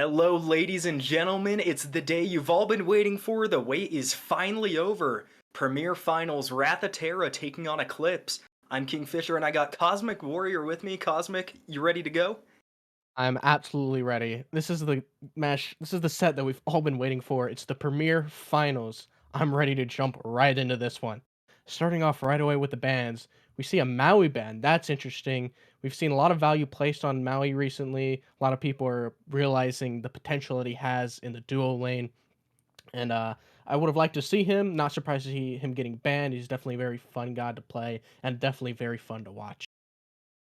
Hello, ladies and gentlemen. It's the day you've all been waiting for. The wait is finally over. Premier Finals, Wrath of Terra taking on Eclipse. I'm KingFsher and I got Cosmic Warrior with me. Cosmic, you ready to go? I'm absolutely ready. This is the match. This is the set that we've all been waiting for. It's the Premier Finals. I'm ready to jump right into this one. Starting off right away with the bans, we see a Maui ban. That's interesting. We've seen a lot of value placed on Maui recently. A lot of people are realizing the potential that he has in the duo lane. And I would have liked to see him. Not surprised to see him getting banned. He's definitely a very fun god to play and definitely very fun to watch.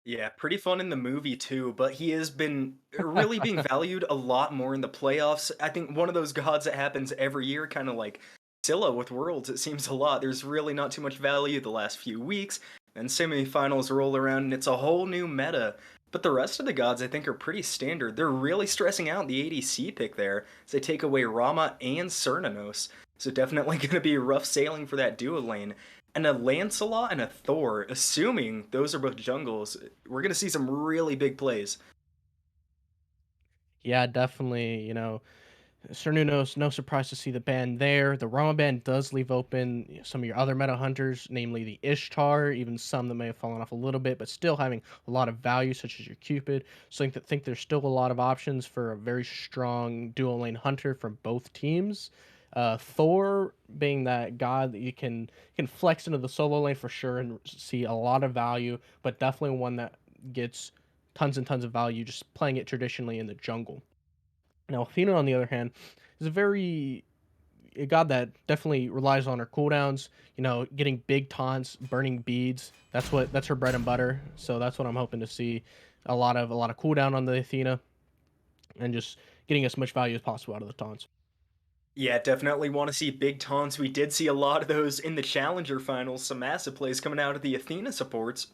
Yeah, pretty fun in the movie too, but he has been really being valued a lot more in the playoffs. I think one of those gods that happens every year, kind of like Scylla with Worlds, it seems a lot. There's really not too much value the last few weeks, and semifinals roll around and it's a whole new meta. But the rest of the gods I think are pretty standard. They're really stressing out the ADC pick there as they take away Rama and Cernunnos. So definitely going to be rough sailing for that duo lane. And a Lancelot and a Thor, assuming those are both jungles, we're gonna see some really big plays. Yeah, definitely. Sir Nuno's no surprise to see the ban there. The Rama ban does leave open some of your other meta hunters, namely the Ishtar, even some that may have fallen off a little bit, but still having a lot of value, such as your Cupid. So I think there's still a lot of options for a very strong dual lane hunter from both teams. Thor being that god that you can flex into the solo lane for sure and see a lot of value, but definitely one that gets tons and tons of value just playing it traditionally in the jungle. Now, Athena, on the other hand, is a god that definitely relies on her cooldowns. Getting big taunts, burning beads. That's her bread and butter. So that's what I'm hoping to see. A lot of cooldown on the Athena, and just getting as much value as possible out of the taunts. Yeah, definitely want to see big taunts. We did see a lot of those in the Challenger finals, some massive plays coming out of the Athena supports.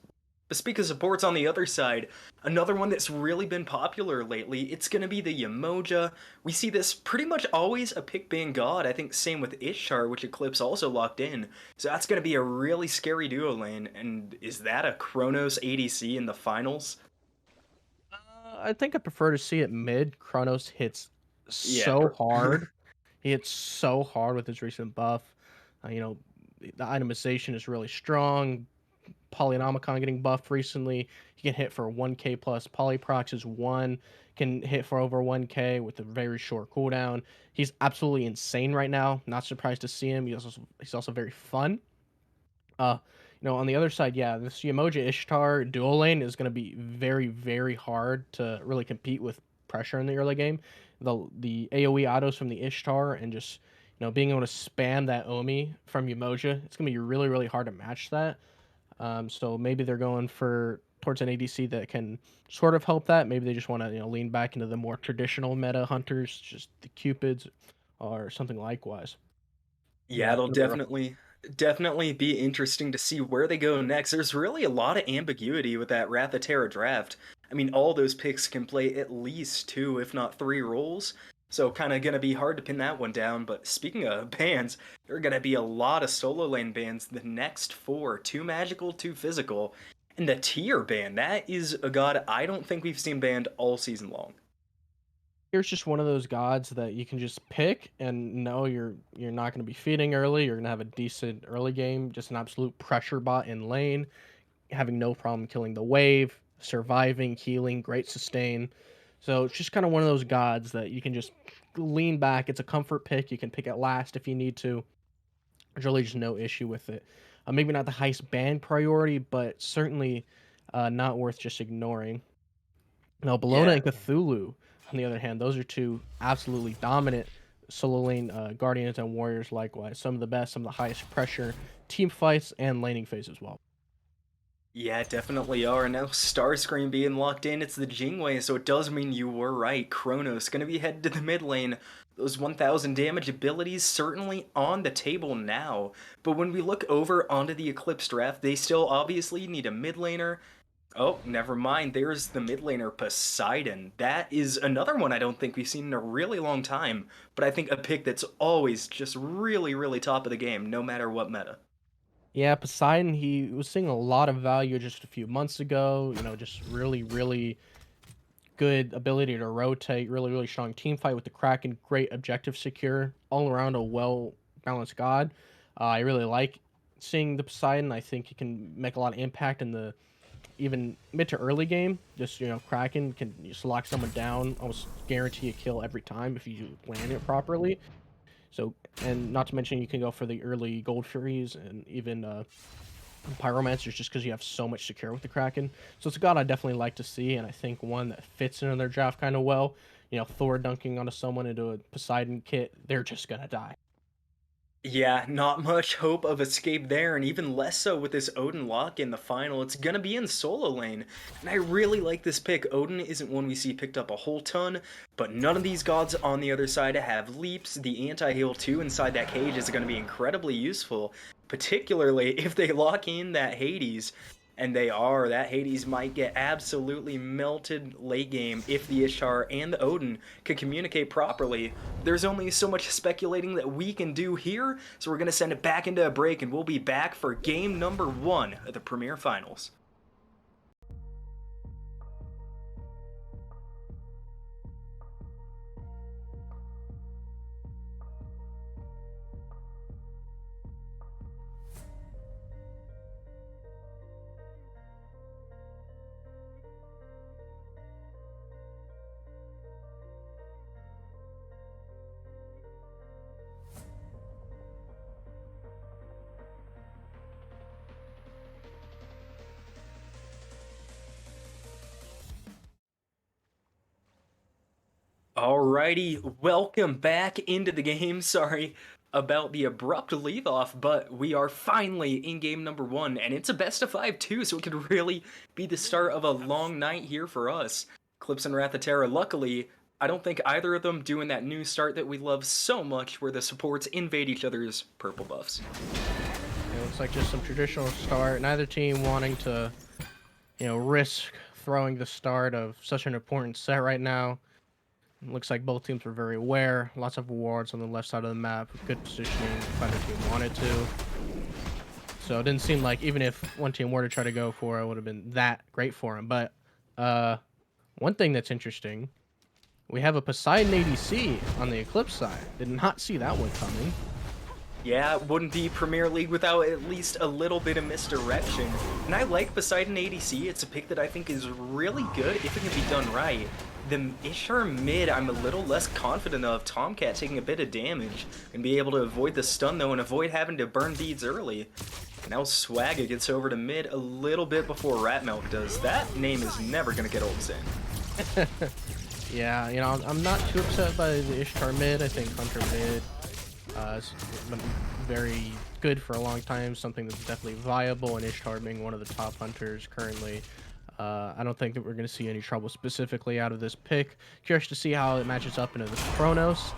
But speaking of supports on the other side, another one that's really been popular lately, it's going to be the Yemoja. We see this pretty much always a pick ban god. I think same with Ishtar, which Eclipse also locked in. So that's going to be a really scary duo lane. And is that a Chronos ADC in the finals? I think I prefer to see it mid. Chronos hits Yeah. so hard. He hits so hard with his recent buff. The itemization is really strong. Polynomicon getting buffed recently. He can hit for 1k plus. Polyprox is 1, can hit for over 1k with a very short cooldown. He's absolutely insane right now. Not surprised to see him. He's also very fun. Uh, on the other side, yeah, this Yemoja Ishtar dual lane is going to be very, very hard to really compete with pressure in the early game. The AoE autos from the Ishtar and just being able to spam that Omi from Yemoja, it's going to be really, really hard to match that. So maybe they're going for towards an ADC that can sort of help that. Maybe they just want to lean back into the more traditional meta hunters, just the Cupids or something likewise. Yeah, Yeah, it's it'll gonna be rough. definitely be interesting to see where they go next. There's really a lot of ambiguity with that Wrath of Terra draft. I mean, all those picks can play at least two, if not three roles. So kind of gonna be hard to pin that one down. But speaking of bans, there are gonna be a lot of solo lane bans. The next four, two magical, two physical, and the tier ban. That is a god I don't think we've seen banned all season long. Here's just one of those gods that you can just pick and know you're not going to be feeding early. You're going to have a decent early game, just an absolute pressure bot in lane, having no problem killing the wave, surviving, healing, great sustain. So it's just kind of one of those gods that you can just lean back. It's a comfort pick. You can pick it last if you need to. There's really just no issue with it. Maybe not the highest ban priority, but certainly not worth just ignoring. Now, Bologna Yeah, and Cthulhu, on the other hand, those are two absolutely dominant solo lane guardians and warriors. Likewise, some of the best, some of the highest pressure team fights and laning phase as well. yeah, definitely are. Now Starscream being locked in, it's the Jingwei, so it does mean you were right. Kronos gonna be headed to the mid lane. Those 1000 damage abilities certainly on the table now. But when we look over onto the Eclipse draft, they still obviously need a mid laner. Oh, never mind. There's the mid laner Poseidon. That is another one I don't think we've seen in a really long time. But I think a pick that's always just really, really top of the game, no matter what meta. Yeah, Poseidon, he was seeing a lot of value just a few months ago. Just really, really good ability to rotate, really strong team fight with the Kraken, great objective secure, all around a well-balanced god. I really like seeing the Poseidon. I think he can make a lot of impact in the even mid to early game. Just, Kraken can just lock someone down, almost guarantee a kill every time if you land it properly. So, and not to mention you can go for the early Gold Furies and even Pyromancers just because you have so much secure with the Kraken. So it's a god I definitely like to see, and I think one that fits into their draft kind of well. Thor dunking onto someone into a Poseidon kit, they're just gonna die. Yeah, not much hope of escape there, and even less so with this Odin lock in the final. It's gonna be in solo lane, and I really like this pick. Odin isn't one we see picked up a whole ton, but none of these gods on the other side have leaps. The anti-heal 2 inside that cage is gonna be incredibly useful, particularly if they lock in that Hades. And that Hades might get absolutely melted late game if the Ishtar and the Odin can communicate properly. There's only so much speculating that we can do here, so we're going to send it back into a break, and we'll be back for game number 1 of the Premier Finals. Alrighty, welcome back into the game. Sorry about the abrupt leave off, but we are finally in game number 1, and it's a best of 5 too, so it could really be the start of a long night here for us. Eclipse and Terra. Luckily, I don't think either of them doing that new start that we love so much where the supports invade each other's purple buffs. It looks like just some traditional start. Neither team wanting to, risk throwing the start of such an important set right now. It looks like both teams were very aware. Lots of wards on the left side of the map. Good positioning if either team wanted to. So it didn't seem like even if one team were to try to go for it, would have been that great for him. But one thing that's interesting, we have a Poseidon ADC on the Eclipse side. Did not see that one coming. Yeah, it wouldn't be Premier League without at least a little bit of misdirection. And I like Poseidon ADC. It's a pick that I think is really good if it can be done right. The Ishtar mid, I'm a little less confident of. TheTomcatt taking a bit of damage and be able to avoid the stun though and avoid having to burn beads early. Now Swagga gets over to mid a little bit before Ratmilk does. That name is never going to get old, Zane. Yeah, I'm not too upset by the Ishtar mid. I think Hunter mid has been very good for a long time, something that's definitely viable, and Ishtar being one of the top hunters currently. I don't think that we're going to see any trouble specifically out of this pick. Curious to see how it matches up into the Chronos.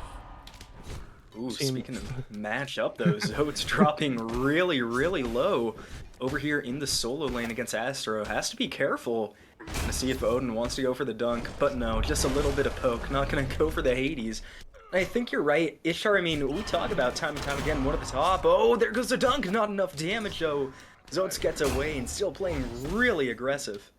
Ooh, speaking of match up though, Zoats dropping really low over here in the solo lane against Astro. Has to be careful to see if Odin wants to go for the dunk, but no, just a little bit of poke. Not going to go for the Hades. I think you're right. Ishtar, I mean, we talk about time and time again, one at the top. Oh, there goes the dunk. Not enough damage though. Zoats gets away and still playing really aggressive.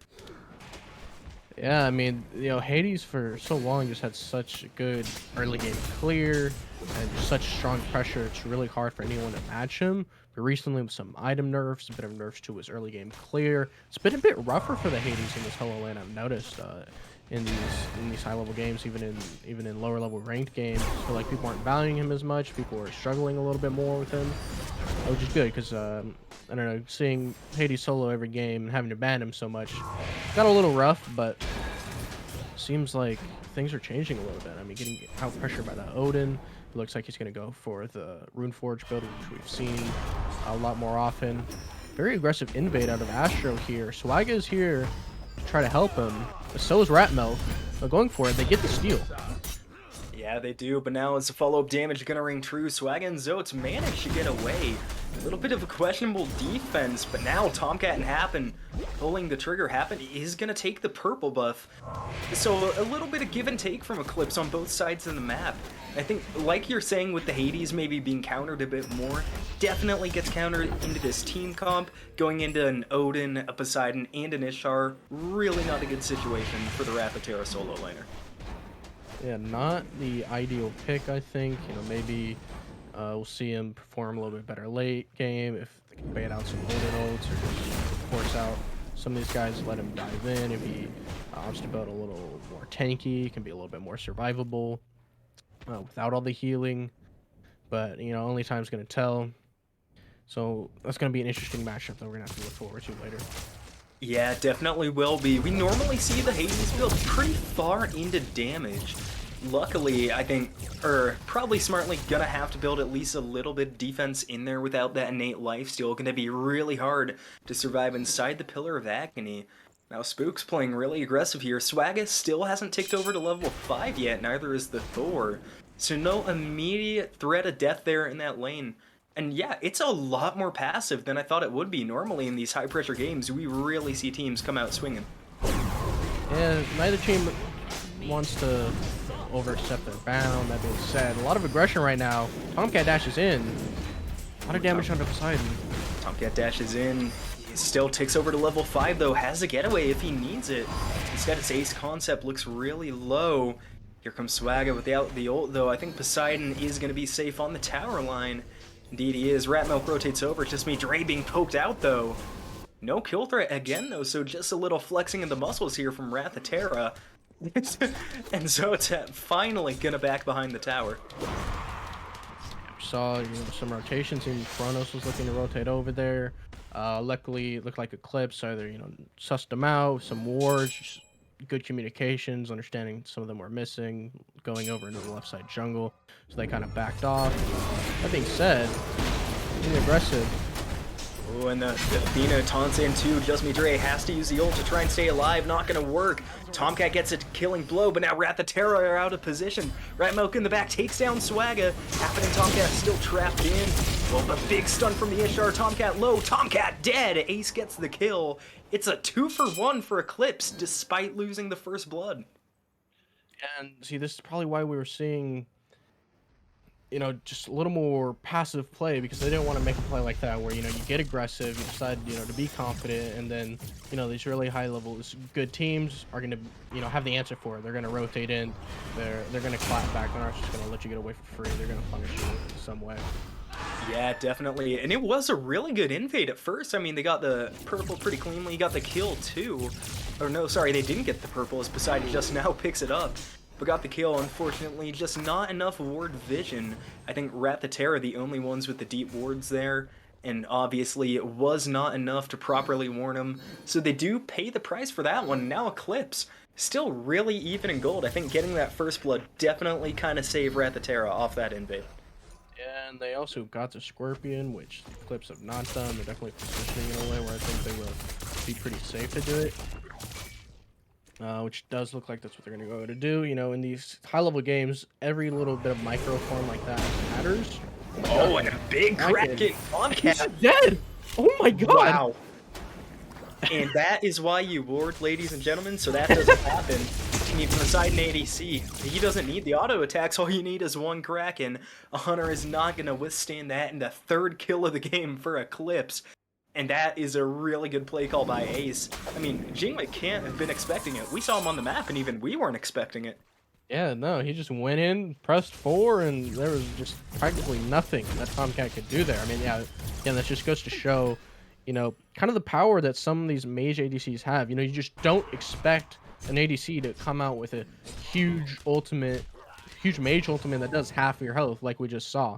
Yeah, I mean, Hades for so long just had such good early game clear and just such strong pressure. It's really hard for anyone to match him. But recently with some item nerfs, a bit of nerfs to his early game clear, it's been a bit rougher for the Hades in this solo lane. I've noticed in these high level games, even in lower level ranked games. I feel like people aren't valuing him as much. People are struggling a little bit more with him, which is good because I don't know, seeing Hades solo every game and having to ban him so much got a little rough, but seems like things are changing a little bit. I mean, getting out pressured by the Odin. It looks like he's going to go for the Runeforge build, which we've seen a lot more often. Very aggressive invade out of Astro here. Swagga is here to try to help him, but so is Ratmilk. But going for it, they get the steal. Yeah, they do, but now as the follow-up damage gonna ring true, Swagga and Zoats manage to get away. A little bit of a questionable defense, but now TomcaT and Hapn pulling the trigger. Hapn is going to take the purple buff. So a little bit of give and take from Eclipse on both sides of the map. I think, like you're saying with the Hades maybe being countered a bit more, definitely gets countered into this team comp, going into an Odin, a Poseidon, and an Ishtar. Really not a good situation for the Wrath of Terra solo laner. Yeah, not the ideal pick, I think. You know, maybe we'll see him perform a little bit better late game if they can bait out some Odin ults or just force out some of these guys, let him dive in. If he wants to build a little more tanky, can be a little bit more survivable without all the healing. But, you know, only time's going to tell. So that's going to be an interesting matchup that we're going to have to look forward to later. Yeah, definitely will be. We normally see the Hades build pretty far into damage. Luckily, I think, or probably smartly, gonna have to build at least a little bit of defense in there without that innate lifesteal. Gonna be really hard to survive inside the Pillar of Agony. Now, Spook's playing really aggressive here. Swagga still hasn't ticked over to level 5 yet, neither is the Thor. So no immediate threat of death there in that lane. And yeah, it's a lot more passive than I thought it would be. Normally in these high-pressure games, we really see teams come out swinging. Yeah, neither team wants to overstep their bound. That being said, a lot of aggression right now. TomcaT dashes in. A lot of damage onto Poseidon. TomcaT dashes in. He still ticks over to level 5, though. Has a getaway if he needs it. Instead, it's AceConcept. Looks really low. Here comes Swagga without the ult, though. I think Poseidon is going to be safe on the tower line. Indeed he is. Ratmilk rotates over. justmedre being poked out, though. No kill threat again, though, so just a little flexing of the muscles here from Wrath of Terra. And Zoats finally gonna back behind the tower. We saw some rotations in Kronos was looking to rotate over there. Luckily, it looked like Eclipse either sussed them out, some wards, just good communications, understanding some of them were missing, going over into the left side jungle, so they kind of backed off. That being said, being aggressive. Oh, and the Athena taunts in too. justmedre has to use the ult to try and stay alive. Not gonna work. TomcaT gets a killing blow, but now Wrath of Terra are out of position. Ratmilk in the back takes down Swagga. Hapn and TomcaT still trapped in. Well, a big stun from the Ishtar. TomcaT low. TomcaT dead. Ace gets the kill. It's a 2-for-1 for Eclipse, despite losing the first blood. And see, this is probably why we were seeing just a little more passive play, because they didn't want to make a play like that where, you get aggressive, you decide, to be confident, and then, these really high levels, good teams are going to, have the answer for it. They're going to rotate in, they're going to clap back, they're not just going to let you get away for free, they're going to punish you in some way. Yeah, definitely. And it was a really good invade at first. I mean, they got the purple pretty cleanly, got the kill too. Or no, sorry, they didn't get the purple, as Poseidon just now picks it up. But got the kill, unfortunately, just not enough ward vision. I think Wrath of Terra the only ones with the deep wards there, and obviously it was not enough to properly warn them. So they do pay the price for that one. Now Eclipse, still really even in gold. I think getting that first blood definitely kind of saved Wrath of Terra off that invade. And they also got the Scorpion, which Eclipse have not done. They're definitely positioning in a way where I think they will be pretty safe to do it. Which does look like that's what they're going to go to do. In these high-level games, every little bit of microform like that matters. Oh, and a big Kraken He's dead! Oh my god! Wow. And that is why you ward, ladies and gentlemen, so that doesn't happen. You need Poseidon ADC. He doesn't need the auto attacks, all you need is one Kraken. A Hunter is not going to withstand that, and the third kill of the game for Eclipse. And that is a really good play call by Ace. I mean, Jingwei can't have been expecting it. We saw him on the map, and even we weren't expecting it. Yeah, no, he just went in, pressed 4, and there was just practically nothing that TomcaT could do there. I mean, yeah, that just goes to show, kind of the power that some of these mage ADCs have. You just don't expect an ADC to come out with a huge mage ultimate that does half of your health, like we just saw.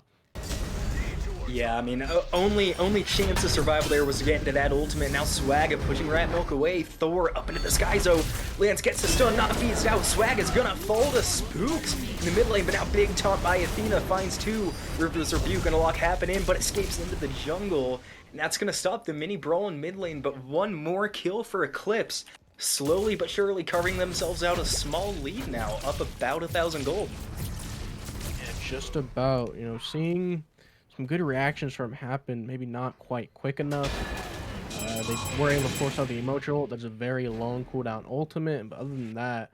Yeah, I mean, only chance of survival there was to get into that ultimate. Now Swagga pushing Ratmilk away. Thor up into the sky zone. Lance gets the stun, not feeds out. Swagga's gonna fall to Spooks in the mid lane, but now big taunt by Athena finds 2. River's Rebuke gonna lock Hapn in, but escapes into the jungle. And that's gonna stop the mini brawl in mid lane, but one more kill for Eclipse. Slowly but surely carving themselves out a small lead now, up about 1,000 gold. Yeah, just about, seeing some good reactions from Hapn, maybe not quite quick enough. They were able to force out the emoji ult. That's a very long cooldown ultimate, but other than that,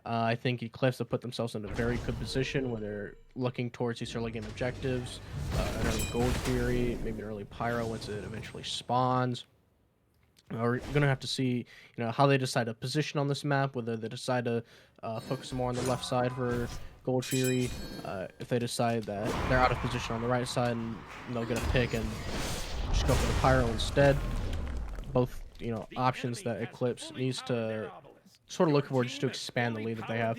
I think Eclipse have put themselves in a very good position where they're looking towards these early game objectives, an early Gold Fury, maybe an early Pyro once it eventually spawns. We're gonna have to see, how they decide to position on this map. Whether they decide to focus more on the left side for Gold Fury, if they decide that they're out of position on the right side, and they'll get a pick and just go for the Pyro instead. Both, options that Eclipse needs to sort of look for just to expand the lead that they have.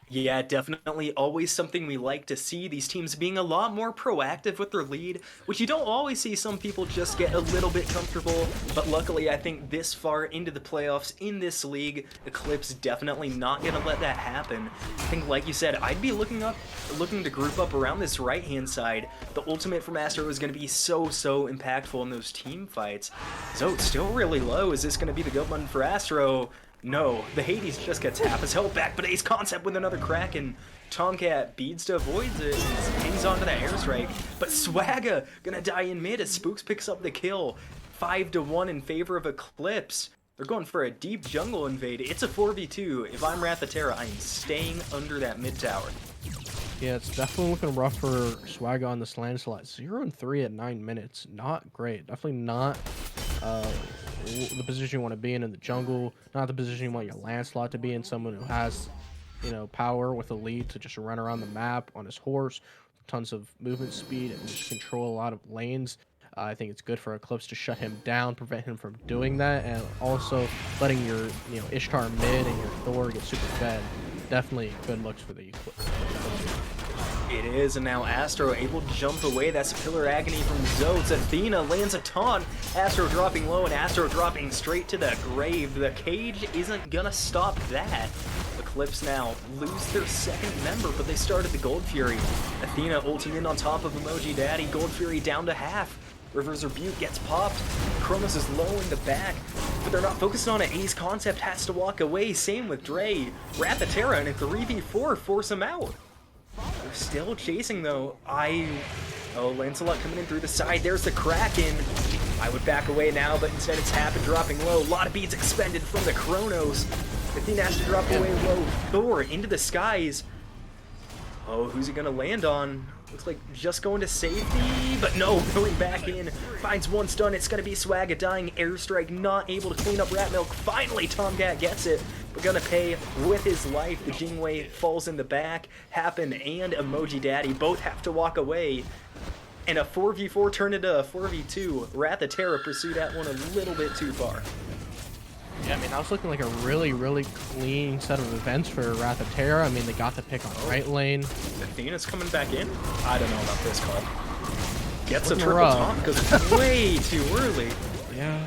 Yeah, definitely always something we like to see, these teams being a lot more proactive with their lead, which you don't always see. Some people just get a little bit comfortable, but luckily I think this far into the playoffs in this league, Eclipse definitely not going to let that happen. I think, like you said, I'd be looking to group up around this right-hand side. The ultimate from Astro is going to be so impactful in those team fights. Zoats still really low. Is this going to be the go button for Astro? No, the Hades just gets half his health back, but AceConcept with another crack, and TheTomcatt beads to avoids it and hangs onto that airstrike. But Swagga gonna die in mid as Spooks picks up the kill. 5-1 in favor of Eclipse. They're going for a deep jungle invade. It's a 4v2. If I'm Terra, I am staying under that mid tower. Yeah, it's definitely looking rough for Swagga on this landslide. 0-3 at 9 minutes. Not great. Definitely not the position you want to be in the jungle. Not the position you want your landslide to be in. Someone who has, power with a lead to just run around the map on his horse, tons of movement speed, and just control a lot of lanes. I think it's good for Eclipse to shut him down, prevent him from doing that, and also letting your, Ishtar mid and your Thor get super fed. Definitely good looks for the Eclipse. It is, and now Astro able to jump away. That's a Pillar Agony from Zoats. Athena lands a taunt. Astro dropping low, and Astro dropping straight to the grave. The cage isn't gonna stop that. Eclipse now lose their second member, but they started the Gold Fury. Athena ulting in on top of EmojiDaddy. Gold Fury down to half. River's Rebuke gets popped. Kronos is low in the back, but they're not focused on it. AceConcept has to walk away. Same with Dre. Terra and a 3v4 force him out. They're still chasing though. Oh, Lancelot coming in through the side. There's the Kraken. I would back away now, but instead it's Hapn dropping low. A lot of beads expended from the Kronos. Athena has to drop away low. Thor into the skies. Oh, who's he gonna land on? Looks like just going to safety, but no, going back in. Finds one stun. It's gonna be Swagga dying. Airstrike not able to clean up Ratmilk. Finally, TheTomcatt gets it. We're gonna pay with his life. The Jingwei falls in the back. Hapn and EmojiDaddy both have to walk away. And a 4v4 turned into a 4v2. Terra pursued that one a little bit too far. Yeah, I mean, that was looking like a really clean set of events for Terra. I mean, they got the pick on right lane. Athena's coming back in? I don't know about this call. Gets a triple taunt because way too early. Yeah.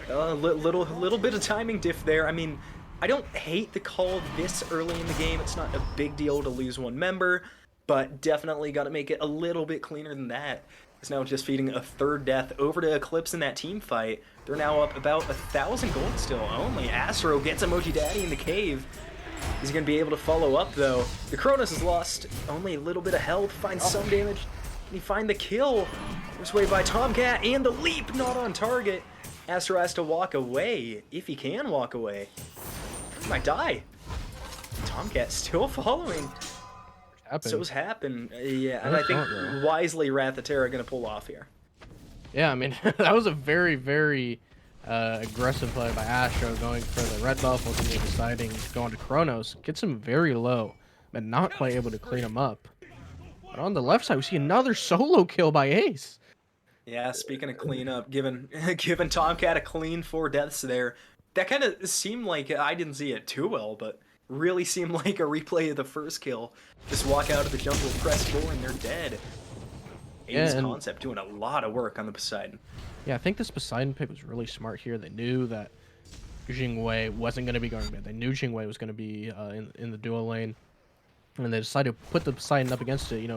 Little bit of timing diff there. I mean, I don't hate the call this early in the game. It's not a big deal to lose one member, but definitely got to make it a little bit cleaner than that. It's now just feeding a third death over to Eclipse in that team fight. They're now up about 1,000 gold still only. Astro gets EmojiDaddy in the cave. He's going to be able to follow up though. The Kronos has lost only a little bit of health, finds some damage. Can he find the kill? This way by TheTomcatt, and the leap not on target. Astro has to walk away, if he can walk away. He might die. TheTomcatt still following. So's Hapn. Yeah, and I think wisely Terra gonna pull off here. Yeah, I mean, that was a very aggressive play by Astro, going for the red buff, ultimately deciding to go into Kronos. Gets him very low, but not quite able to clean him up. But on the left side, we see another solo kill by Ace. Yeah, speaking of cleanup, giving TheTomcatt a clean 4 deaths there. That kind of seemed like, I didn't see it too well, but really seemed like a replay of the first kill. Just walk out of the jungle, press 4, and they're dead. AceConcept doing a lot of work on the Poseidon. Yeah, I think this Poseidon pick was really smart here. They knew that Jingwei wasn't going to be going mid. They knew Jingwei was going to be in the duo lane. And they decided to put the Poseidon up against it.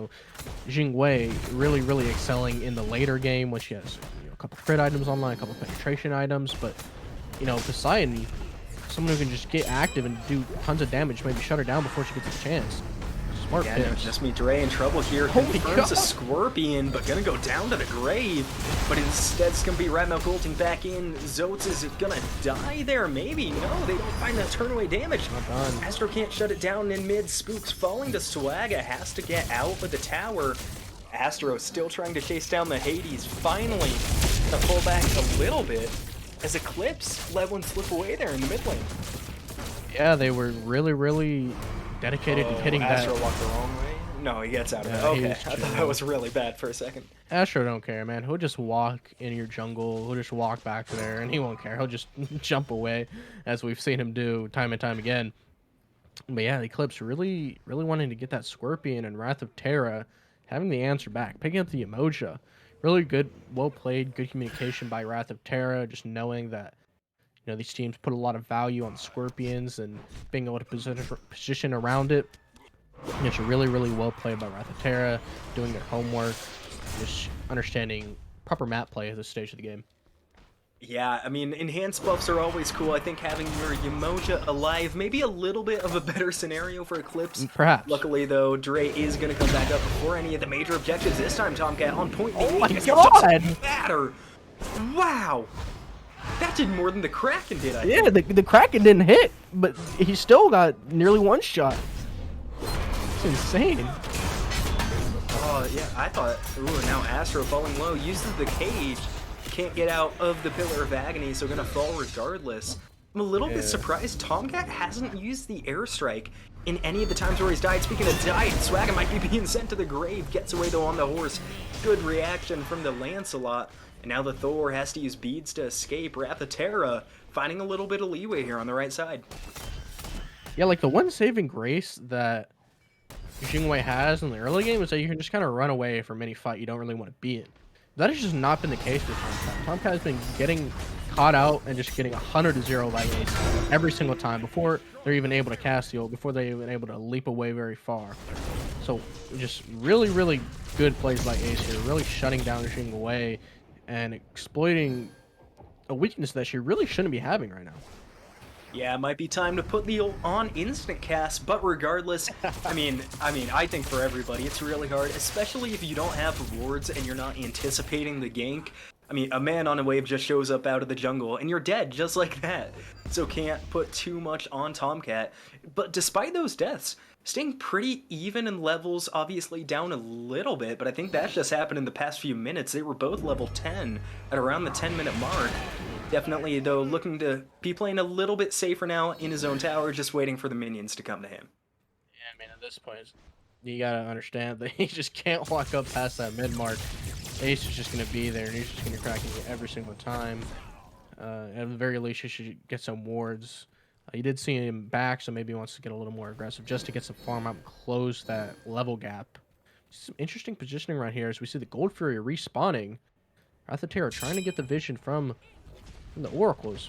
Jingwei really excelling in the later game when she has a couple crit items online, a couple penetration items. But, Poseidon, someone who can just get active and do tons of damage, maybe shut her down before she gets a chance. Smart Yeah, no, picks. justmedre in trouble here. Confirms a Scorpion, but gonna go down to the grave. But instead, it's gonna be Ratmilk ulting back in. Zoats is gonna die there, maybe? No, they don't find that turnaway damage. Not done. Astro can't shut it down in mid. Spooks falling to Swagga, has to get out of the tower. Astro still trying to chase down the Hades. Finally, gonna pull back a little bit as Eclipse let one slip away there in the mid lane. Yeah, they were really dedicated to hitting Astro that. walked the wrong way? No, he gets out of it. Okay, I thought that was really bad for a second. Astro don't care, man. He'll just walk in your jungle. He'll just walk back to there, and he won't care. He'll just jump away, as we've seen him do time and time again. But yeah, Eclipse really wanting to get that Scorpion and Wrath of Terra, having the answer back, picking up the Emoja. Really good, well played, good communication by Wrath of Terra, just knowing that these teams put a lot of value on the Scorpions and being able to position around it. It's really well played by Wrath of Terra, doing their homework, just understanding proper map play at this stage of the game. Yeah, I mean, enhanced buffs are always cool. I think having your Emoja alive, maybe a little bit of a better scenario for Eclipse. Perhaps. Luckily, though, Dre is going to come back up before any of the major objectives. This time, Tomcat on point. Oh my god! Matter. Wow! That did more than the Kraken did, I think. Yeah, the Kraken didn't hit, but he still got nearly one shot. It's insane. Oh, yeah, I thought... Ooh, now Astro falling low, uses the cage. Can't get out of the Pillar of Agony, so gonna fall regardless. I'm a little bit surprised Tomcat hasn't used the airstrike in any of the times where he's died. Speaking of died, Swagga might be being sent to the grave. Gets away though on the horse. Good reaction from the Lancelot. And now the Thor has to use beads to escape. Wrath of Terra finding a little bit of leeway here on the right side. Yeah, like the one saving grace that Jingwei has in the early game is that you can just kind of run away from any fight you don't really want to be in. That has just not been the case with Tomcat. Tomcat has been getting caught out and just getting 100-0 by Ace every single time before they're even able to cast the ult, before they're even able to leap away very far. So just really good plays by Ace here, really shutting down Jingwei and exploiting a weakness that she really shouldn't be having right now. Yeah, it might be time to put the ult on instant cast, but regardless, I mean, I think for everybody it's really hard, especially if you don't have wards and you're not anticipating the gank. I mean, a man on a wave just shows up out of the jungle and you're dead just like that. So can't put too much on Tomcat. But despite those deaths, staying pretty even in levels, obviously down a little bit, but I think that's just happened in the past few minutes. They were both level 10 at around the 10-minute mark. Definitely, though, looking to be playing a little bit safer now in his own tower, just waiting for the minions to come to him. Yeah, I mean, at this point, you gotta understand that he just can't walk up past that mid-mark. Ace is just gonna be there, and he's just gonna crack you every single time. At the very least, you should get some wards. You did see him back, so maybe he wants to get a little more aggressive just to get some farm up and close that level gap. Some interesting positioning right here as we see the Gold Fury respawning. Wrath of Terra trying to get the vision from the Oracles.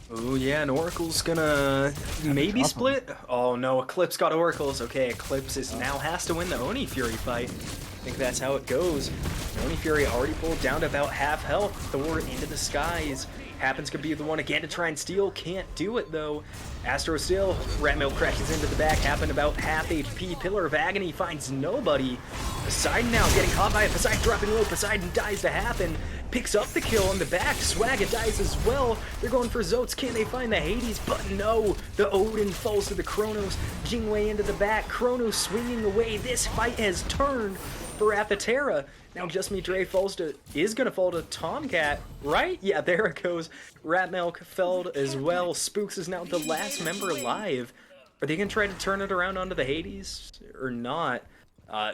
Oh yeah, and Oracle's gonna maybe split. Oh no, Eclipse got Oracles. Okay, Eclipse now has to win the Oni Fury fight. I think that's how it goes. The Oni Fury already pulled down to about half health. Thor into the skies. Hapn's gonna be the one again to try and steal. Can't do it though. Astro still. Ratmilk crashes into the back. Hapn about half HP. Pillar of Agony finds nobody. Poseidon now getting caught by a Poseidon dropping low. Poseidon dies to Hapn. Picks up the kill on the back. Swagga dies as well. They're going for Zoats. Can they find the Hades? But no. The Odin falls to the Kronos. Jingwei into the back. Kronos swinging away. This fight has turned for Wrath of Terra. Now justmedre is gonna fall to Tomcat, right? Yeah, there it goes. Ratmilk felled as well. Spooks is now the last member alive. Are they gonna try to turn it around onto the Hades or not?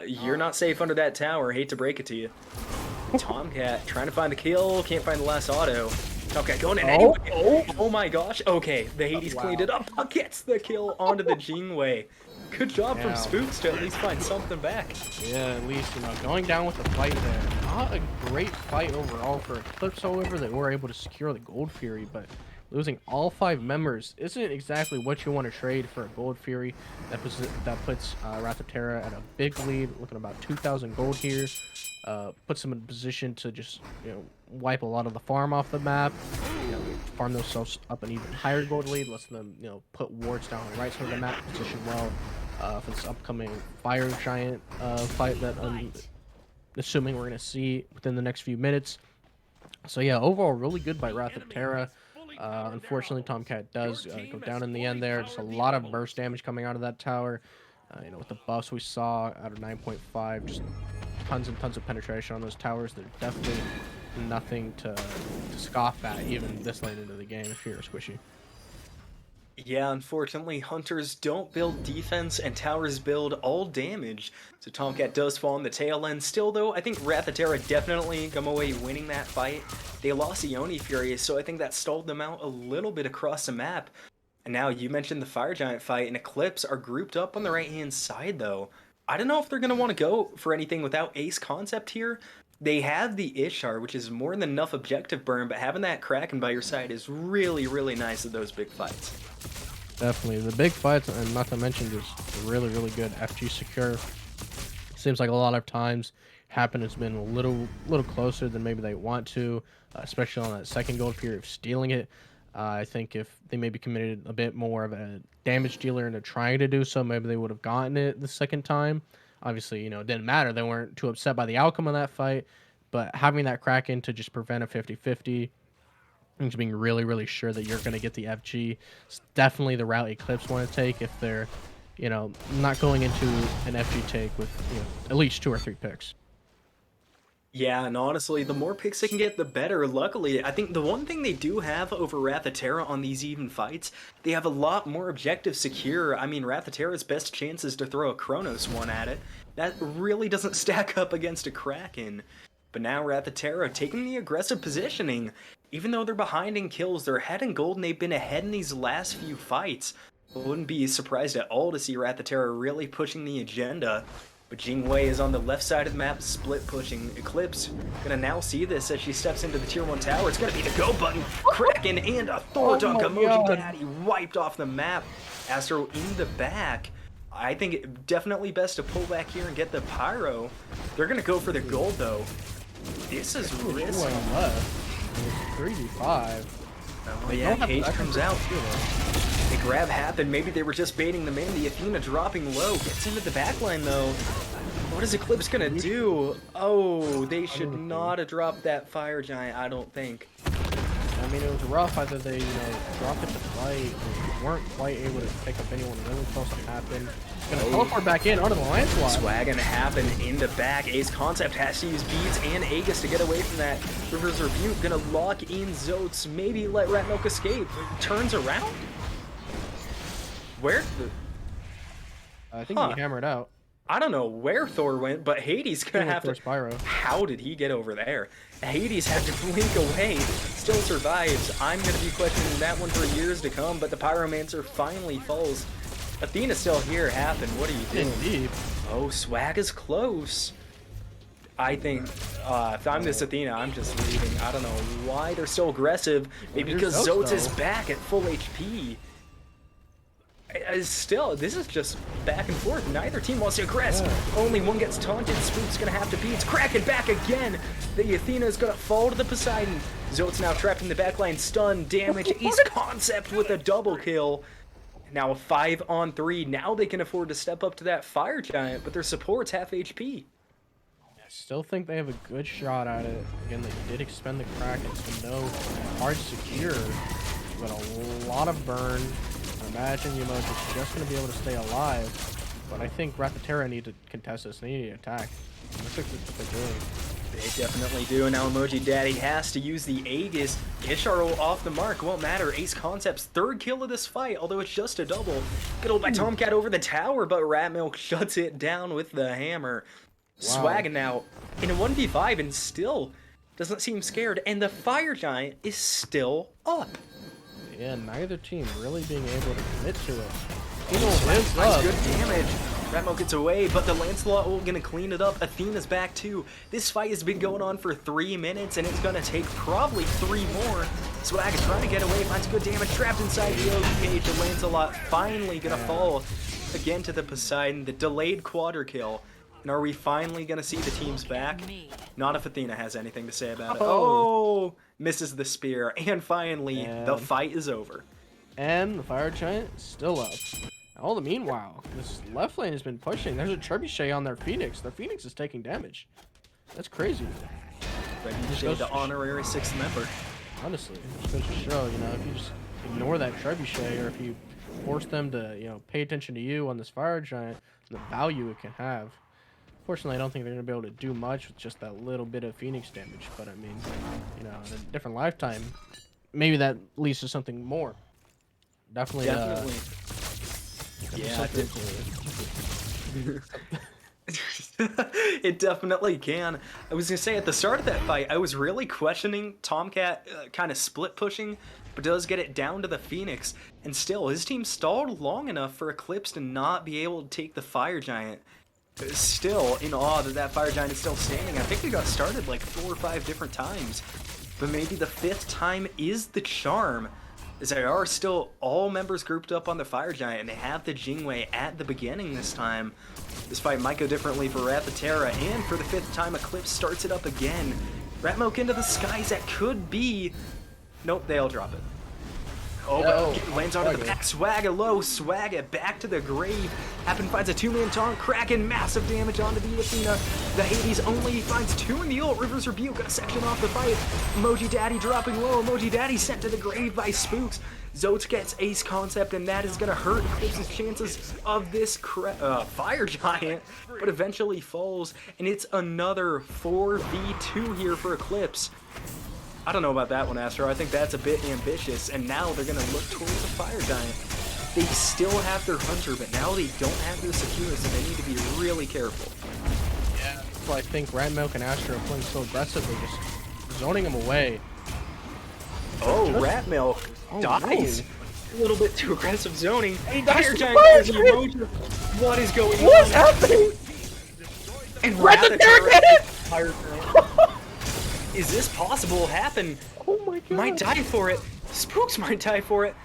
You're not safe under that tower. Hate to break it to you. Tomcat trying to find the kill. Can't find the last auto. Tomcat going in anyway. Oh my gosh. Okay, the Hades cleaned it up. Gets the kill onto the Jingwei. Good job from Spooks to at least find something back. Yeah, at least, going down with the fight there. Not a great fight overall for Eclipse, however. They were able to secure the Gold Fury, but losing all 5 members isn't exactly what you want to trade for a Gold Fury. That puts Wrath of Terra at a big lead, looking about 2,000 gold here. Puts them in a position to just, wipe a lot of the farm off the map. Farm themselves up an even higher gold lead, lets them, put wards down on the right side of the map, position well. for this upcoming Fire Giant fight that I'm assuming we're going to see within the next few minutes. So yeah, overall, really good by Wrath of Terra. Unfortunately, Tomcatt does go down in the end there. Just a lot of burst damage coming out of that tower. With the buffs we saw out of 9.5, just tons and tons of penetration on those towers. They're definitely nothing to scoff at, even this late into the game if you're a squishy. Yeah, unfortunately, hunters don't build defense and towers build all damage. So Tomcatt does fall on the tail end. Still, though, I think Wrath of Terra definitely come away winning that fight. They lost the Oni Fury, so I think that stalled them out a little bit across the map. And now you mentioned the Fire Giant fight, and Eclipse are grouped up on the right-hand side, though. I don't know if they're going to want to go for anything without AceConcept here. They have the Ishtar, which is more than enough objective burn, but having that Kraken by your side is really, really nice at those big fights. Definitely. The big fights, and not to mention just really, really good FG secure. Seems like a lot of times Hapn has been a little closer than maybe they want to, especially on that second gold period of stealing it. I think if they maybe committed a bit more of a damage dealer into trying to do so, maybe they would have gotten it the second time. Obviously, it didn't matter. They weren't too upset by the outcome of that fight, but having that Kraken to just prevent a 50-50 and just being really, really sure that you're going to get the FG is definitely the route Eclipse want to take if they're, not going into an FG take with, at least 2 or 3 picks. Yeah, and honestly, the more picks they can get, the better. Luckily, I think the one thing they do have over Wrath of Terra on these even fights, they have a lot more objective secure. I mean, Wrath of Terra's best chance is to throw a Chronos one at it. That really doesn't stack up against a Kraken. But now Wrath of Terra taking the aggressive positioning. Even though they're behind in kills, they're ahead in gold and they've been ahead in these last few fights. I wouldn't be surprised at all to see Wrath of Terra really pushing the agenda. But Jingwei is on the left side of the map, split pushing. Eclipse gonna now see this as she steps into the tier 1 tower. It's gonna be the go button. Kraken and a Thor dunk. EmojiDaddy wiped off the map. Astro in the back. I think it definitely best to pull back here and get the pyro. They're gonna go for the gold though. This is risky. 3v5. Oh yeah, Cage comes out. They grab Hapn, maybe they were just baiting them in. The Athena dropping low, gets into the backline though. What is Eclipse gonna do? Oh, they should not have dropped that Fire Giant, I don't think. I mean, it was rough. Either they, dropped it to fight, or weren't quite able to pick up anyone really close to Hapn. Gonna teleport back in onto the landslide. Swagga and Hapn in the back. AceConcept has to use beads and Aegis to get away from that. River's Rebuke gonna lock in Zoats. Maybe let Ratmilk escape. Turns around? Where? I think he hammered out. I don't know where Thor went, but Hades gonna have to. Spyro. How did he get over there? Hades had to blink away. Still survives. I'm gonna be questioning that one for years to come, but the Pyromancer finally falls. Athena's still here. Hapn, what are you doing? Indeed. Oh, Swagga's close. I think if I'm this Athena, I'm just leaving. I don't know why they're so aggressive. Maybe because Zoats is back at full HP. Still, this is just back and forth. Neither team wants to aggress. Only one gets taunted. Spook's gonna have to beat. Kraken back again. The Athena is gonna fall to the Poseidon. Zoats now trapped in the backline. Stun, damage. AceConcept with a double kill. Now a 5-on-3. Now they can afford to step up to that Fire Giant, but their support's half HP. I still think they have a good shot at it. Again, they did expend the Kraken, so no hard secure, but a lot of burn. I imagine Emoji's just going to be able to stay alive, but I think Wrath of Terra need to contest this. They need to attack. Looks like that's what they're doing. They definitely do. Now EmojiDaddy has to use the Aegis. Ishtar off the mark. Won't matter. AceConcept's 3rd kill of this fight, although it's just a double. Good old by Tomcatt over the tower, but Ratmilk shuts it down with the hammer. Wow. Swagga now in a 1v5 and still doesn't seem scared. And the Fire Giant is still up. Yeah, neither team really being able to commit to it. Nice, good damage. Ratmilk gets away, but the Lancelot will gonna clean it up. Athena's back too. This fight has been going on for 3 minutes, and it's gonna take probably 3 more. Swagga trying to get away, finds good damage, trapped inside the OG cage. The Lancelot finally gonna fall again to the Poseidon. The delayed quadra kill. And are we finally gonna see the teams back? Not if Athena has anything to say about it. Oh, misses the spear, and finally the fight is over. And the Fire Giant still up. All the meanwhile, this left lane has been pushing. There's a Trebuchet on their Phoenix. Their Phoenix is taking damage. That's crazy. Trebuchet, the honorary 6th member. Honestly, it just goes to show, you know, if you just ignore that Trebuchet, or if you force them to, you know, pay attention to you on this Fire Giant, the value it can have. Fortunately, I don't think they're going to be able to do much with just that little bit of Phoenix damage. But, I mean, you know, in a different lifetime, maybe that leads to something more. Definitely. Yeah. It definitely can. I was going to say, at the start of that fight, I was really questioning TheTomcatt kind of split pushing, but does get it down to the Phoenix. And still, his team stalled long enough for Eclipse to not be able to take the Fire Giant. Still in awe that that Fire Giant is still standing. I think they got started like 4 or 5 different times, but maybe the 5th time is the charm, as there are still all members grouped up on the Fire Giant, and they have the Jingwei at the beginning this time. This fight might go differently for Terra, and for the 5th time Eclipse starts it up again. Ratmilk into the skies, that could be... Nope, they'll drop it. Oh, but lands onto the back. Swagga low. Swagga back to the grave. Hapn finds a 2-man taunt. Kraken, massive damage onto the Athena. The Hades only finds 2 in the ult. River's Rebuke, a section off the fight. EmojiDaddy dropping low. EmojiDaddy sent to the grave by Spooks. Zoats gets AceConcept, and that is going to hurt Eclipse's chances of this Fire Giant, but eventually falls, and it's another 4v2 here for Eclipse. I don't know about that one, Astro. I think that's a bit ambitious, and now they're going to look towards the Fire Giant. They still have their Hunter, but now they don't have their Secure, so they need to be really careful. Yeah, well, I think Ratmilk and Astro are playing so aggressively, just zoning them away. Oh, Ratmilk dies. No. A little bit too aggressive zoning. Fire Giant has the emoji. What is going on? What's happening? And Ratmilk is this possible? Hapn might die for it. Spooks might die for it.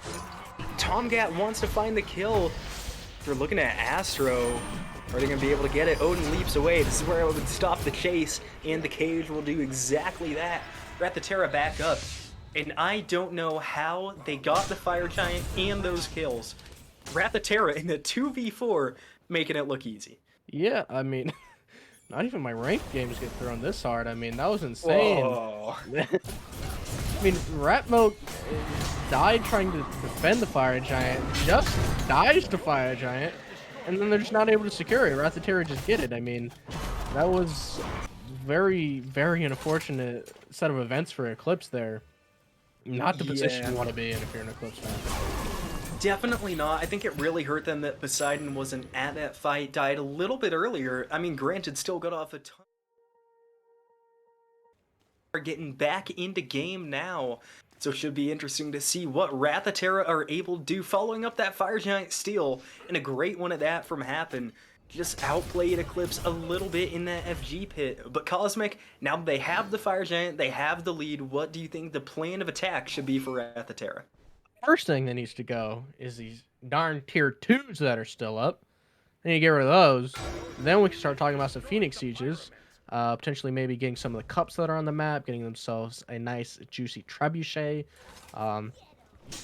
TheTomcatt wants to find the kill. They're looking at Astro. Are they going to be able to get it? Odin leaps away. This is where it would stop the chase, and the cage will do exactly that. Terra back up. And I don't know how they got the Fire Giant and those kills. Terra in the 2v4, making it look easy. Yeah, I mean... Not even my ranked games get thrown this hard. I mean, that was insane. I mean, Ratmilk died trying to defend the Fire Giant, just dies to Fire Giant, and then they're just not able to secure it. Terra just get it. I mean, that was very, very unfortunate set of events for Eclipse there. Not the position you want to be in if you're an Eclipse fan. Definitely not. I think it really hurt them that Poseidon wasn't at that fight, died a little bit earlier. I mean, granted, still got off a ton. Are getting back into game now, so it should be interesting to see what Terra are able to do following up that Fire Giant steal, and a great one at that from Hapn. Just outplayed Eclipse a little bit in that FG pit. But Cosmic, now they have the Fire Giant, they have the lead. What do you think the plan of attack should be for Terra? First thing that needs to go is these darn tier 2s that are still up. Then you get rid of those. Then we can start talking about some Phoenix Sieges. Potentially maybe getting some of the cups that are on the map, getting themselves a nice juicy trebuchet. I'm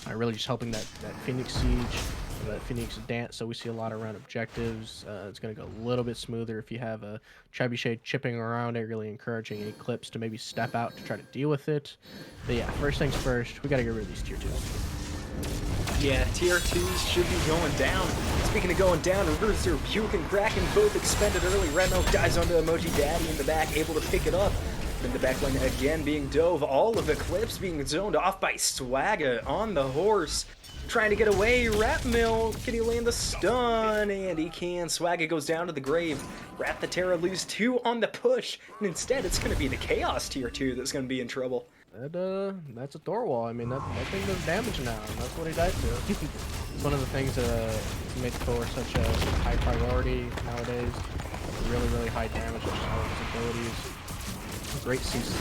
really just hoping that Phoenix Siege, that Phoenix Dance, so we see a lot around objectives. It's going to go a little bit smoother if you have a trebuchet chipping around it, really encouraging Eclipse to maybe step out to try to deal with it. But yeah, first things first, we got to get rid of these tier 2s. Yeah, tier 2s should be going down. Speaking of going down, River's Rebuke and Kraken both expended early. Ratmilk dies onto EmojiDaddy in the back, able to pick it up. Then the backline again being dove. All of Eclipse being zoned off by Swagga on the horse. Trying to get away. Ratmilk, can he land the stun? And he can. Swagga goes down to the grave. Terra lose 2 on the push. And instead, it's going to be the Chaos tier 2 that's going to be in trouble. That's a Thor wall. I mean, that thing does damage now, and that's what he died to. It's one of the things that made Thor such a high priority nowadays. Really, really high damage with all of his abilities. Great CC.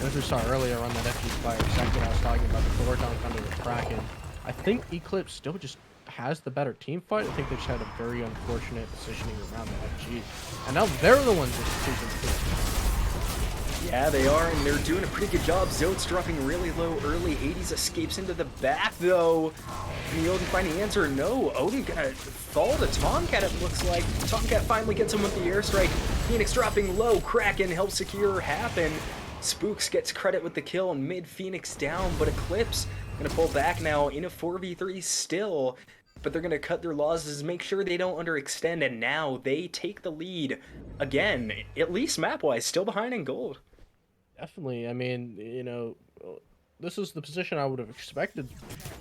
As we saw earlier on that FG Fire second, I was talking about the Thor dunk under the Kraken. I think Eclipse still just has the better team fight. I think they just had a very unfortunate positioning around the FG. And now they're the ones that choosing to. Yeah, they are, and they're doing a pretty good job. Zoats dropping really low early. Hades escapes into the back, though. Can the Odin find the answer? No. Odin gonna fall to TheTomcatt, it looks like. TheTomcatt finally gets him with the airstrike. Phoenix dropping low. Kraken helps secure Hapn. Spooks gets credit with the kill, and mid Phoenix down, but Eclipse gonna pull back now in a 4v3 still. But they're gonna cut their losses, make sure they don't underextend, and now they take the lead again, at least map-wise, still behind in gold. Definitely. I mean, this is the position I would have expected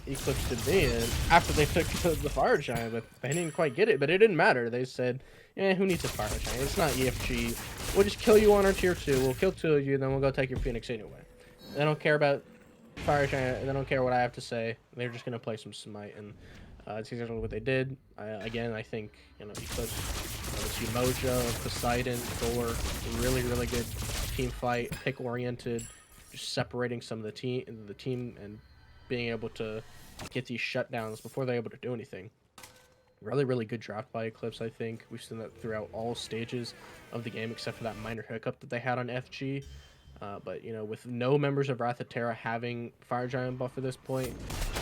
Eclipse to be in after they took the Fire Giant, but they didn't quite get it. But it didn't matter. They said, who needs a Fire Giant? It's not EFG. We'll just kill you on our tier 2. We'll kill 2 of you, then we'll go take your Phoenix anyway. They don't care about Fire Giant. They don't care what I have to say. They're just going to play some Smite, and that's exactly what they did. Again, I think, Eclipse, Umoja, Poseidon, Thor, really, really good team fight, pick-oriented, just separating some of the team and being able to get these shutdowns before they're able to do anything. Really, really good draft by Eclipse, I think. We've seen that throughout all stages of the game, except for that minor hiccup that they had on FG. But, with no members of Wrath of Terra having Fire Giant buff at this point,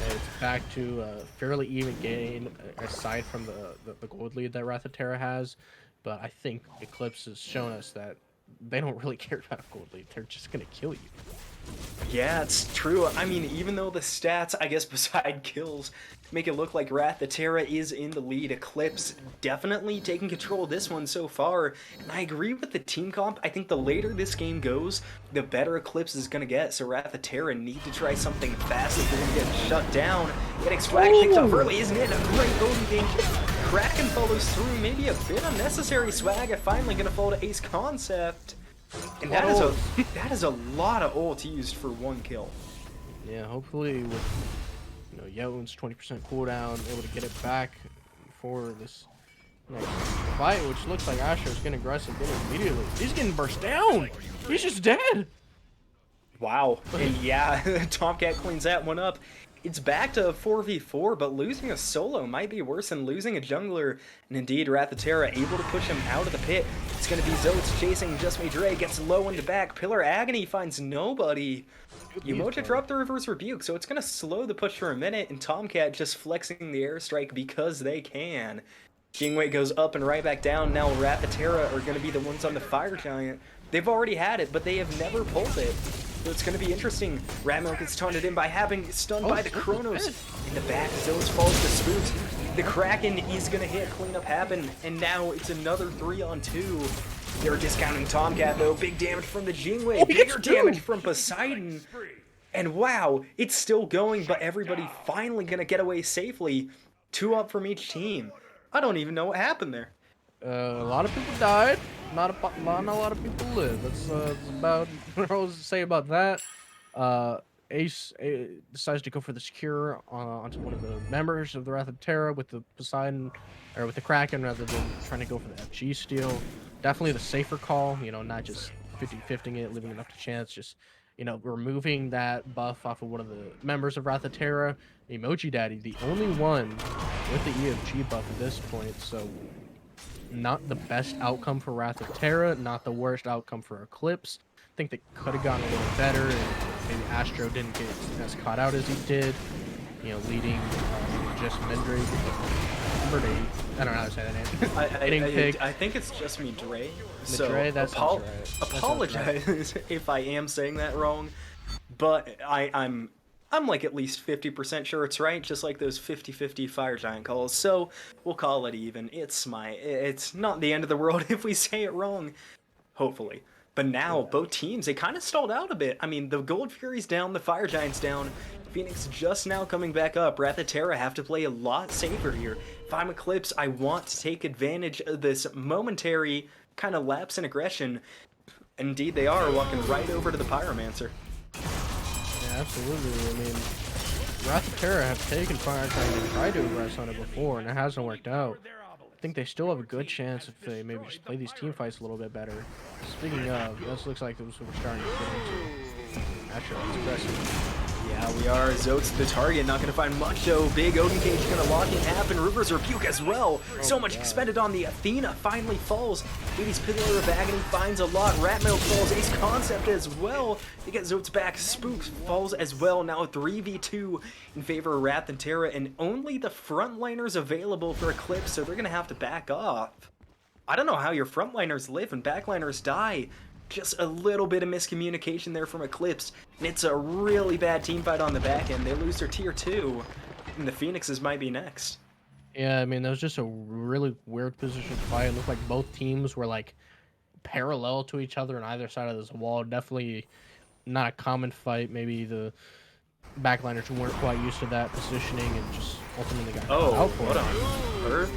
it's back to a fairly even game, aside from the gold lead that Wrath of Terra has. But I think Eclipse has shown us that they don't really care about a gold lead. They're just going to kill you. Yeah, it's true. I mean, even though the stats, I guess, beside kills, make it look like Wrath of Terra is in the lead, Eclipse definitely taking control of this one so far. And I agree with the team comp. I think the later this game goes, the better Eclipse is going to get. So Wrath of Terra need to try something fast if they're going to get shut down. Getting Swagga picked up early, isn't it? A great Odin game. Kraken follows through, maybe a bit unnecessary. Swagga finally going to fall to AceConcept. And that is a lot of ult used for one kill. Yeah, hopefully with Jotun's 20% cooldown, able to get it back for this next fight, which looks like Astro's getting aggressive immediately. He's getting burst down. He's just dead. Wow. And yeah, TheTomcatt cleans that one up. It's back to a 4v4, but losing a solo might be worse than losing a jungler. And indeed, Wrath of Terra able to push him out of the pit. It's going to be Zoats chasing justmedre, gets low in the back. Pillar Agony finds nobody. Umoja dropped the reverse rebuke, so it's going to slow the push for a minute, and TheTomcatt just flexing the airstrike because they can. Kingway goes up and right back down. Now Wrath of Terra are going to be the ones on the Fire Giant. They've already had it, but they have never pulled it. So it's going to be interesting. Ratmilk gets taunted in by having stunned by the Chronos. In the back, Zoats falls to Spooks. The Kraken is going to hit, cleanup Hapn, and now it's another 3-on-2. They're discounting TheTomcatt though. Big damage from the Jingwei, bigger damage from Poseidon. And wow, it's still going, but everybody finally going to get away safely. 2 up from each team. I don't even know what happened there. A lot of people died. Not a lot of people live. That's about what I was to say about that. Ace decides to go for the secure onto one of the members of the Wrath of Terra with the Poseidon, or with the Kraken, rather than trying to go for the FG steal. Definitely the safer call, not just 50-50ing it, leaving enough to chance, just, removing that buff off of one of the members of Wrath of Terra. EmojiDaddy, the only one with the EFG buff at this point, so not the best outcome for Wrath of Terra, not the worst outcome for Eclipse. I think they could have gotten a little better, and maybe Astro didn't get as caught out as he did, leading justmedre. I don't know how to say that name. I think it's justmedre. So apologize if I am saying that wrong, but I'm like at least 50% sure it's right, just like those 50-50 Fire Giant calls, so we'll call it even. It's Smite. It's not the end of the world if we say it wrong, hopefully. But now, both teams, they kind of stalled out a bit. I mean, the Gold Fury's down, the Fire Giant's down. Phoenix just now coming back up. Wrath of Terra have to play a lot safer here. If I'm Eclipse, I want to take advantage of this momentary kind of lapse in aggression. Indeed, they are walking right over to the Pyromancer. Yeah, absolutely. I mean, Wrath of Terra have taken Fire Giant and tried to aggress on it before, and it hasn't worked out. I think they still have a good chance if they maybe just play these team fights a little bit better. Speaking of, this looks like this is what we're starting to get into. Astro is aggressive. Yeah, We are. Zoats the target, not going to find much though. Big Odin Cage going to lock in Hapn. Reverse Rebuke as well. So much expended on the Athena. Finally falls. Hades Pillar of Agony finds a lot. Ratmilk falls. AceConcept as well. They get Zoats back. Spooks falls as well. Now 3v2 in favor of Wrath and Terra, and only the frontliners available for Eclipse, so they're going to have to back off. I don't know how your frontliners live and backliners die. Just a little bit of miscommunication there from Eclipse, and it's a really bad team fight on the back end. They lose their tier 2, and the Phoenixes might be next. Yeah, I mean, that was just a really weird position to fight. It looked like both teams were like parallel to each other on either side of this wall. Definitely not a common fight. Maybe the backliners weren't quite used to that positioning and just ultimately got out for hold it.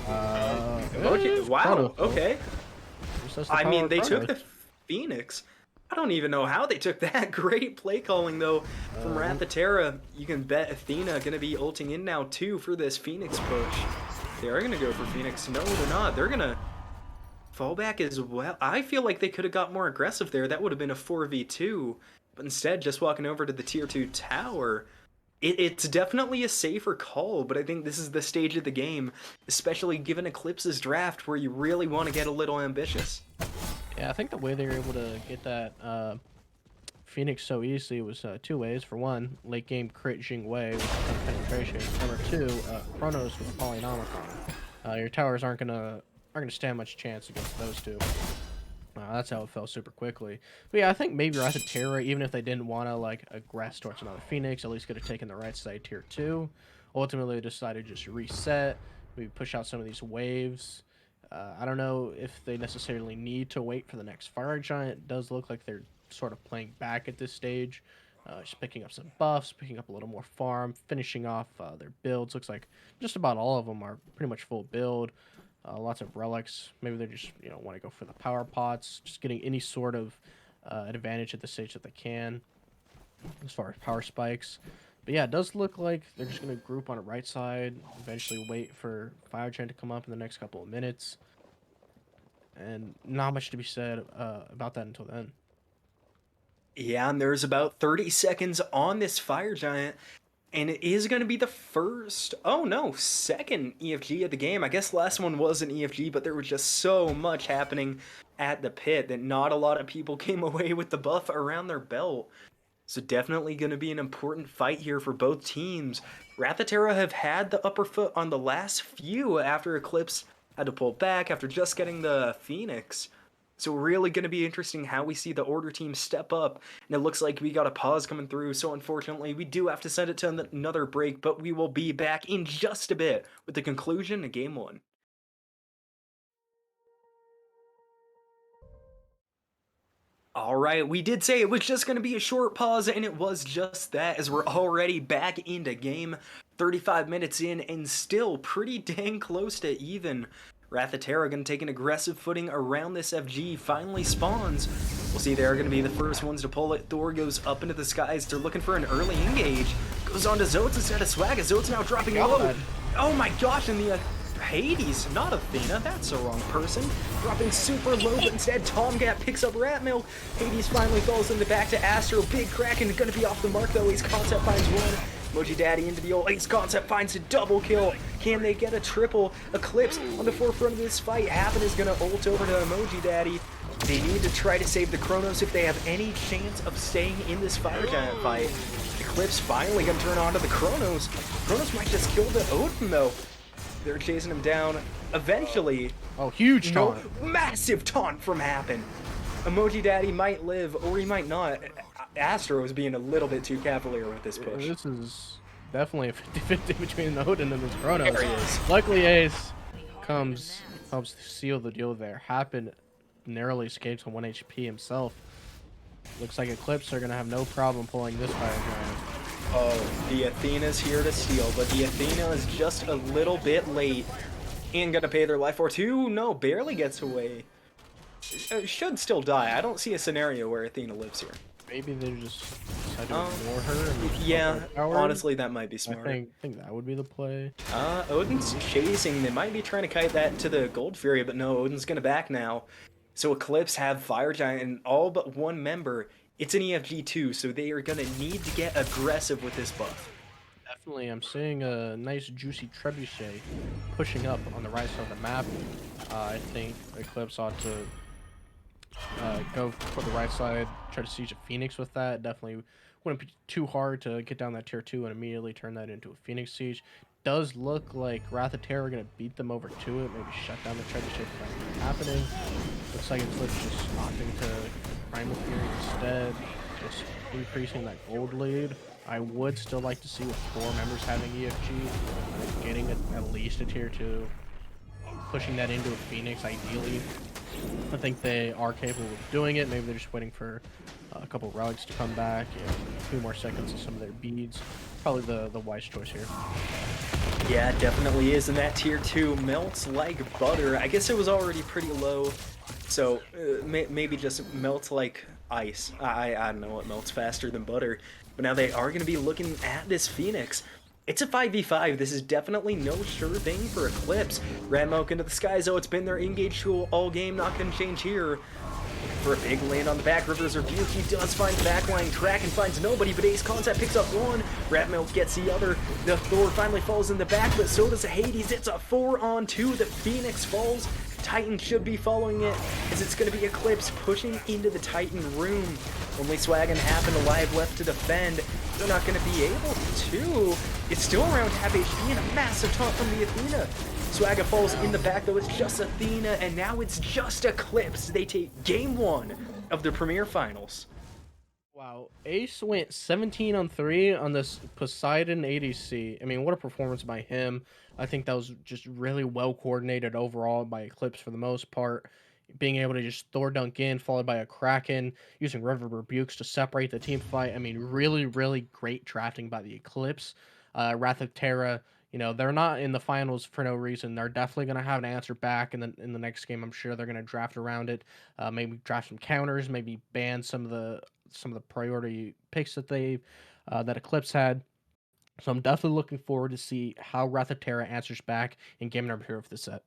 on. Wow, okay. I mean, they took the Phoenix. I don't even know how they took that. Great play calling, though, from Wrath of Terra. You can bet Athena going to be ulting in now, too, for this Phoenix push. They are going to go for Phoenix. No, they're not. They're going to fall back as well. I feel like they could have got more aggressive there. That would have been a 4v2. But instead, just walking over to the tier 2 tower. It's definitely a safer call, but I think this is the stage of the game, especially given Eclipse's draft, where you really want to get a little ambitious. Yeah, I think the way they were able to get that Phoenix so easily was two ways. For one, late game crit Jing Wei with penetration. Number two, Chronos with Polynomicon. Your towers aren't gonna stand much chance against those two. That's how it fell super quickly. But yeah, I think maybe Wrath of Terra, even if they didn't want to like aggress towards another Phoenix, at least could have taken the right side tier 2. Ultimately, they decided to just reset, maybe push out some of these waves. I don't know if they necessarily need to wait for the next Fire Giant. It does look like they're sort of playing back at this stage. Just picking up some buffs, picking up a little more farm, finishing off their builds. Looks like just about all of them are pretty much full build. Lots of relics. Maybe they just want to go for the power pots. Just getting any sort of advantage at the stage that they can as far as power spikes. But yeah, it does look like they're just going to group on the right side, eventually wait for Fire Giant to come up in the next couple of minutes. And not much to be said about that until then. Yeah, and there's about 30 seconds on this Fire Giant, and it is going to be the first, second EFG of the game. I guess the last one was an EFG, but there was just so much happening at the pit that not a lot of people came away with the buff around their belt. So definitely going to be an important fight here for both teams. Wrath of Terra have had the upper foot on the last few after Eclipse had to pull back after just getting the Phoenix. So really going to be interesting how we see the Order team step up. And it looks like we got a pause coming through, so unfortunately we do have to send it to another break, but we will be back in just a bit with the conclusion of Game 1. Alright, we did say it was just going to be a short pause, and it was just that, as we're already back into game, 35 minutes in, and still pretty dang close to even. Wrath of Terra going to take an aggressive footing around this FG, finally spawns. We'll see they're going to be the first ones to pull it. Thor goes up into the skies. They're looking for an early engage. Goes on to Zoats instead of Swagga. Zoats now dropping low. Oh my gosh, and the Hades, not Athena, that's the wrong person. Dropping super low, but instead TheTomcatt picks up Ratmilk. Hades finally falls in the back to Astro. Big Kraken going to be off the mark though. AceConcept finds one. EmojiDaddy into the ult. AceConcept finds a double kill. Can they get a triple? Eclipse on the forefront of this fight. Hapn is going to ult over to EmojiDaddy. They need to try to save the Chronos if they have any chance of staying in this Fire Giant fight. Eclipse finally going to turn on to the Chronos. Chronos might just kill the Odin though. They're chasing him down. Eventually. Oh, huge taunt. Massive taunt from Hapn. EmojiDaddy might live, or he might not. Astro is being a little bit too cavalier with this push. This is definitely a 50-50 between Odin and this Chronos. There he is. Luckily, Ace helps seal the deal there. Hapn narrowly escapes on 1 HP himself. Looks like Eclipse are going to have no problem pulling this Fire Giant. Oh, the Athena's here to steal, but the Athena is just a little bit late and gonna pay their life for two. No, barely gets away. Should still die. I don't see a scenario where Athena lives here. Maybe they just decide to ignore her. And yeah, honestly, that might be smart. I think that would be the play. Odin's chasing. They might be trying to kite that to the Gold Fury, but no, Odin's gonna back now. So Eclipse have Fire Giant, and all but one member It's an EFG too, so they are going to need to get aggressive with this buff. Definitely, I'm seeing a nice juicy trebuchet pushing up on the right side of the map. I think Eclipse ought to go for the right side, try to siege a Phoenix with that. Definitely wouldn't be too hard to get down that tier 2 and immediately turn that into a Phoenix siege. Does look like Wrath of Terror are going to beat them over to it, maybe shut down the trebuchet from happening. Looks like Eclipse just opting to Primal Fury instead, just increasing that gold lead. I would still like to see with 4 members having EFG, getting at least a tier 2, pushing that into a Phoenix ideally. I think they are capable of doing it. Maybe they're just waiting for a couple relics to come back and a few more seconds of some of their beads. Probably the wise choice here. Yeah, it definitely is, and that tier 2 melts like butter. I guess it was already pretty low, so maybe just melts like ice. I don't know what melts faster than butter, but now they are going to be looking at this Phoenix. It's a 5v5. This is definitely no sure thing for Eclipse. Ratmilk into the sky, so it's been their engage tool all game, not going to change here. For a big land on the back, River's Rebuke, he does find the backline track and finds nobody, but AceConcept picks up one, Ratmilk gets the other, the Thor finally falls in the back, but so does Hades. It's a 4-on-2, the Phoenix falls, Titan should be following it, as it's going to be Eclipse pushing into the Titan room. Only Swagga and Hapn alive left to defend. They're not going to be able to. It's still around half HP and a massive taunt from the Athena. Swagga falls in the back, though. It's just Athena, and now it's just Eclipse. They take game 1 of the Premier Finals. Wow, Ace went 17 on 3 on this Poseidon ADC. I mean, what a performance by him. I think that was just really well coordinated overall by Eclipse for the most part. Being able to just Thor dunk in, followed by a Kraken, using River Rebukes to separate the team fight. I mean, really, really great drafting by the Eclipse. Wrath of Terra, they're not in the finals for no reason. They're definitely going to have an answer back in the next game. I'm sure they're going to draft around it. Maybe draft some counters, maybe ban some of the priority picks that Eclipse had. So I'm definitely looking forward to see how Wrath of Terra answers back in game number 2 of the set.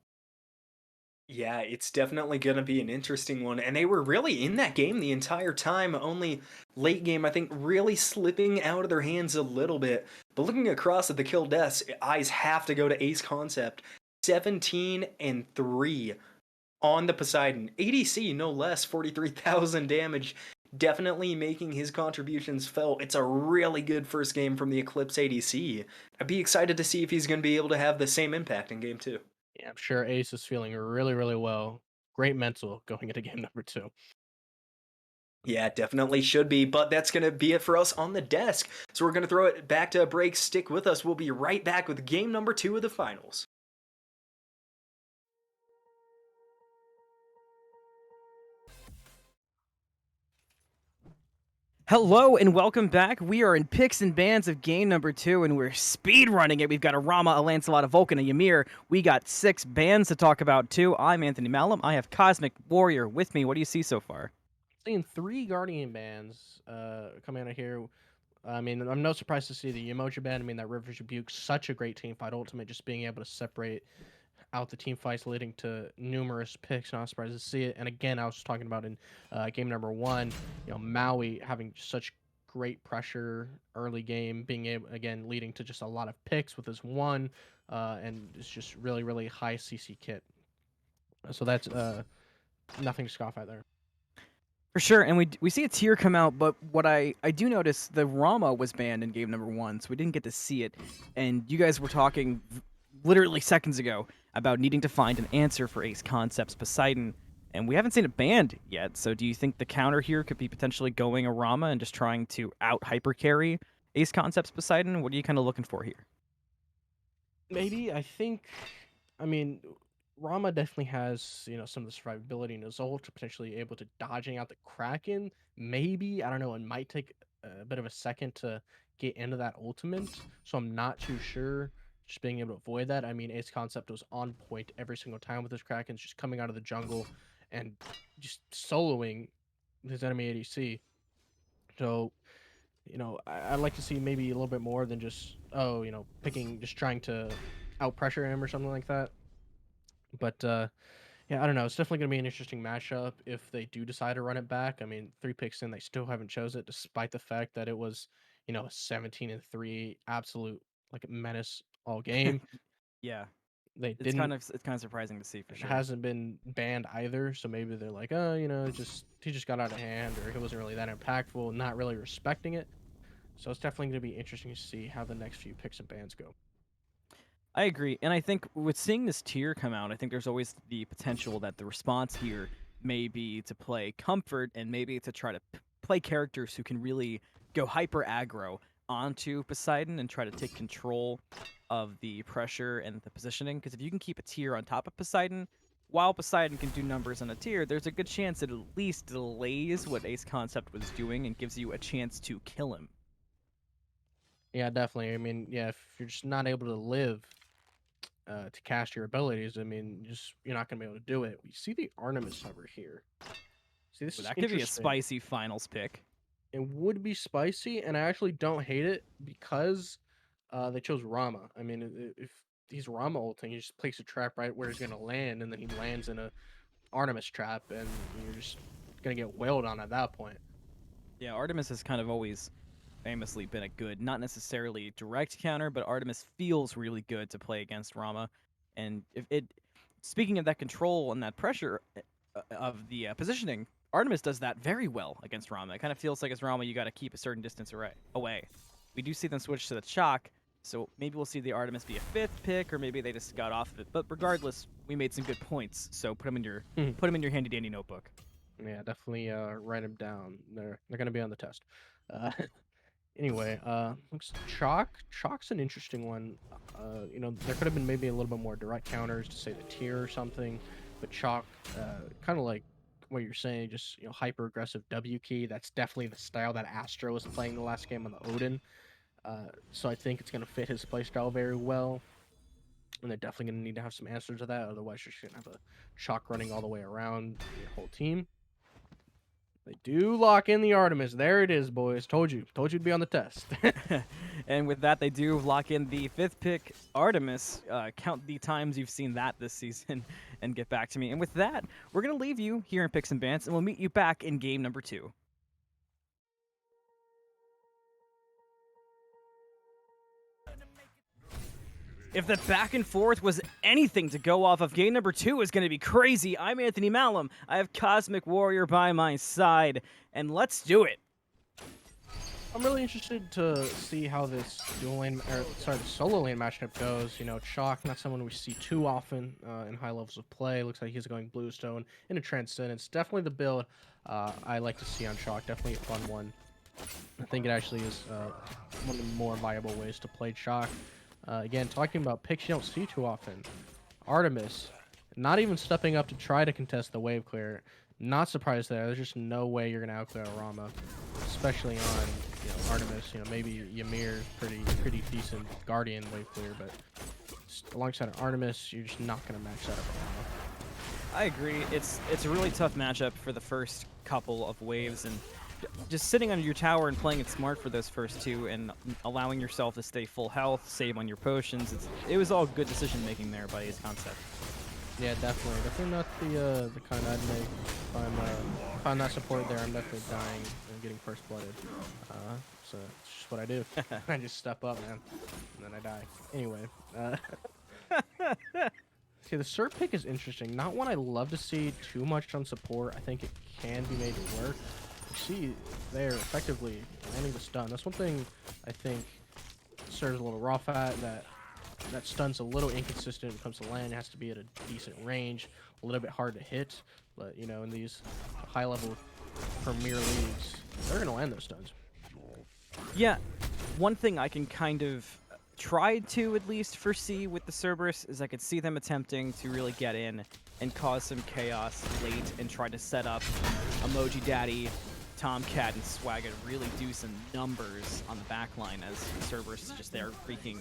Yeah, it's definitely going to be an interesting one. And they were really in that game the entire time, only late game, I think, really slipping out of their hands a little bit. But looking across at the kill deaths, eyes have to go to AceConcept. 17 and 3 on the Poseidon. ADC, no less, 43,000 damage. Definitely making his contributions felt. It's a really good first game from the Eclipse ADC. I'd be excited to see if he's going to be able to have the same impact in game 2. Yeah, I'm sure Ace is feeling really, really well. Great mental going into game number 2. Yeah, it definitely should be, but that's going to be it for us on the desk. So we're going to throw it back to a break. Stick with us. We'll be right back with game number 2 of the finals. Hello and welcome back. We are in picks and bans of game number 2, and we're speed running it. We've got a Rama, a Lancelot, a Vulcan, a Ymir. We got 6 bans to talk about too. I'm Anthony Malum. I have Cosmic Warrior with me. What do you see so far? Seeing 3 Guardian bans coming out of here. I mean, I'm no surprised to see the emoji ban. I mean, that Rivers Rebuke, such a great team fight. Ultimate, just being able to separate out the team fights, leading to numerous picks. Not surprised to see it. And again, I was talking about in game number 1, Maui having such great pressure early game, being able, again, leading to just a lot of picks with his one, and it's just really, really high CC kit. So that's nothing to scoff at there. For sure, and we see a tier come out, but what I do notice, the Rama was banned in game number 1, so we didn't get to see it. And you guys were talking literally seconds ago about needing to find an answer for AceConcept's Poseidon, and we haven't seen it banned yet. So do you think the counter here could be potentially going a Rama and just trying to out hyper carry AceConcept's Poseidon? What are you kind of looking for here? Maybe I think, I mean, Rama definitely has some of the survivability in his ult, potentially able to dodging out the Kraken. Maybe I don't know. It might take a bit of a second to get into that ultimate, so I'm not too sure. Just being able to avoid that. I mean, AceConcept was on point every single time with his Krakens, just coming out of the jungle and just soloing his enemy ADC. So I'd like to see maybe a little bit more than just picking, just trying to out pressure him or something like that. But Yeah, I don't know. It's definitely going to be an interesting matchup if they do decide to run it back. I mean, 3 picks in, they still haven't chose it, despite the fact that it was, a 17-3 absolute like menace all game. Yeah, They didn't. it's kind of surprising to see for It sure. hasn't been banned either, so maybe they're like, oh, he just got out of hand, or he wasn't really that impactful, not really respecting it. So it's definitely going to be interesting to see how the next few picks and bans go. I agree, and I think with seeing this tier come out, I think there's always the potential that the response here may be to play comfort and maybe to try to play characters who can really go hyper aggro onto Poseidon and try to take control of the pressure and the positioning. Because if you can keep a tier on top of Poseidon, while Poseidon can do numbers on a tier, there's a good chance it at least delays what AceConcept was doing and gives you a chance to kill him. Yeah, definitely. I mean, yeah, if you're just not able to live to cast your abilities, I mean, you're not gonna be able to do it. We see the Artemis hover here. See, this Well, is that could be a interesting. spicy finals pick. It would be spicy, and I actually don't hate it because they chose Rama. I mean, if he's Rama ulting, he just placed a trap right where he's gonna land, and then he lands in a Artemis trap, and you're just gonna get wailed on at that point. Yeah, Artemis has kind of always famously been a good, not necessarily direct counter, but Artemis feels really good to play against Rama. And if it, speaking of that control and that pressure of the positioning, Artemis does that very well against Rama. It kind of feels like as Rama, you got to keep a certain distance away. We do see them switch to the Chalk, so maybe we'll see the Artemis be a 5th pick, or maybe they just got off of it. But regardless, we made some good points, so put them in your handy dandy notebook. Yeah, definitely write them down. They're gonna be on the test. Uh, Anyway, Chalk's an interesting one. There could have been maybe a little bit more direct counters to say the tier or something, but Chalk, kind of like what you're saying, just hyper aggressive W key. That's definitely the style that Astro was playing the last game on the Odin. So I think it's gonna fit his playstyle very well, and they're definitely gonna need to have some answers to that. Otherwise, you're just gonna have a Chalk running all the way around your whole team. They do lock in the Artemis. There it is, boys. Told you. Told you to be on the test. And with that, they do lock in the 5th pick, Artemis. Count the times you've seen that this season and get back to me. And with that, we're going to leave you here in Picks and Bans, and we'll meet you back in game number 2. If the back and forth was anything to go off of, game number 2 is going to be crazy. I'm Anthony Malum. I have Cosmic Warrior by my side, and let's do it. I'm really interested to see how this the solo lane matchup goes. Chalk, not someone we see too often in high levels of play. Looks like he's going Bluestone into Transcendence. Definitely the build I like to see on Chalk. Definitely a fun one. I think it actually is one of the more viable ways to play Chalk. Again, talking about picks you don't see too often. Artemis, not even stepping up to try to contest the wave clear. Not surprised there. There's just no way you're gonna outclear Rama, especially on Artemis. Maybe Ymir's pretty decent Guardian wave clear, but alongside an Artemis, you're just not gonna match that up with Rama. I agree. It's a really tough matchup for the first couple of waves, and just sitting under your tower and playing it smart for those first 2 and allowing yourself to stay full health, save on your potions. It was all good decision making there by AceConcept. Yeah, definitely not the kind I'd make if I'm not supported there. I'm definitely dying and getting first blooded. So it's just what I do. I just step up, man, and then I die. Anyway, see, the Cert pick is interesting. Not one I love to see too much on support. I think it can be made to work. You see there effectively landing the stun. That's one thing I think serves a little rough at, that stun's a little inconsistent when it comes to land. It has to be at a decent range, a little bit hard to hit. But in these high level premier leagues, they're gonna land those stuns. Yeah, one thing I can kind of try to at least foresee with the Cerberus is I could see them attempting to really get in and cause some chaos late and try to set up EmojiDaddy, TheTomcatt, and Swagga to really do some numbers on the backline as the Cerberus is just there wreaking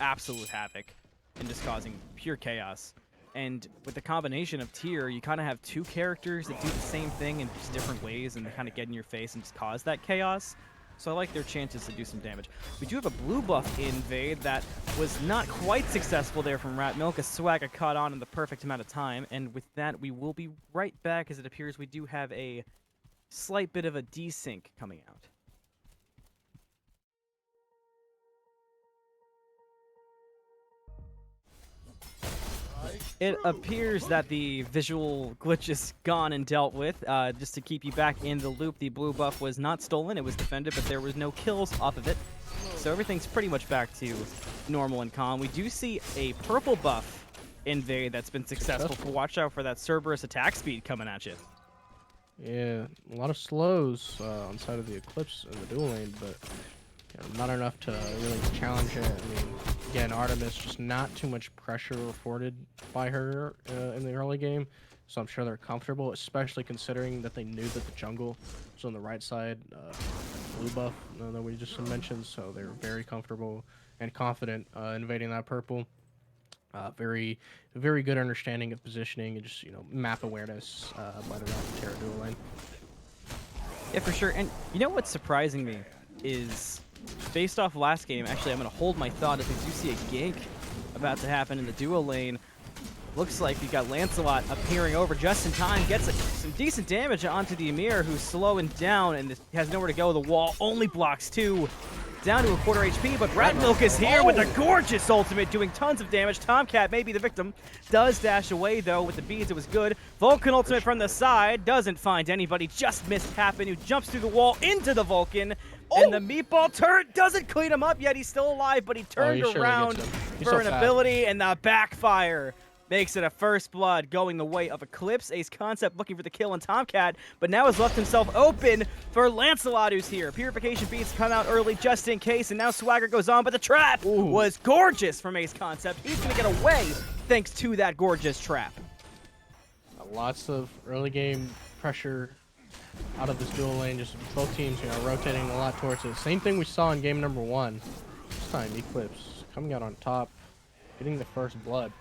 absolute havoc and just causing pure chaos. And with the combination of tier, you kind of have 2 characters that do the same thing in just different ways and they kind of get in your face and just cause that chaos. So I like their chances to do some damage. We do have a blue buff invade that was not quite successful there from Ratmilk, as Swagga caught on in the perfect amount of time. And with that, we will be right back, as it appears we do have a slight bit of a desync coming out. It appears that the visual glitch is gone and dealt with. Just to keep you back in the loop, the blue buff was not stolen. It was defended, but there was no kills off of it. So everything's pretty much back to normal and calm. We do see a purple buff invade that's been successful. Watch out for that Cerberus attack speed coming at you. Yeah, a lot of slows on side of the Eclipse in the dual lane, but not enough to really challenge it. I mean, again, Artemis, just not too much pressure afforded by her in the early game, so I'm sure they're comfortable, especially considering that they knew that the jungle was on the right side, blue buff that we just mentioned, so they were very comfortable and confident invading that purple. Very good understanding of positioning and just, map awareness by the Terra dual lane. Yeah, for sure. And you know what's surprising me is, based off last game, actually I'm going to hold my thought as we do see a gank about to happen in the duo lane. Looks like we got Lancelot appearing over just in time, gets some decent damage onto the Emir, who's slowing down and has nowhere to go. The wall only blocks 2. Down to a quarter HP, but Ratmilk is here with a gorgeous ultimate, doing tons of damage. Tomcatt may be the victim. Does dash away, though, with the beads. It was good. Vulcan ultimate from the side. Doesn't find anybody. Just missed Hapn, who jumps through the wall into the Vulcan. And the meatball turret doesn't clean him up yet. He's still alive, but he turned around for an ability, and the backfire makes it a first blood going the way of Eclipse. AceConcept looking for the kill on Tomcatt, but now has left himself open for Lancelot, who's here. Purification beats come out early just in case, and now Swagga goes on, but the trap was gorgeous from AceConcept. He's going to get away thanks to that gorgeous trap. Lots of early game pressure out of this dual lane, just both teams rotating a lot towards it. Same thing we saw in game number 1. This time Eclipse coming out on top, getting the first blood.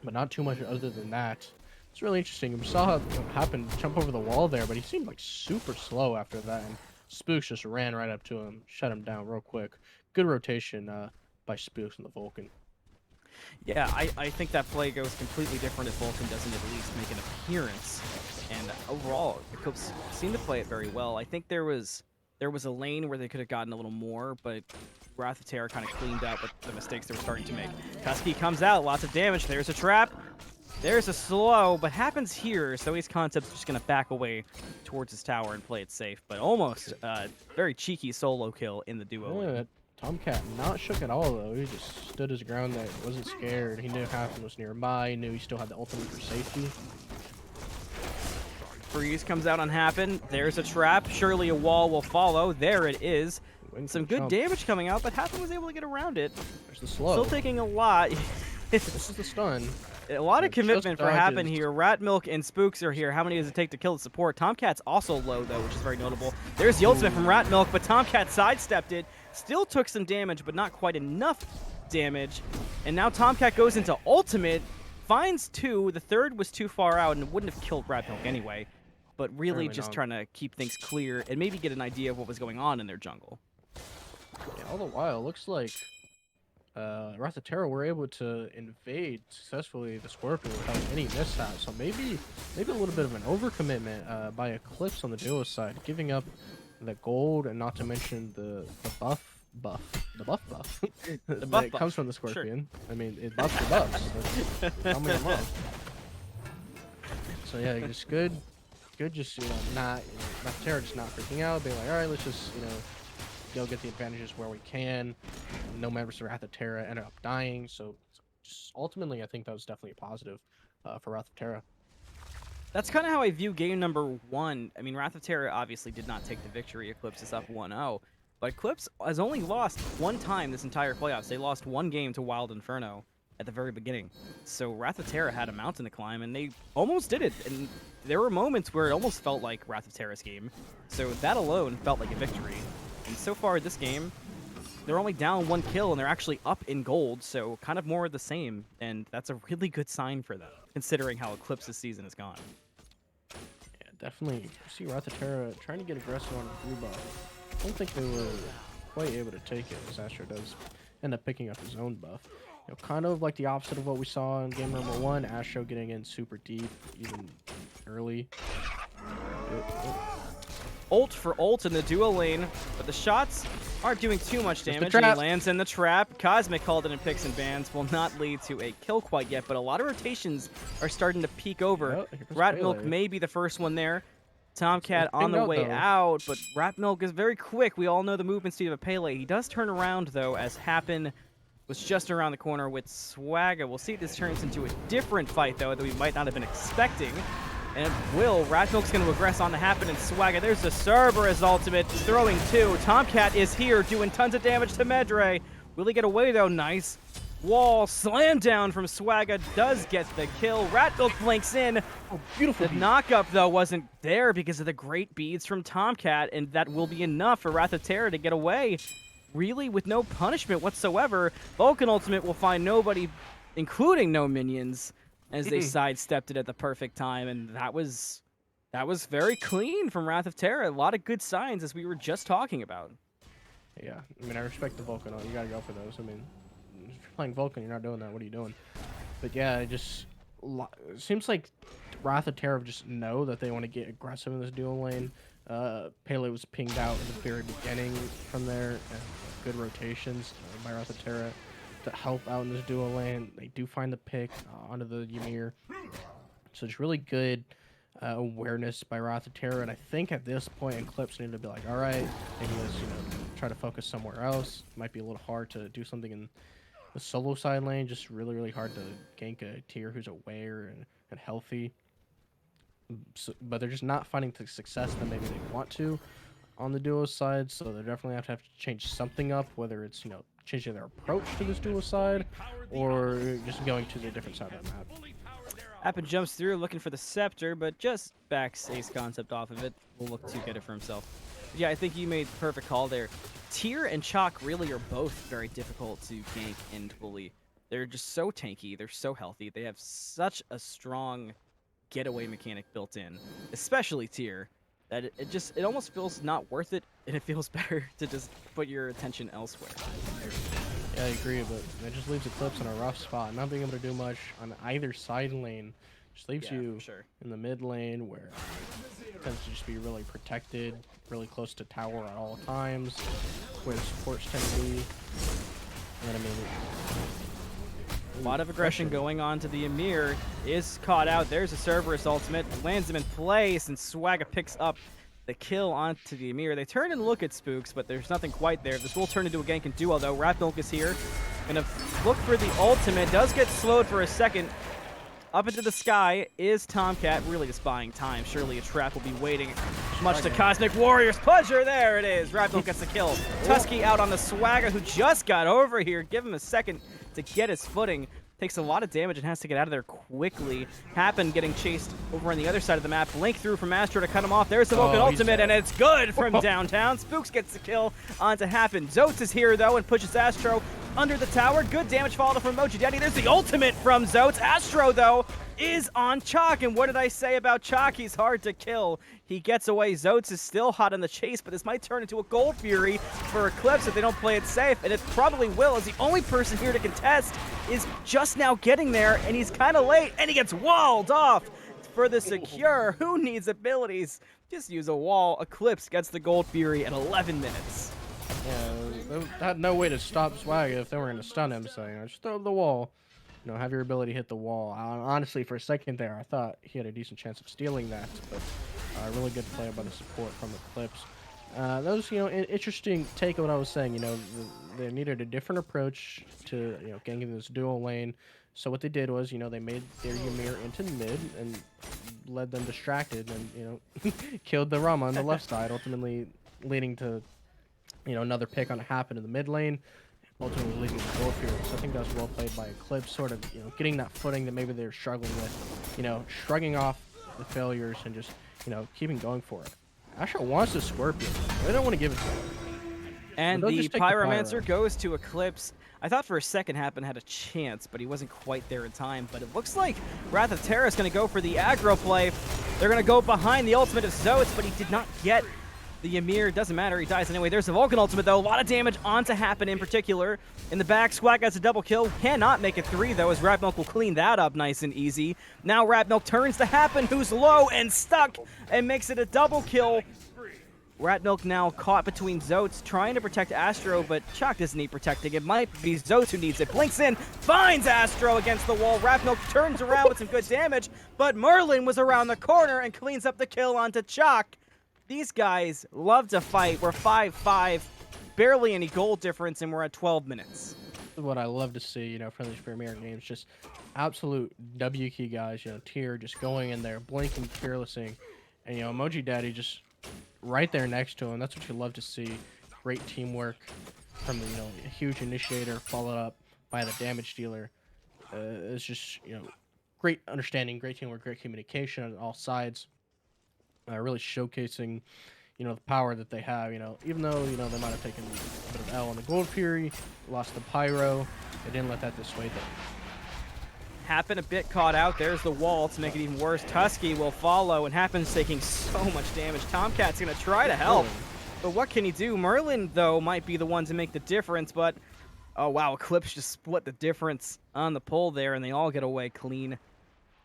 But not too much other than that. It's really interesting. We saw how it happened, jump over the wall there, but he seemed like super slow after that. And Spooks just ran right up to him, shut him down real quick. Good rotation by Spooks and the Vulcan. Yeah, I think that play goes completely different if Vulcan doesn't at least make an appearance. And overall, Eclipse seemed to play it very well. I think there was a lane where they could have gotten a little more, but Wrath of Terra kind of cleaned up with the mistakes they were starting to make. Kusky comes out, lots of damage. There's a trap. There's a slow, but happens here, so AceConcept's just going to back away towards his tower and play it safe. But almost very cheeky solo kill in the duo. Yeah, Tomcatt not shook at all, though. He just stood his ground there, wasn't scared. He knew Hapn was nearby. He knew he still had the ultimate for safety. Freeze comes out on Hapn. There's a trap. Surely a wall will follow. There it is. Some good damage coming out, but Hapn was able to get around it. There's the slow. Still taking a lot. This is the stun. A lot of commitment for Hapn here. Ratmilk and Spooks are here. How many does it take to kill the support? TomCatt's also low, though, which is very notable. There's the ultimate from Ratmilk, but Tomcatt sidestepped it. Still took some damage, but not quite enough damage. And now Tomcatt goes into ultimate, finds 2. The third was too far out and wouldn't have killed Ratmilk anyway. But really just trying to keep things clear and maybe get an idea of what was going on in their jungle. Yeah, all the while, looks like Wrath of Terra were able to invade successfully the Scorpion without any mishap. So maybe a little bit of an overcommitment by Eclipse on the duo side, giving up the gold and not to mention the buff. The buff that comes from the Scorpion. Sure. I mean, it buffs the buffs. How many of them? So yeah, just good. Just Wrath of Terra just not freaking out, being like, all right, let's just go get the advantages where we can. No members of Wrath of Terra ended up dying, so just ultimately I think that was definitely a positive for Wrath of Terra. That's kind of how I view game number 1. I mean, Wrath of Terra obviously did not take the victory. Eclipse is up 1-0, but Eclipse has only lost 1 time this entire playoffs. They lost 1 game to Wild Inferno at the very beginning. So Wrath of Terra had a mountain to climb, and they almost did it. And there were moments where it almost felt like Wrath of Terra's game. So that alone felt like a victory. And so far this game, they're only down 1 kill, and they're actually up in gold, so kind of more of the same. And that's a really good sign for them, considering how Eclipse's season has gone. Yeah, definitely. You see Wrath of Terra trying to get aggressive on the blue buff. don't think they were quite able to take it, as Astro does end up picking up his own buff. You know, kind of like the opposite of what we saw in game number 1, Astro getting in super deep, even early. Ult for ult in the duo lane, but the shots aren't doing too much damage. And he lands in the trap. Cosmic called it in picks and bans. Will not lead to a kill quite yet, but a lot of rotations are starting to peek over. Ratmilk may be the first one there. TheTomcatt on the way out, but Ratmilk is very quick. We all know the movement speed of a Pele. He does turn around, though, as Hapn was just around the corner with Swagga. We'll see if this turns into a different fight, though, that we might not have been expecting. And it will. Ratmilk's going to aggress on the Hapn and Swagga. There's the Cerberus ultimate, throwing 2. TheTomcatt is here, doing tons of damage to Medre. Will he get away, though? Nice. Wall slam down from Swagga, does get the kill. Ratmilk blinks in. Oh, beautiful. The knockup, though, wasn't there because of the great beads from TheTomcatt, and that will be enough for Wrath of Terra to get away, really, with no punishment whatsoever. Vulcan ultimate will find nobody, including no minions, as they sidestepped it at the perfect time, and that was very clean from Wrath of Terra. A lot of good signs, as we were just talking about. Yeah, I mean, I respect the Vulcan. You gotta go for those. I mean, if you're playing Vulcan, you're not doing that. What are you doing? But yeah, it seems like Wrath of Terra just know that they want to get aggressive in this dual lane. Pele was pinged out in the very beginning from there. Good rotations by Wrath of Terra to help out in this dual lane. They do find the pick onto the Ymir. So it's really good awareness by Wrath of Terra, and I think at this point Eclipse needed to be like, all right, maybe let's try to focus somewhere else. It might be a little hard to do something in the solo side lane, just really hard to gank a tier who's aware and healthy. So, but they're just not finding the success that maybe they want to on the duo side, so they definitely have to change something up, whether it's changing their approach to this duo side or just going to the different side of the map. Hapn jumps through looking for the scepter, but just backs AceConcept off of it. Will look to get it for himself. But yeah, I think you made the perfect call there. Tyr and Chalk really are both very difficult to gank and bully. They're just so tanky. They're so healthy. They have such a strong getaway mechanic built in, especially Tyr, that it almost feels not worth it, and it feels better to just put your attention elsewhere. Yeah, I agree, but it just leaves Eclipse in a rough spot. Not being able to do much on either side lane just leaves you in the mid lane, where it tends to just be really protected, really close to tower at all times, where the supports tend to be. And I mean, a lot of aggression going on to the Ymir. Is caught out. There's a Cerberus ultimate. Lands him in place, and Swagga picks up the kill onto the Ymir. They turn and look at Spooks, but there's nothing quite there. This will turn into a gank and duo, though. Ratmilk is here. Gonna look for the ultimate. Does get slowed for a second. Up into the sky is TheTomcatt, really just buying time. Surely a trap will be waiting, much to Cosmic Warrior's pleasure. There it is. Ratmilk gets the kill. Tusky out on the Swagga, who just got over here. Give him a second to get his footing. Takes a lot of damage and has to get out of there quickly. Hapn getting chased over on the other side of the map. Blink through from Astro to cut him off. There's the Vulcan ultimate, and it's good from downtown. Spooks gets the kill onto Hapn. Zoats is here, though, and pushes Astro under the tower. Good damage followed from EmojiDaddy. There's the ultimate from Zoats. Astro, though, is on Chalk, and what did I say about Chalk? He's hard to kill. He gets away. Zoats is still hot on the chase, but this might turn into a Gold Fury for Eclipse if they don't play it safe, and it probably will, as the only person here to contest is just now getting there, and he's kind of late, and he gets walled off for the secure. Who needs abilities? Just use a wall. Eclipse gets the Gold Fury at 11 minutes. Yeah, they had no way to stop Swagga if they were going to stun him, so just throw the wall. Have your ability hit the wall. Honestly, for a second there, I thought he had a decent chance of stealing that, but really good play by the support from Eclipse. That was, an interesting take of what I was saying. They needed a different approach to, ganking this dual lane. So what they did was, they made their Ymir into mid and led them distracted and, killed the Rama on the left side, ultimately leading to, another pick on Hapn in the mid lane. Ultimately leading to Gold Fury. So I think that was well played by Eclipse, sort of, getting that footing that maybe they're struggling with, shrugging off the failures and just, keeping going for it. Astro wants the Scorpion. They don't want to give it to him. And the Pyromancer goes to Eclipse. I thought for a second Hapn had a chance, but he wasn't quite there in time. But it looks like Wrath of Terra is going to go for the aggro play. They're going to go behind the ultimate of Zoats, but he did not get The Ymir, doesn't matter, he dies anyway. There's the Vulcan ultimate, though. A lot of damage onto Hapn in particular. In the back, Swagga has a double kill. Cannot make it 3, though, as Ratmilk will clean that up nice and easy. Now Ratmilk turns to Hapn, who's low and stuck, and makes it a double kill. Ratmilk now caught between Zoats, trying to protect Astro, but Chalk doesn't need protecting. It might be Zoats who needs it. Blinks in, finds Astro against the wall. Ratmilk turns around with some good damage, but Merlin was around the corner and cleans up the kill onto Chalk. These guys love to fight. We're 5-5, barely any goal difference, and we're at 12 minutes. What I love to see, from these premier games, just absolute W key guys, tier just going in there, blinking, fearlessing, and EmojiDaddy just right there next to him. That's what you love to see. Great teamwork from the a huge initiator followed up by the damage dealer. It's just great understanding, great teamwork, great communication on all sides. Really showcasing, the power that they have. Even though they might have taken a bit of L on the Gold Fury, lost the Pyro, they didn't let that dissuade them. Hapn a bit caught out. There's the wall to make it even worse. Tusky will follow, and Hapn's taking so much damage. TheTomcatt's gonna try to help, but what can he do? Merlin, though, might be the one to make the difference, but oh wow, Eclipse just split the difference on the pull there, and they all get away clean.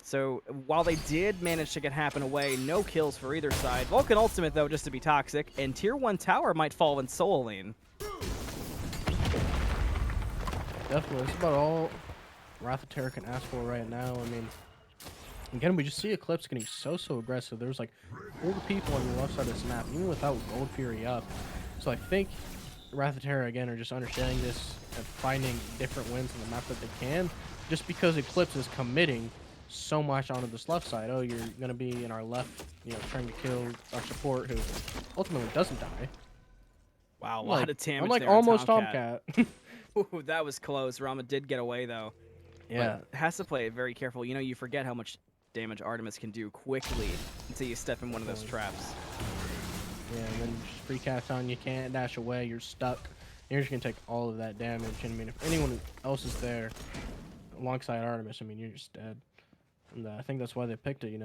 So while they did manage to get Hapn away, no kills for either side. Vulcan ultimate, though, just to be toxic, and tier 1 tower might fall in solo lane. Definitely, that's about all Wrath of Terra can ask for right now. I mean, again, we just see Eclipse getting so aggressive. There's like 4 people on the left side of this map, even without Gold Fury up. So I think Wrath of Terra, again, are just understanding this and finding different wins on the map that they can, just because Eclipse is committing so much onto this left side. Oh, you're gonna be in our left, trying to kill our support, who ultimately doesn't die. Wow, a lot of damage. I'm like there almost Tomcatt. Tomcatt. Ooh, that was close. Rama did get away though. Yeah, but has to play it very careful. You forget how much damage Artemis can do quickly until you step in one of those traps. Yeah, and then just free cast on, you can't dash away, you're stuck. You're just gonna take all of that damage. And I mean, if anyone else is there alongside Artemis, I mean, you're just dead. And I think that's why they picked it.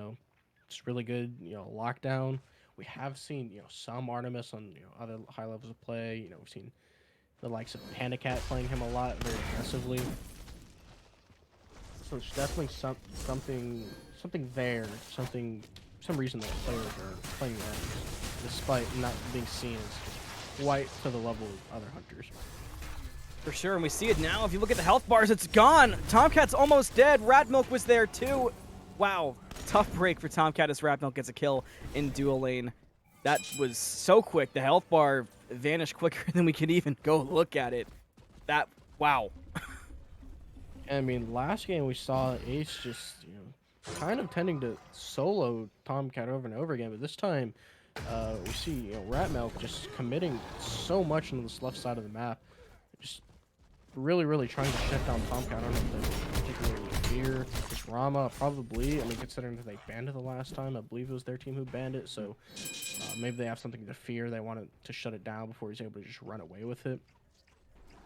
It's really good. Lockdown. We have seen some Artemis on other high levels of play. We've seen the likes of TheTomcatt playing him a lot, very aggressively. So it's definitely something there. Some reason that players are playing Artemis, despite not being seen as quite to the level of other hunters. For sure, and we see it now. If you look at the health bars, it's gone. TomCatt's almost dead. Ratmilk was there too. Wow, tough break for TomCatt as Ratmilk gets a kill in dual lane. That was so quick. The health bar vanished quicker than we could even go look at it. Wow. I mean, last game we saw Ace just, kind of tending to solo TomCatt over and over again, but this time we see, Ratmilk just committing so much on this left side of the map. Just really trying to shut down TomCatt. I don't know if they particularly fear this Rama, probably. I mean, considering that they banned it the last time, I believe it was their team who banned it, so maybe they have something to fear. They wanted to shut it down before he's able to just run away with it.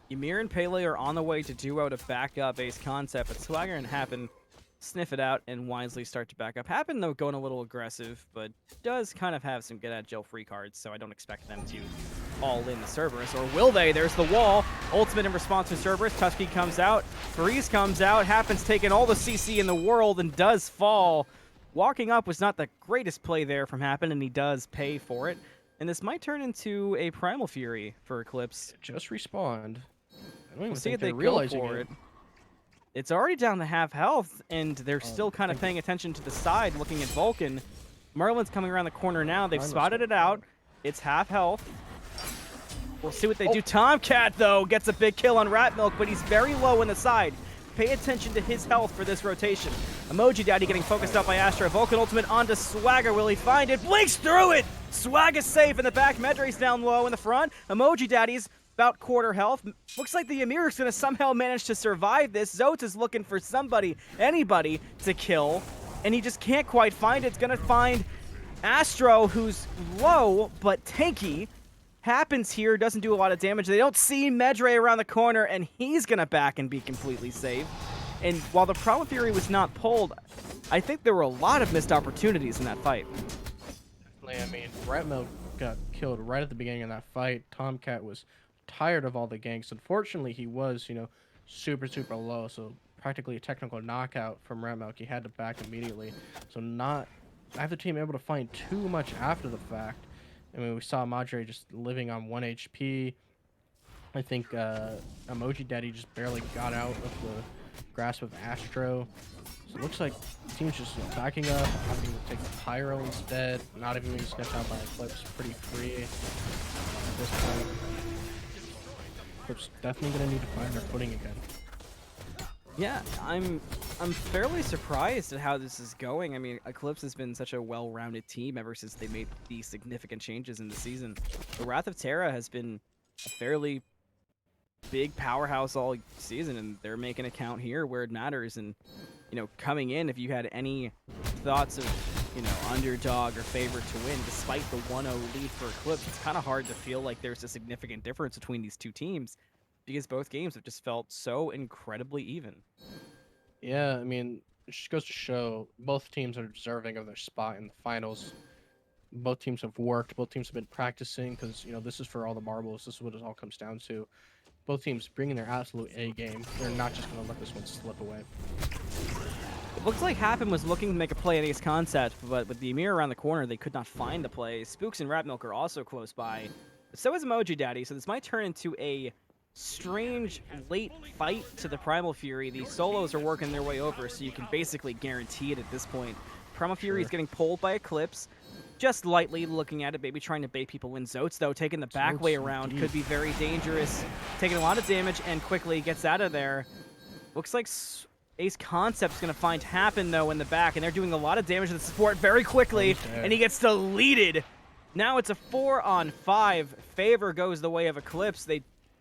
Ymir and Pele are on the way to duo to back up AceConcept, but Swagga and Hapn sniff it out and wisely start to back up. Hapn, though, going a little aggressive, but does kind of have some get out jail free cards, so I don't expect them to all in the Cerberus. Or will they? There's the wall. Ultimate in response to Cerberus. Tusky comes out. Freeze comes out. Hapn's taking all the CC in the world and does fall. Walking up was not the greatest play there from Hapn, and he does pay for it. And this might turn into a Primal Fury for Eclipse. It just respawned. I don't even See think if they they're go realizing for it. It's already down to half health, and they're still kind of paying attention to the side, looking at Vulcan. Merlin's coming around the corner now. They've spotted it out. It's half health. We'll see what they do. TomCatt, though, gets a big kill on Ratmilk, but he's very low on the side. Pay attention to his health for this rotation. EmojiDaddy getting focused up by Astro. Vulcan ultimate onto Swagga. Will he find it? Blinks through it! Swagga's safe in the back. Medre's down low in the front. EmojiDaddy's about quarter health. Looks like the Ymir is going to somehow manage to survive this. Zoats is looking for somebody, anybody, to kill, and he just can't quite find it. It's going to find Astro, who's low but tanky. Happens here, doesn't do a lot of damage. They don't see Medre around the corner, and he's going to back and be completely safe. And while the Primal Fury was not pulled, I think there were a lot of missed opportunities in that fight. I mean, Ratmilk got killed right at the beginning of that fight. Tomcatt was tired of all the ganks. Unfortunately, he was, super, super low, so practically a technical knockout from Ratmilk. He had to back immediately. So not the team able to find too much after the fact. I mean, we saw Madre just living on 1 HP. I think EmojiDaddy just barely got out of the grasp of Astro. So it looks like the team's just backing up, having to take the Pyro instead, not even being snatched out by Eclipse pretty free at this point. Eclipse definitely going to need to find their footing again. Yeah, I'm fairly surprised at how this is going. I mean, Eclipse has been such a well-rounded team ever since they made these significant changes in the season. The Wrath of Terra has been a fairly big powerhouse all season, and they're making a count here where it matters. And coming in, if you had any thoughts of underdog or favorite to win, despite the 1-0 lead for Eclipse, it's kind of hard to feel like there's a significant difference between these two teams, because both games have just felt so incredibly even. Yeah, I mean, it just goes to show both teams are deserving of their spot in the finals. Both teams have worked. Both teams have been practicing because, this is for all the marbles. This is what it all comes down to. Both teams bringing their absolute A game. They're not just going to let this one slip away. It looks like Hapn was looking to make a play at AceConcept, but with the Amir around the corner, they could not find the play. Spooks and Ratmilk are also close by. But so is EmojiDaddy, so this might turn into a strange late fight to the Primal Fury. The solos are working their way over, so you can basically guarantee it at this point. Primal Fury is getting pulled by Eclipse, just lightly looking at it, maybe trying to bait people in. Zoats, though, taking the back way around, could be very dangerous. Taking a lot of damage and quickly gets out of there. Looks like AceConcept's going to find Hapn, though, in the back, and they're doing a lot of damage to the support very quickly, and he gets deleted. Now it's a 4-on-5. Favor goes the way of Eclipse.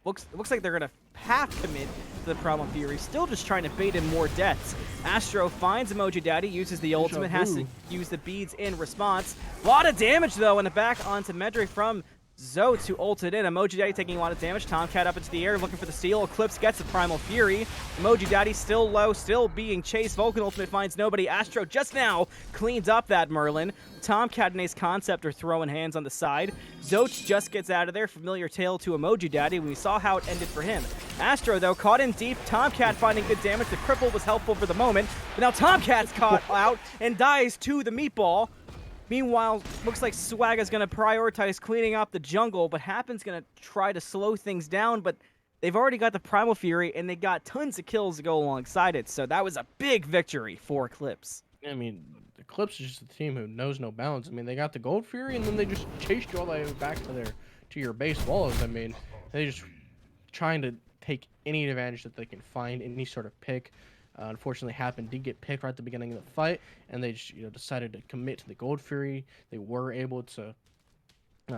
Looks like they're going to half commit to the Primal Fury, still just trying to bait in more deaths. Astro finds EmojiDaddy, uses the ultimate, has to use the beads in response. A lot of damage, though, in the back onto Medre from Zoats, who ulted in. EmojiDaddy taking a lot of damage. Tomcatt up into the air, looking for the steal. Eclipse gets the Primal Fury. EmojiDaddy still low, still being chased. Vulcan ultimate finds nobody. Astro just now cleans up that Merlin. Tomcatt and AceConcept are throwing hands on the side. Zoats just gets out of there. Familiar tale to EmojiDaddy. We saw how it ended for him. Astro, though, caught in deep. Tomcatt finding good damage. The cripple was helpful for the moment. But now TomCatt's caught out and dies to the meatball. Meanwhile, looks like Swagga's going to prioritize cleaning up the jungle, but Hapn's going to try to slow things down, but they've already got the Primal Fury, and they got tons of kills to go alongside it, so that was a big victory for Eclipse. I mean, Eclipse is just a team who knows no bounds. I mean, they got the Gold Fury, and then they just chased you all the way back to your base walls. I mean, they just trying to take any advantage that they can find, any sort of pick. Unfortunately, Hapn did get picked right at the beginning of the fight, and they just, decided to commit to the Gold Fury. They were able to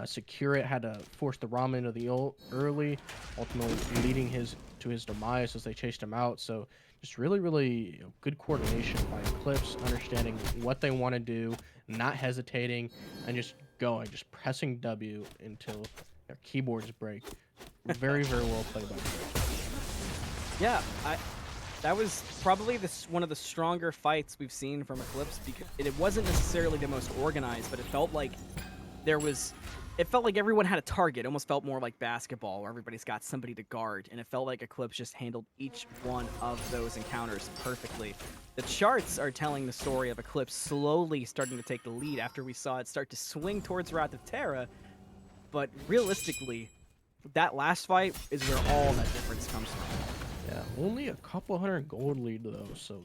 secure it, had to force the Ramen into the ult early, ultimately leading to his demise as they chased him out. So just really, really good coordination by Eclipse, understanding what they want to do, not hesitating, and just going, just pressing W until their keyboards break. Very, very well played by Eclipse. Yeah, that was probably one of the stronger fights we've seen from Eclipse, because it wasn't necessarily the most organized, but it felt like everyone had a target. It almost felt more like basketball, where everybody's got somebody to guard, and it felt like Eclipse just handled each one of those encounters perfectly. The charts are telling the story of Eclipse slowly starting to take the lead after we saw it start to swing towards Wrath of Terra, but realistically, that last fight is where all that difference comes from. Yeah, only a couple hundred gold lead though, so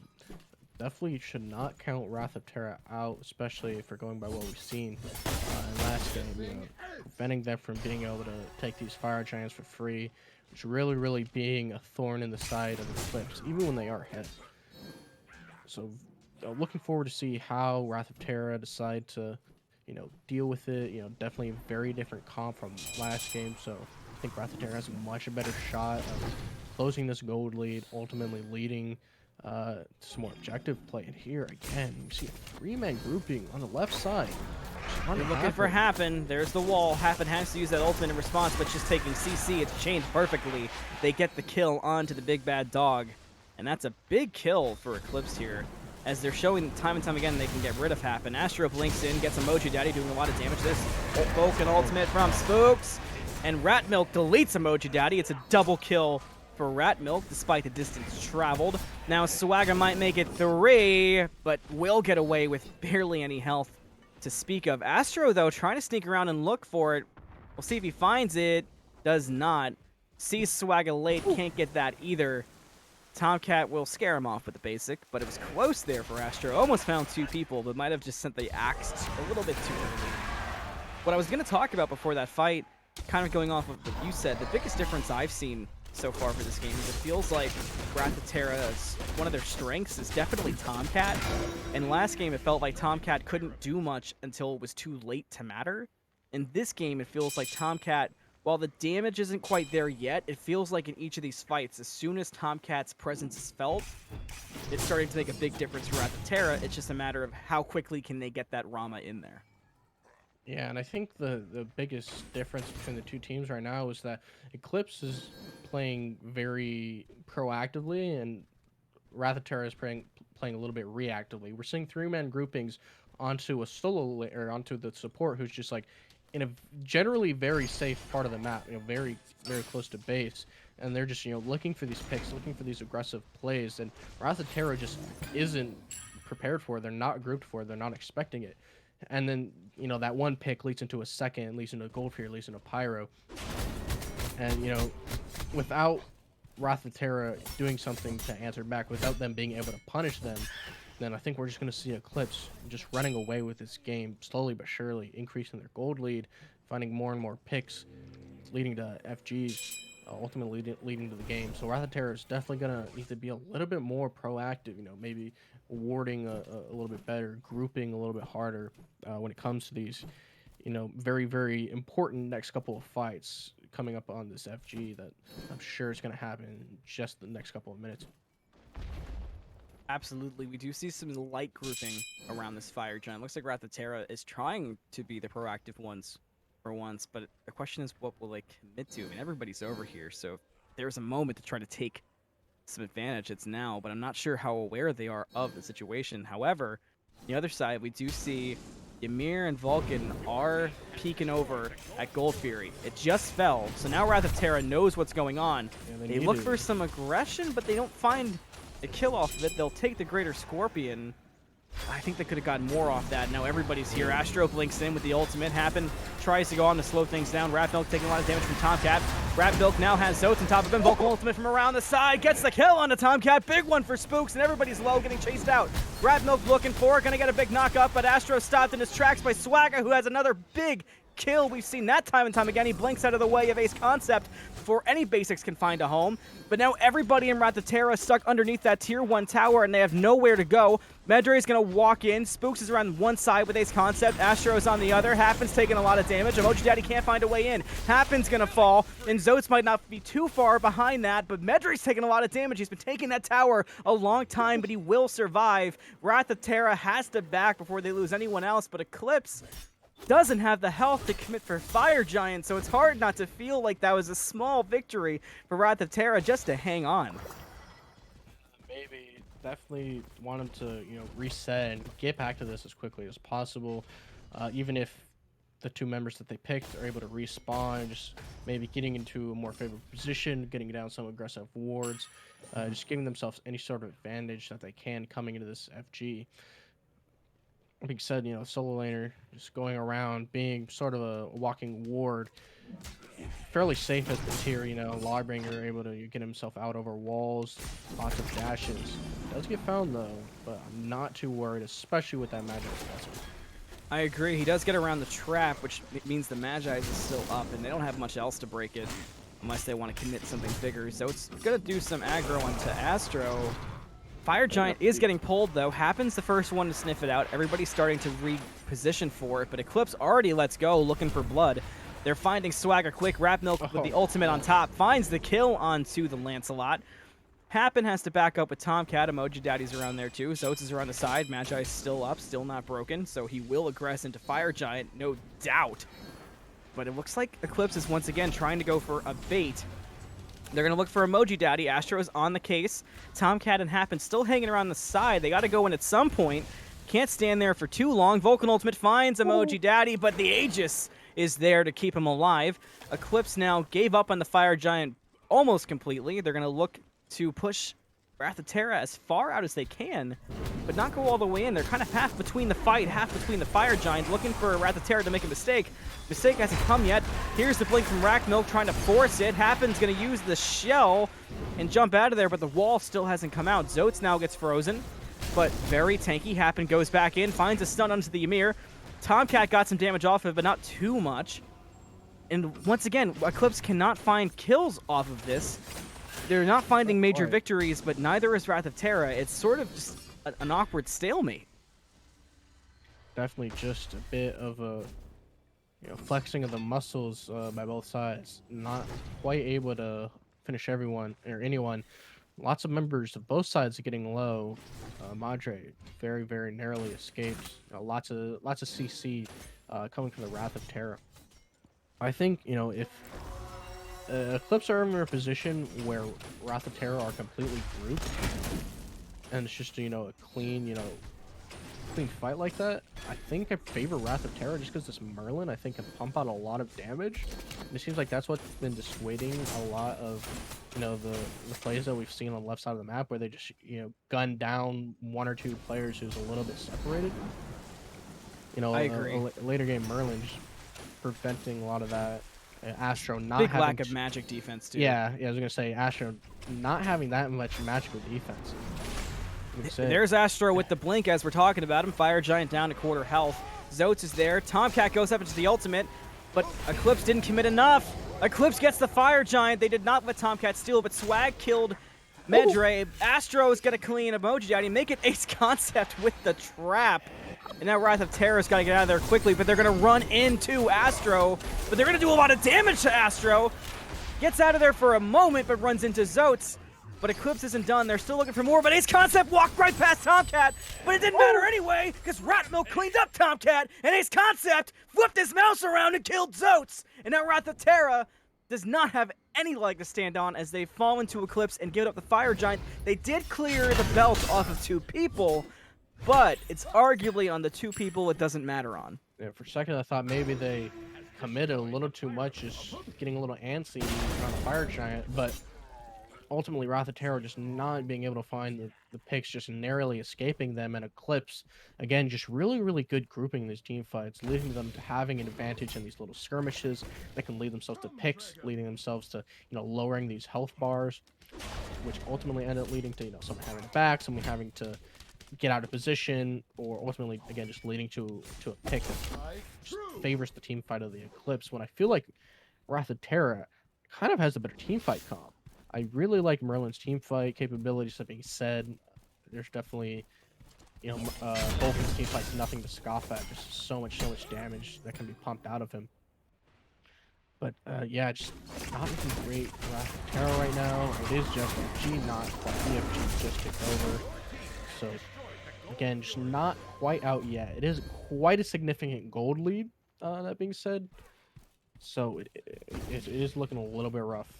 definitely should not count Wrath of Terra out, especially if we're going by what we've seen in last game. Preventing them from being able to take these fire giants for free, which really, really being a thorn in the side of Eclipse, even when they are ahead. So, looking forward to see how Wrath of Terra decide to, deal with it. Definitely a very different comp from last game, so I think Wrath of Terra has a much better shot of closing this gold lead, ultimately leading to some more objective play. And here again, you see a 3-man grouping on the left side. You're looking for Hapn. There's the wall. Hapn has to use that ultimate in response, but just taking CC. It's chained perfectly. They get the kill onto the big bad dog, and that's a big kill for Eclipse here. as they're showing time and time again they can get rid of Hapn. Astro blinks in, gets EmojiDaddy doing a lot of damage. This Vulcan ultimate from Spooks, and Ratmilk deletes EmojiDaddy. It's a double kill for Ratmilk despite the distance traveled. Now Swagga might make it 3, but will get away with barely any health to speak of. Astro, though, trying to sneak around and look for it. We'll see if he finds it. Does not. Sees Swagga late, can't get that either. TheTomcatt will scare him off with the basic, but it was close there for Astro. Almost found 2 people, but might have just sent the axe a little bit too early. What I was going to talk about before that fight, kind of going off of what you said, the biggest difference I've seen so far for this game is it feels like Terra's one of their strengths is definitely TheTomcatt. And last game, it felt like TheTomcatt couldn't do much until it was too late to matter. In this game, it feels like TheTomcatt, while the damage isn't quite there yet, it feels like in each of these fights, as soon as TheTomcatt's presence is felt, it's starting to make a big difference for Terra. It's just a matter of how quickly can they get that Rama in there. Yeah, and I think the biggest difference between the two teams right now is that Eclipse is playing very proactively, and Terra is playing a little bit reactively. We're seeing 3-man groupings onto a solo or onto the support who's just like in a generally very safe part of the map, very close to base, and they're just looking for these picks, looking for these aggressive plays, and Terra just isn't prepared for it. They're not grouped for it. They're not expecting it. And then, that one pick leads into a second, leads into a gold fear, leads into pyro. And, without Terra doing something to answer back, without them being able to punish them, then I think we're just going to see Eclipse just running away with this game slowly but surely, increasing their gold lead, finding more and more picks, leading to FGs, ultimately leading to the game. So Terra is definitely going to need to be a little bit more proactive, maybe warding a little bit better, grouping a little bit harder when it comes to these, very, very important next couple of fights coming up on this FG that I'm sure is going to happen in just the next couple of minutes. Absolutely. We do see some light grouping around this Fire Giant. Looks like Terra is trying to be the proactive ones for once, but the question is what will they commit to? I mean, everybody's over here, so if there's a moment to try to take some advantage, it's now, but I'm not sure how aware they are of the situation. However, on the other side, we do see Ymir and Vulcan are peeking over at Gold Fury. It just fell, so now Terra knows what's going on. Yeah, they look for some aggression, but they don't find a kill off of it. They'll take the Greater Scorpion. I think they could have gotten more off that. Now everybody's here. Astro blinks in with the ultimate. Hapn tries to go on to slow things down. Ratmilk taking a lot of damage from TheTomcatt. Ratmilk now has Zoats on top of him. Vulcan ultimate from around the side. Gets the kill on the TheTomcatt. Big one for Spooks, and everybody's low, getting chased out. Ratmilk looking for it. Gonna get a big knock up, but Astro stopped in his tracks by Swagga, who has another big kill. We've seen that time and time again. He blinks out of the way of AceConcept before any basics can find a home. But now everybody in Terra is stuck underneath that tier 1 tower, and they have nowhere to go. Medre is going to walk in. Spooks is around one side with AceConcept. Astro is on the other. Hapn's taking a lot of damage. EmojiDaddy can't find a way in. Hapn's going to fall, and Zoats might not be too far behind that, but Medre's taking a lot of damage. He's been taking that tower a long time, but he will survive. Terra has to back before they lose anyone else, but Eclipse doesn't have the health to commit for Fire Giant, so it's hard not to feel like that was a small victory for Terra just to hang on. Maybe definitely want him to reset and get back to this as quickly as possible, even if the 2 members that they picked are able to respawn, just maybe getting into a more favorable position, getting down some aggressive wards, just giving themselves any sort of advantage that they can coming into this FG. Being said, solo laner just going around being sort of a walking ward, fairly safe as the tier. Lawbringer able to get himself out over walls, lots of dashes. Does get found though, but I'm not too worried, especially with that Magi special. I agree. He does get around the trap, which means the Magi is still up, and they don't have much else to break it unless they want to commit something bigger. So it's gonna do some aggro onto Astro. Fire Giant is getting pulled, though. Hapn's the first one to sniff it out. Everybody's starting to reposition for it, but Eclipse already lets go, looking for blood. They're finding Swagga quick. Ratmilk with the ultimate on top finds the kill onto the Lancelot. Hapn has to back up with TheTomcatt. EmojiDaddy's around there, too. Zoats is around the side. Magi's still up, still not broken, so he will aggress into Fire Giant, no doubt. But it looks like Eclipse is once again trying to go for a bait. They're going to look for EmojiDaddy. Astro's on the case. TheTomcatt and Hapn still hanging around the side. They got to go in at some point. Can't stand there for too long. Vulcan Ultimate finds EmojiDaddy, but the Aegis is there to keep him alive. Eclipse now gave up on the Fire Giant almost completely. They're going to look to push Wrath of Terra as far out as they can, but not go all the way in. They're kind of half between the fight, half between the Fire Giant, looking for Wrath of Terra to make a mistake. Mistake hasn't come yet. Here's the blink from Ratmilk trying to force it. Hapn's going to use the shell and jump out of there, but the wall still hasn't come out. Zoats now gets frozen, but very tanky. Hapn goes back in, finds a stun onto the Ymir. TheTomcatt got some damage off of it, but not too much. And once again, Eclipse cannot find kills off of this. They're not finding major victories, but neither is Wrath of Terra. It's sort of just an awkward stalemate. Definitely just a bit of a flexing of the muscles by both sides. Not quite able to finish everyone or anyone. Lots of members of both sides are getting low. Madre very, very narrowly escapes. Lots of CC coming from the Wrath of Terra. I think if Eclipse are in a position where Wrath of Terra are completely grouped, and it's just a clean fight like that, I think I favor Wrath of Terra just because this Merlin I think can pump out a lot of damage. And it seems like that's what's been dissuading a lot of the plays that we've seen on the left side of the map, where they just gun down one or two players who's a little bit separated. I agree. A later game Merlin just preventing a lot of that. Astro not big having lack of magic defense too. Yeah, I was gonna say Astro not having that much magical defense. There's Astro with the blink as we're talking about him. Fire Giant down to quarter health. Zoats is there. TheTomcatt goes up into the ultimate, but Eclipse didn't commit enough. Eclipse gets the Fire Giant. They did not let TheTomcatt steal, but Swag killed Medre. Astro is gonna clean EmojiDaddy, make it AceConcept with the trap. And now Wrath of Terra's got to get out of there quickly, but they're going to run into Astro. But they're going to do a lot of damage to Astro. Gets out of there for a moment, but runs into Zoats. But Eclipse isn't done. They're still looking for more, but AceConcept walked right past TheTomcatt. But it didn't matter anyway, because Ratmilk cleaned up TheTomcatt, and AceConcept flipped his mouse around and killed Zoats. And now Wrath of Terra does not have any leg to stand on as they fall into Eclipse and give up the Fire Giant. They did clear the belt off of two people, but it's arguably on the two people it doesn't matter on. Yeah, for a second I thought maybe they committed a little too much, just getting a little antsy around the Fire Giant, but ultimately Wrath of Terra just not being able to find the picks, just narrowly escaping them, and Eclipse, again, just really, really good grouping in these team fights, leading them to having an advantage in these little skirmishes that can lead themselves to picks, leading themselves to, lowering these health bars, which ultimately end up leading to, someone having it back, someone having to get out of position, or ultimately, again, just leading to a pick that just favors the team fight of the Eclipse, when I feel like Wrath of Terra kind of has a better team fight comp. I really like Merlin's team fight capabilities. That being said, there's definitely, Vulcan's team fight's nothing to scoff at. Just so much damage that can be pumped out of him. But yeah, just not looking great for Wrath of Terra right now. It is just G, not quite EFG just kicked over. So again, just not quite out yet. It is quite a significant gold lead. That being said. So it is looking a little bit rough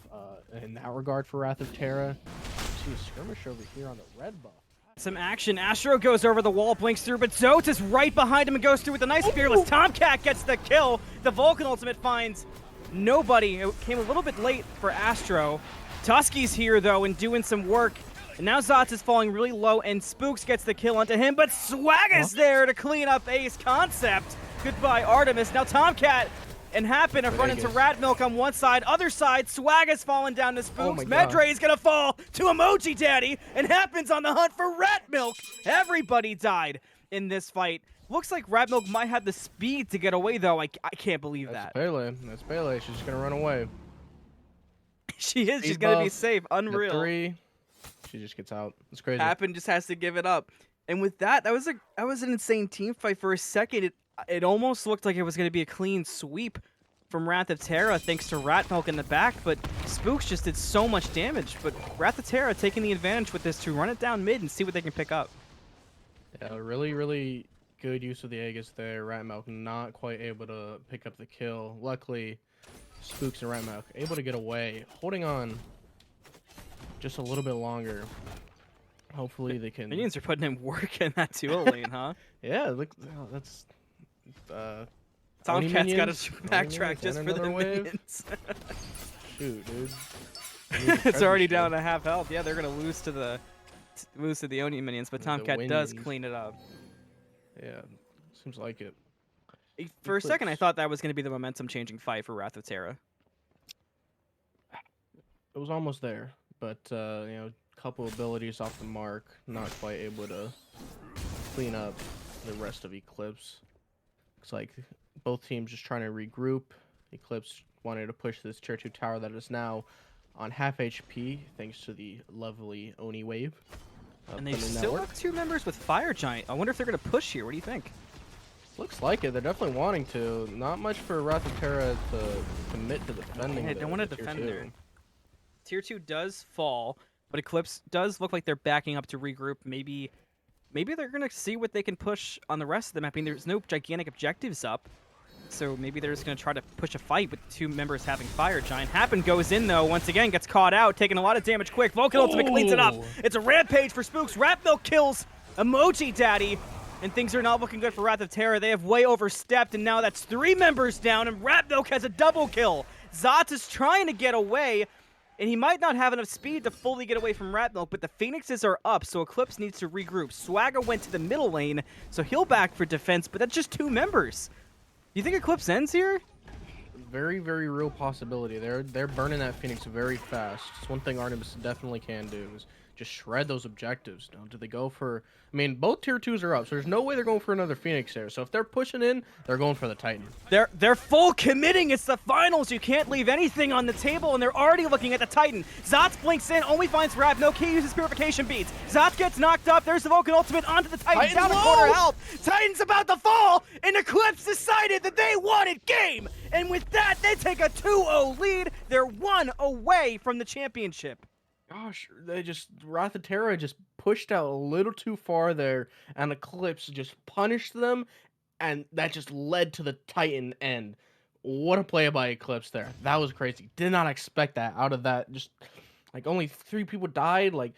in that regard for Wrath of Terra. See a skirmish over here on the red buff. Some action. Astro goes over the wall, blinks through, but Zoats is right behind him and goes through with a nice fearless. TheTomcatt gets the kill. The Vulcan ultimate finds nobody. It came a little bit late for Astro. Tusky's here, though, and doing some work. And now Zoats is falling really low, and Spooks gets the kill onto him, but Swagga's there to clean up AceConcept. Goodbye, Artemis. Now TheTomcatt and Hapn are running to Ratmilk on one side. Other side, Swagga's falling down to Spooks. Medre is going to fall to EmojiDaddy, and Hapn's on the hunt for Ratmilk. Everybody died in this fight. Looks like Ratmilk might have the speed to get away, though. I can't believe that. That's Pele. She's just going to run away. She is. She's going to be safe. Unreal. 3. She just gets out. It's crazy. Hapn just has to give it up. And with that was an insane team fight. For a second, it almost looked like it was going to be a clean sweep from Wrath of Terra thanks to Ratmilk in the back, but Spooks just did so much damage. But Wrath of Terra taking the advantage with this to run it down mid and see what they can pick up. Yeah, really, really good use of the Aegis there. Ratmilk not quite able to pick up the kill. Luckily, Spooks and Ratmilk able to get away, holding on just a little bit longer. Hopefully they can. Minions are putting in work in that 2-0 lane, huh? Yeah, look, that's. Tomcatt's got to Oni backtrack minions, just and for the another wave. minions. Shoot, dude. It's already down to half health. Yeah, they're gonna lose to the Oni minions, but The Tomcattdoes Winions. clean it up. Yeah, seems like it. For a second, I Eclipse. thought that was gonna be the momentum-changing fight for Wrath of Terra. It was almost there, but you know, a couple abilities off the mark, not quite able to clean up the rest of Eclipse. Looks like both teams just trying to regroup. Eclipse wanted to push this tier 2 tower that is now on half HP thanks to the lovely Oni wave. And they from the still network. have 2 members with Fire Giant. I wonder if they're gonna push here. What do you think? Looks like it. They're definitely wanting to. Not much for Wrath of Terra to commit to defending. Yeah, they don't want to the tier defend 2. there. Tier 2 does fall, but Eclipse does look like they're backing up to regroup. Maybe they're gonna see what they can push on the rest of the map. I mean, there's no gigantic objectives up, so maybe they're just gonna try to push a fight with 2 members having Fire Giant. Hapn goes in though, once again gets caught out, taking a lot of damage quick. Vulcan Ultimate cleans it up. Ooh. It's a rampage for Spooks. Ratmilk kills EmojiDaddy, and things are not looking good for Wrath of Terra. They have way overstepped, and now that's 3 members down, and Ratmilk has a double kill. Xotzz is trying to get away, and he might not have enough speed to fully get away from Ratmilk, but the Phoenixes are up, so Eclipse needs to regroup. Swagga went to the middle lane, so he'll back for defense, but that's just 2 members. Do you think Eclipse ends here? Very, very real possibility. They're burning that Phoenix very fast. It's one thing Artemis definitely can do is just shred those objectives. Now, do they go for? I mean, both tier 2s are up, so there's no way they're going for another Phoenix there. So if they're pushing in, they're going for the Titan. They're full committing. It's the finals. You can't leave anything on the table, and they're already looking at the Titan. Xotzz blinks in, only finds Ratmilk. He uses Purification Beads. Xotzz gets knocked up. There's the Vulcan Ultimate onto the Titan. Down to quarter health. Titan's about to fall, and Eclipse decided that they wanted game. And with that, they take a 2-0 lead. They're 1 away from the championship. Gosh, Wrath of Terra just pushed out a little too far there, and Eclipse just punished them, and that just led to the Titan end. What a play by Eclipse there. That was crazy. Did not expect that out of that. Just, like, only 3 people died. Like,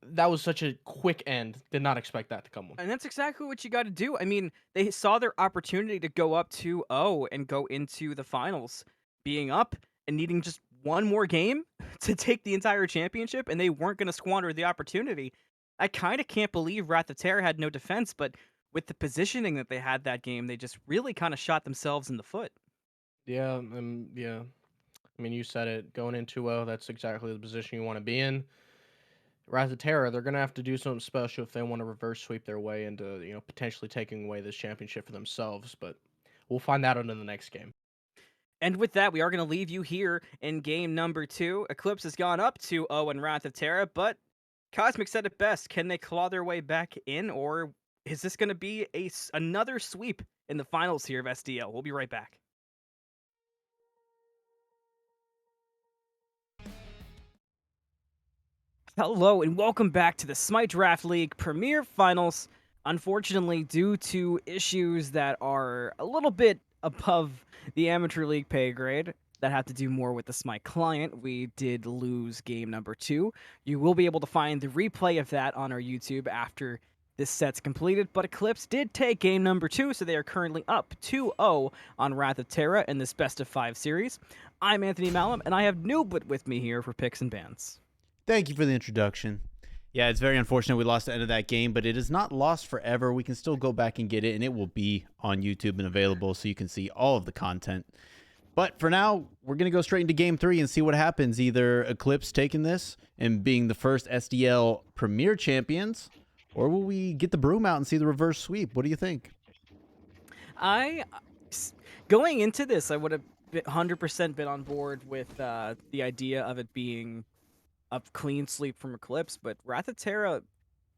that was such a quick end. Did not expect that to come. And that's exactly what you got to do. I mean, they saw their opportunity to go up 2-0 and go into the finals, being up and needing just 1 more game to take the entire championship, and they weren't going to squander the opportunity. I kind of can't believe Wrath of Terra had no defense, but with the positioning that they had that game, they just really kind of shot themselves in the foot. Yeah, yeah. I mean, you said it. Going in 2-0, that's exactly the position you want to be in. Wrath of Terra, they're going to have to do something special if they want to reverse sweep their way into, you know, potentially taking away this championship for themselves, but we'll find out in the next game. And with that, we are going to leave you here in game number 2. Eclipse has gone up 2-0 in Wrath of Terra, but Cosmic said it best. Can they claw their way back in, or is this going to be another sweep in the finals here of SDL? We'll be right back. Hello, and welcome back to the Smite Draft League Premier Finals. Unfortunately, due to issues that are a little bit above the Amateur League pay grade that have to do more with the Smite client, we did lose game number 2. You will be able to find the replay of that on our YouTube after this set's completed, but Eclipse did take game number 2, so they are currently up 2-0 on Wrath of Terra in this best of 5 series. I'm Anthony Malum, and I have Nooblet with me here for picks and bans. Thank you for the introduction. Yeah, it's very unfortunate we lost the end of that game, but it is not lost forever. We can still go back and get it, and it will be on YouTube and available so you can see all of the content. But for now, we're going to go straight into Game 3 and see what happens. Either Eclipse taking this and being the first SDL Premier Champions, or will we get the broom out and see the reverse sweep? What do you think? Going into this, I would have 100% been on board with the idea of it being a clean sweep from Eclipse, but Wrath of Terra,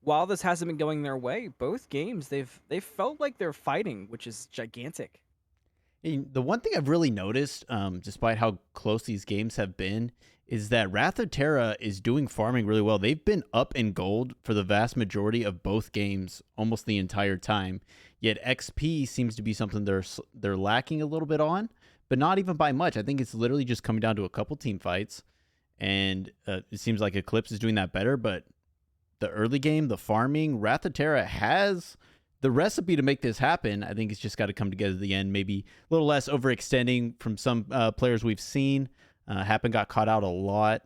while this hasn't been going their way, both games they've felt like they're fighting, which is gigantic. And the one thing I've really noticed, despite how close these games have been, is that Wrath of Terra is doing farming really well. They've been up in gold for the vast majority of both games, almost the entire time. Yet XP seems to be something they're lacking a little bit on, but not even by much. I think it's literally just coming down to a couple team fights. and it seems like Eclipse is doing that better. But the early game, the farming, Wrath of Terra has the recipe to make this happen. I think it's just got to come together at the end. Maybe a little less overextending from some players we've seen. Hapn got caught out a lot.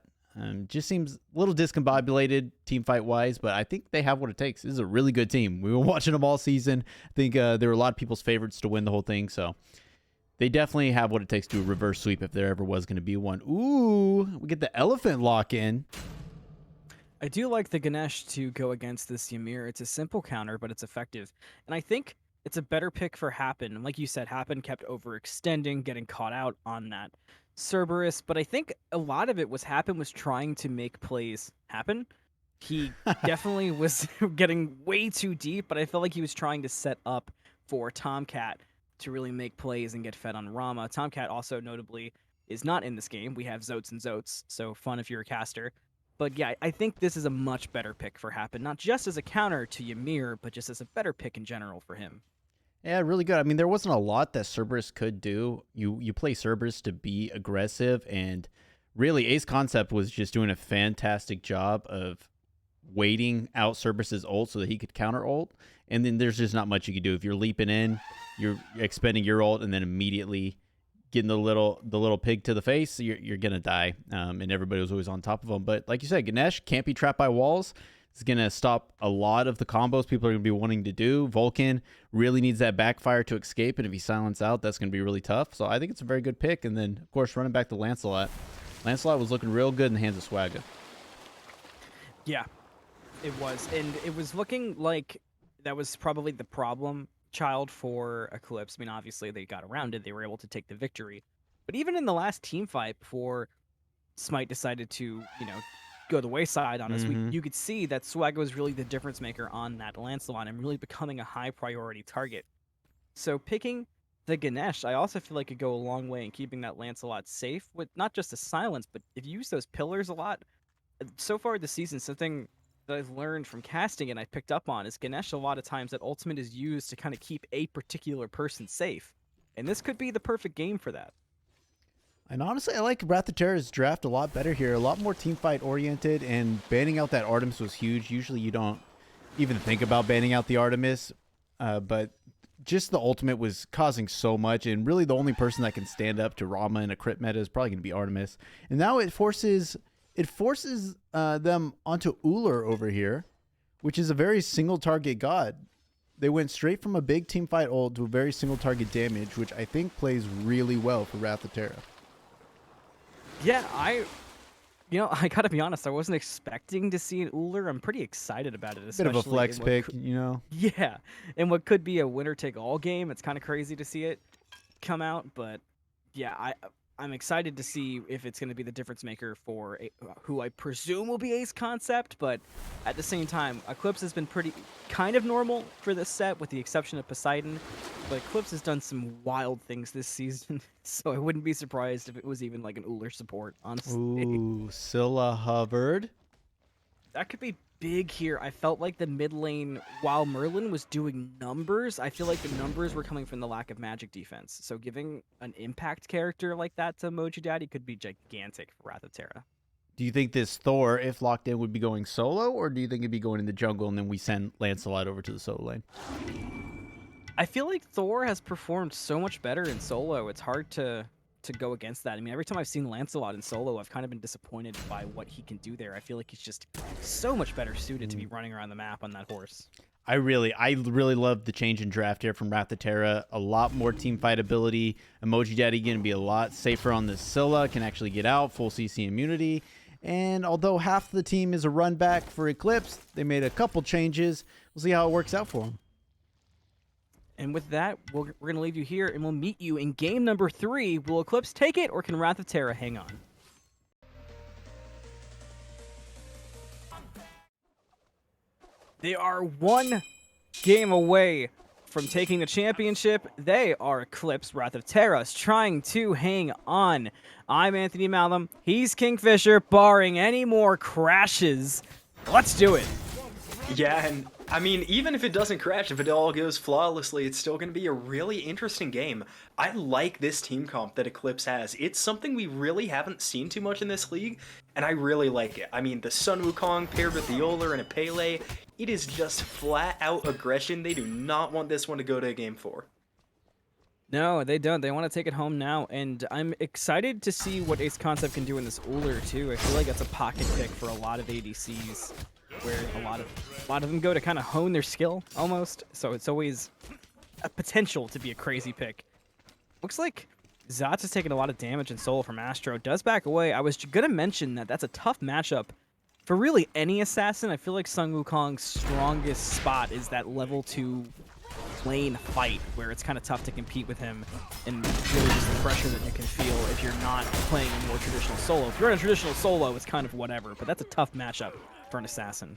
Just seems a little discombobulated team fight wise, but I think they have what it takes. This is a really good team. We were watching them all season. I think there were a lot of people's favorites to win the whole thing, so they definitely have what it takes to do a reverse sweep if there ever was going to be one. Ooh, we get the elephant lock in. I do like the Ganesh to go against this Ymir. It's a simple counter, but it's effective. And I think it's a better pick for Hapn. And like you said, Hapn kept overextending, getting caught out on that Cerberus. But I think a lot of it was Hapn was trying to make plays happen. He definitely was getting way too deep, but I felt like he was trying to set up for TheTomcatt to really make plays and get fed on Rama. TheTomcatt also notably is not in this game. We have Zoats and Zoats, so fun if you're a caster. But yeah, I think this is a much better pick for Hapn, not just as a counter to Ymir, but just as a better pick in general for him. Yeah, really good. I mean, there wasn't a lot that Cerberus could do. You play Cerberus to be aggressive, and really AceConcept was just doing a fantastic job of waiting out Cerberus's ult so that he could counter ult. And then there's just not much you can do. If you're leaping in, you're expending your ult, and then immediately getting the little pig to the face, you're gonna die. And everybody was always on top of him. But like you said, Ganesh can't be trapped by walls. It's gonna stop a lot of the combos people are gonna be wanting to do. Vulcan really needs that backfire to escape, and if he silences out, that's gonna be really tough. So I think it's a very good pick. And then of course running back to Lancelot. Lancelot was looking real good in the hands of Swagga. Yeah, it was, and it was looking like that was probably the problem child for Eclipse. I mean, obviously they got around it. They were able to take the victory. But even in the last team fight before Smite decided to, go the wayside on us, you could see that Swagga was really the difference maker on that Lancelot and really becoming a high priority target. So picking the Ganesh, I also feel like could go a long way in keeping that Lancelot safe with not just the silence, but if you use those pillars a lot. So far this season, something that I've learned from casting and I picked up on is Ganesh a lot of times that ultimate is used to kind of keep a particular person safe. And this could be the perfect game for that. And honestly, I like Wrath of Terra's draft a lot better here. A lot more teamfight oriented, and banning out that Artemis was huge. Usually you don't even think about banning out the Artemis, but just the ultimate was causing so much, and really the only person that can stand up to Rama in a crit meta is probably going to be Artemis. And now it forces them onto Ullr over here, which is a very single target god. They went straight from a big team fight ult to a very single target damage, which I think plays really well for Wrath of Terra. Yeah, I gotta be honest, I wasn't expecting to see an Ullr. I'm pretty excited about it. Bit of a flex pick, Yeah, in what could be a winner-take-all game. It's kind of crazy to see it come out, but yeah, I'm excited to see if it's going to be the difference maker for who I presume will be AceConcept, but at the same time, Eclipse has been kind of normal for this set, with the exception of Poseidon, but Eclipse has done some wild things this season, so I wouldn't be surprised if it was even like an Ullr support, honestly. Ooh, Scylla hovered. That could be big here. I felt like the mid lane, while Merlin was doing numbers, I feel like the numbers were coming from the lack of magic defense. So giving an impact character like that to EmojiDaddy could be gigantic for Wrath of Terra. Do you think this Thor, if locked in, would be going solo, or do you think it'd be going in the jungle and then we send Lancelot over to the solo lane? I feel like Thor has performed so much better in solo. It's hard to go against that. I mean, every time I've seen Lancelot in solo, I've kind of been disappointed by what he can do there. I feel like he's just so much better suited to be running around the map on that horse. I really love the change in draft here from Wrath of Terra. A lot more team fight ability. EmojiDaddy going to be a lot safer on the Scylla, can actually get out, full CC immunity. And although half the team is a run back for Eclipse, they made a couple changes. We'll see how it works out for them. And with that, we're going to leave you here, and we'll meet you in game number 3. Will Eclipse take it, or can Wrath of Terra hang on? They are one game away from taking the championship. They are Eclipse. Wrath of Terra is trying to hang on. I'm Anthony Malum. He's KingFsher, barring any more crashes. Let's do it. Yeah, and I mean, even if it doesn't crash, if it all goes flawlessly, it's still going to be a really interesting game. I like this team comp that Eclipse has. It's something we really haven't seen too much in this league, and I really like it. I mean, the Sun Wukong paired with the Euler and a Pele, it is just flat-out aggression. They do not want this one to go to Game 4. No, they don't. They want to take it home now, and I'm excited to see what AceConcept can do in this Euler too. I feel like that's a pocket pick for a lot of ADCs, where a lot of them go to kind of hone their skill almost. So it's always a potential to be a crazy pick. Looks like Xotzz has taken a lot of damage in solo from Astro. Does back away. I was gonna mention that that's a tough matchup for really any assassin. I feel like Sun Wukong's strongest spot is that level 2 lane fight, where it's kind of tough to compete with him, and really just the pressure that you can feel if you're not playing a more traditional solo. If you're in a traditional solo, it's kind of whatever, but that's a tough matchup for an assassin.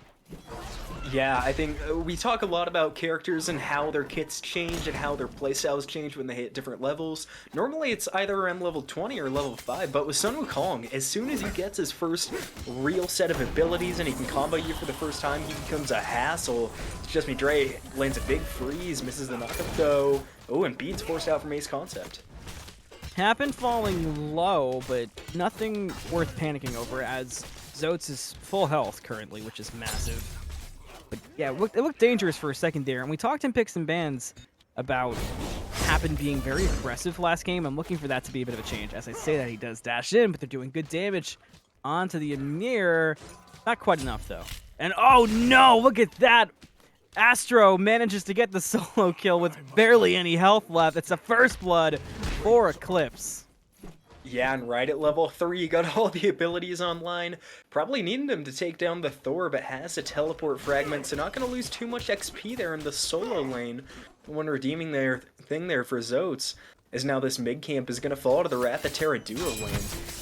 Yeah, I think we talk a lot about characters and how their kits change and how their playstyles change when they hit different levels. Normally it's either around level 20 or level 5, but with Sun Wukong, as soon as he gets his first real set of abilities and he can combo you for the first time, he becomes a hassle. It's justmedre lands a big freeze, misses the knockup though. Oh, and Bede's forced out from AceConcept. Hapn falling low, but nothing worth panicking over, as Zoats is full health currently, which is massive. But yeah, it looked dangerous for a second there, and we talked in picks and bans about Hapn being very aggressive last game. I'm looking for that to be a bit of a change. As I say that, he does dash in, but they're doing good damage onto the Emir. Not quite enough, though. And oh no, look at that! Astro manages to get the solo kill with barely any health left. It's a first blood for Eclipse. Yeah, and right at level 3, you got all the abilities online. Probably needed him to take down the Thor, but has a teleport fragment, so not going to lose too much XP there in the solo lane. The one redeeming their thing there for Zoats is now this mid camp is going to fall to the Wrath of Terra duo lane.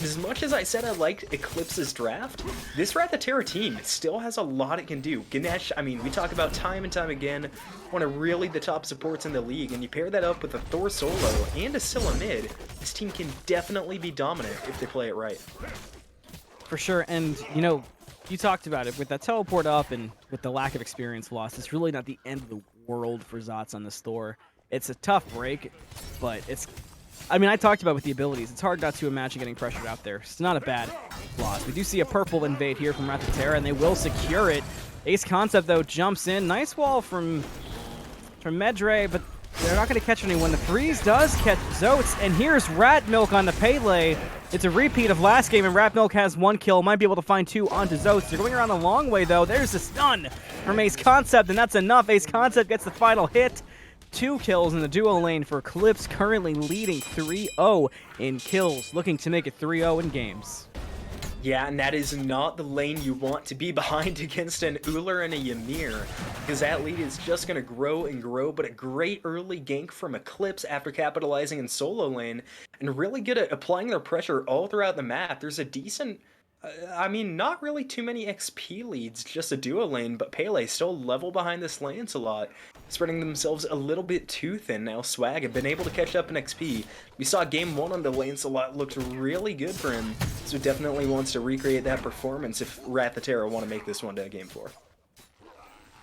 As much as I said I liked Eclipse's draft, this Wrath of Terra team still has a lot it can do. Ganesh, I mean, we talk about time and time again, one of really the top supports in the league, and you pair that up with a Thor solo and a Scylla mid, this team can definitely be dominant if they play it right. For sure, and you know, you talked about it, with that teleport up and with the lack of experience lost, it's really not the end of the world for Xotzz on this Thor. It's a tough break, but it's... I mean, I talked about with the abilities. It's hard not to imagine getting pressured out there. It's not a bad loss. We do see a purple invade here from Wrath of Terra, and they will secure it. AceConcept, though, jumps in. Nice wall from Medre, but they're not going to catch anyone. The freeze does catch Zoats, and here's Ratmilk on the Pele. It's a repeat of last game, and Ratmilk has 1 kill. Might be able to find 2 onto Zoats. They're going around a long way, though. There's the stun from AceConcept, and that's enough. AceConcept gets the final hit. 2 kills in the duo lane for Eclipse, currently leading 3-0 in kills, looking to make it 3-0 in games. Yeah, and that is not the lane you want to be behind against an Euler and a Ymir, because that lead is just going to grow and grow, but a great early gank from Eclipse after capitalizing in solo lane, and really good at applying their pressure all throughout the map. There's a decent... I mean, not really too many XP leads, just a duo lane, but Pele still level behind this Lancelot, spreading themselves a little bit too thin now. Swagga been able to catch up in XP. We saw game 1 on the Lancelot looked really good for him, so definitely wants to recreate that performance if Wrath of Terra want to make this one to game 4.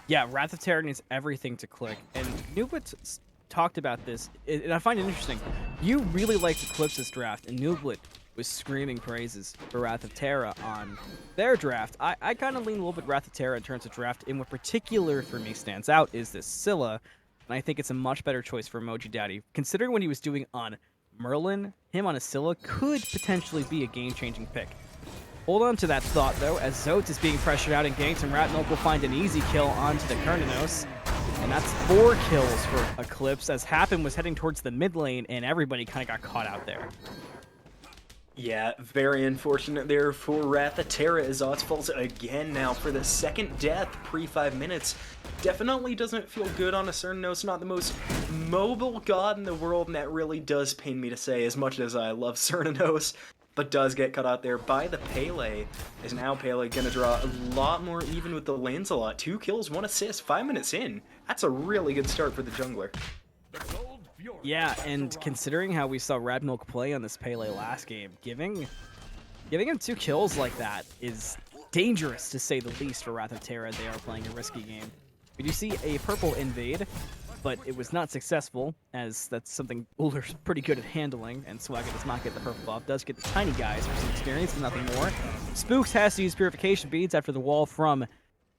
Yeah, Wrath of Terra needs everything to click, and EmojiDaddy talked about this, and I find it interesting. You really liked Eclipse's draft, and EmojiDaddy was screaming praises for Wrath of Terra on their draft. I kind of lean a little bit Wrath of Terra in terms of draft, and what particular for me stands out is this Scylla, and I think it's a much better choice for EmojiDaddy. Considering what he was doing on Merlin, him on a Scylla could potentially be a game-changing pick. Hold on to that thought, though, as Zoats is being pressured out and ganked, and Ratmilk will find an easy kill onto the Kerninos. And that's 4 kills for Eclipse, as Hapn was heading towards the mid lane, and everybody kind of got caught out there. Yeah, very unfortunate there for Wrath of Terra as Xotzz falls again now for the second death pre-5 minutes. Definitely doesn't feel good on a Cernos, not the most mobile god in the world, and that really does pain me to say as much as I love Cernos, but does get cut out there by the Pele. Is now Pele gonna draw a lot more even with the Lancelot. 2 kills, 1 assist, 5 minutes in. That's a really good start for the jungler. Yeah, and considering how we saw Ratmilk play on this Pele last game, giving him 2 kills like that is dangerous, to say the least, for Wrath of Terra. They are playing a risky game. We do see a purple invade, but it was not successful, as that's something Ullr's pretty good at handling, and Swagga does not get the purple buff, does get the tiny guys for some experience, but nothing more. Spooks has to use purification beads after the wall from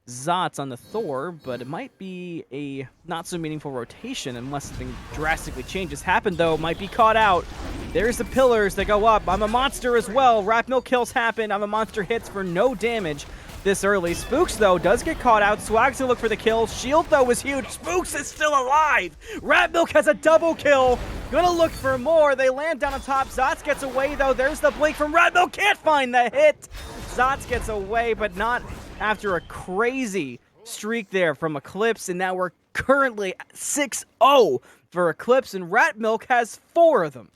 Zoats on the Thor, but it might be a not so meaningful rotation unless something drastically changes. Hapn, though, might be caught out. There's the pillars that go up. I'm a monster as well. Ratmilk kills Hapn. I'm a monster hits for no damage this early. Spooks, though, does get caught out. Swag's gonna look for the kill. Shield, though, is huge. Spooks is still alive. Ratmilk has a double kill. Gonna look for more. They land down on top. Zoats gets away, though. There's the blink from Ratmilk. Can't find the hit. Zoats gets away, but not after a crazy streak there from Eclipse, and now we're currently 6-0 for Eclipse, and Ratmilk has 4 of them.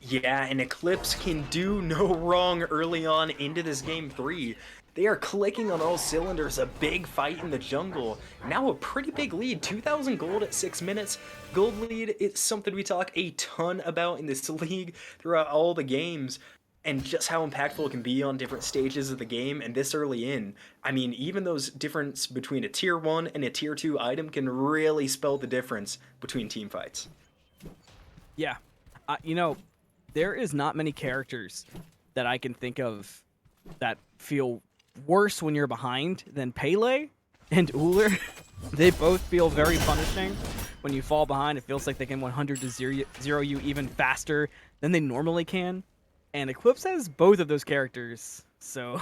Yeah, and Eclipse can do no wrong early on into this game 3. They are clicking on all cylinders, a big fight in the jungle. Now a pretty big lead, 2,000 gold at 6 minutes. Gold lead is something we talk a ton about in this league throughout all the games, and just how impactful it can be on different stages of the game, and this early in. I mean, even those difference between a tier 1 and a tier 2 item can really spell the difference between team fights. Yeah. You know, there is not many characters that I can think of that feel worse when you're behind than Pele and Ullr. They both feel very punishing. When you fall behind, it feels like they can 100 to 0 you even faster than they normally can. And Eclipse has both of those characters, so...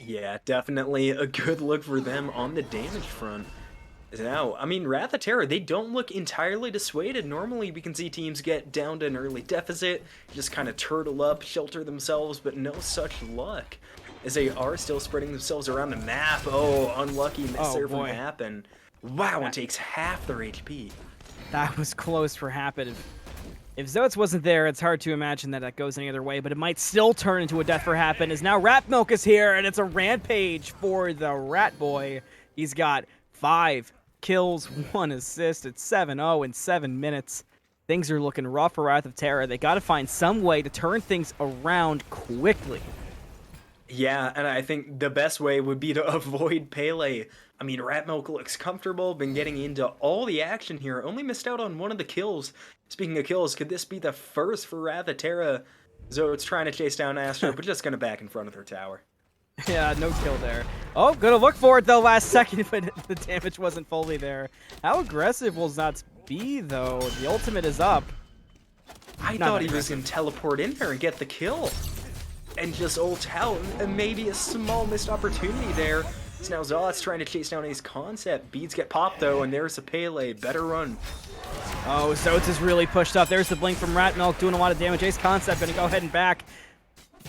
Yeah, definitely a good look for them on the damage front. Now, I mean, Wrath of Terra, they don't look entirely dissuaded. Normally, we can see teams get down to an early deficit, just kind of turtle up, shelter themselves, but no such luck, as they are still spreading themselves around the map. Oh, unlucky miss there from Hapn. Wow, it takes half their HP. That was close for Hapn. If Zoats wasn't there, it's hard to imagine that goes any other way, but it might still turn into a death for Hapn, as now Ratmilk is here, and it's a rampage for the Rat Boy. He's got 5 kills, 1 assist. It's 7-0 in 7 minutes. Things are looking rough for Wrath of Terra. They got to find some way to turn things around quickly. Yeah, and I think the best way would be to avoid Pele. I mean, Ratmilk looks comfortable, been getting into all the action here, only missed out on one of the kills. Speaking of kills, could this be the first for Wrath of Terra? Zoats trying to chase down Astro, but just gonna back in front of their tower. Yeah, no kill there. Oh, gonna look for it though last second, but the damage wasn't fully there. How aggressive will Zoats be though? The ultimate is up. I thought he was gonna teleport in there and get the kill. And just ult out, and maybe a small missed opportunity there. So now Zoats trying to chase down AceConcept. Beads get popped though, and there's a Pele. Better run. Oh, Zoats is really pushed up. There's the blink from Ratmilk doing a lot of damage. AceConcept gonna go ahead and back.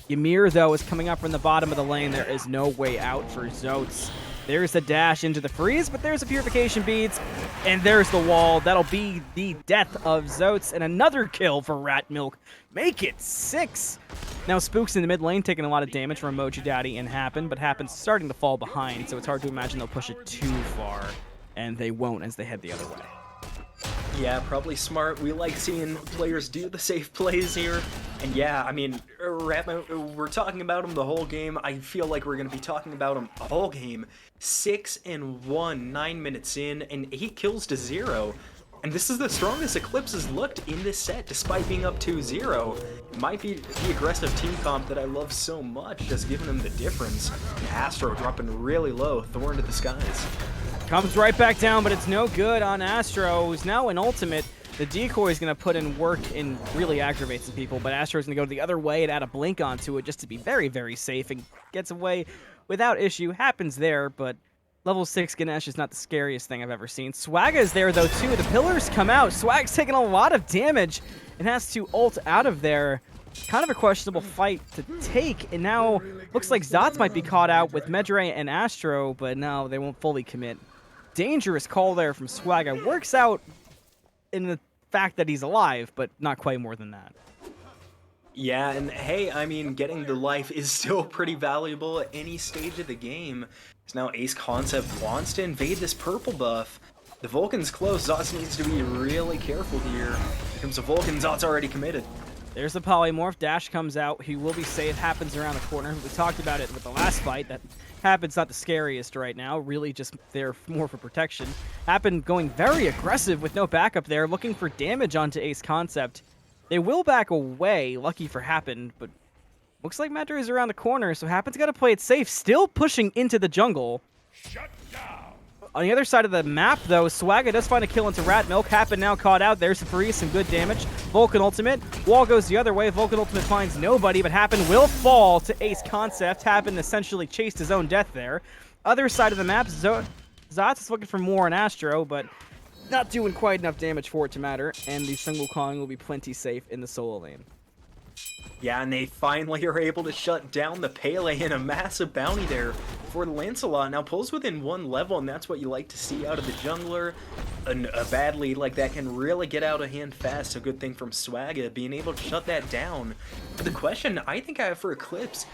Ymir, though, is coming up from the bottom of the lane. There is no way out for Zoats. There's the dash into the freeze, but there's the purification beads, and there's the wall. That'll be the death of Zoats, and another kill for Ratmilk. Make it 6. Now Spooks in the mid lane taking a lot of damage from EmojiDaddy and Hapn, but Hapn's starting to fall behind, so it's hard to imagine they'll push it too far, and they won't as they head the other way. Yeah, probably smart. We like seeing players do the safe plays here. And yeah, I mean, we're talking about him the whole game. I feel like we're going to be talking about him the whole game. 6-1, 9 minutes in, and 8 kills to 0. And this is the strongest Eclipse has looked in this set, despite being up 2-0. It might be the aggressive team comp that I love so much, just giving them the difference. And Astro dropping really low, Thorn to the skies. Comes right back down, but it's no good on Astro, who's now an ultimate. The decoy is going to put in work and really aggravates some people, but Astro's going to go the other way and add a blink onto it just to be very, very safe and gets away without issue. Happens there, but level 6 Ganesh is not the scariest thing I've ever seen. Swagga is there, though, too. The pillars come out. Swag's taking a lot of damage and has to ult out of there. Kind of a questionable fight to take, and now looks like Zoats might be caught out with Medre and Astro, but no, they won't fully commit. Dangerous call there from Swagga. Works out in the fact that he's alive, but not quite more than that. Yeah, and hey, I mean, getting the life is still pretty valuable at any stage of the game. So now AceConcept wants to invade this purple buff. The Vulcan's close. Zoats needs to be really careful here. Here comes the Vulcan. Zoats already committed. There's the polymorph. Dash comes out. He will be safe. Hapn's around the corner. We talked about it with the last fight. That Hapn's not the scariest right now. Really just there more for protection. Hapn going very aggressive with no backup there, looking for damage onto AceConcept. They will back away, lucky for Hapn, but looks like Medre is around the corner, so Hapn's got to play it safe. Still pushing into the jungle. On the other side of the map, though, Swagga does find a kill into Ratmilk. Hapn now caught out. There's the freeze, some good damage. Vulcan ultimate. Wall goes the other way. Vulcan ultimate finds nobody, but Hapn will fall to AceConcept. Hapn essentially chased his own death there. Other side of the map, Zoats is looking for more on Astro, but not doing quite enough damage for it to matter, and the single calling will be plenty safe in the solo lane. Yeah, and they finally are able to shut down the Pele, and a massive bounty there for Lancelot. Now pulls within 1 level, and that's what you like to see out of the jungler. A bad lead like that can really get out of hand fast. A good thing from Swagga being able to shut that down. But the question I think I have for Eclipse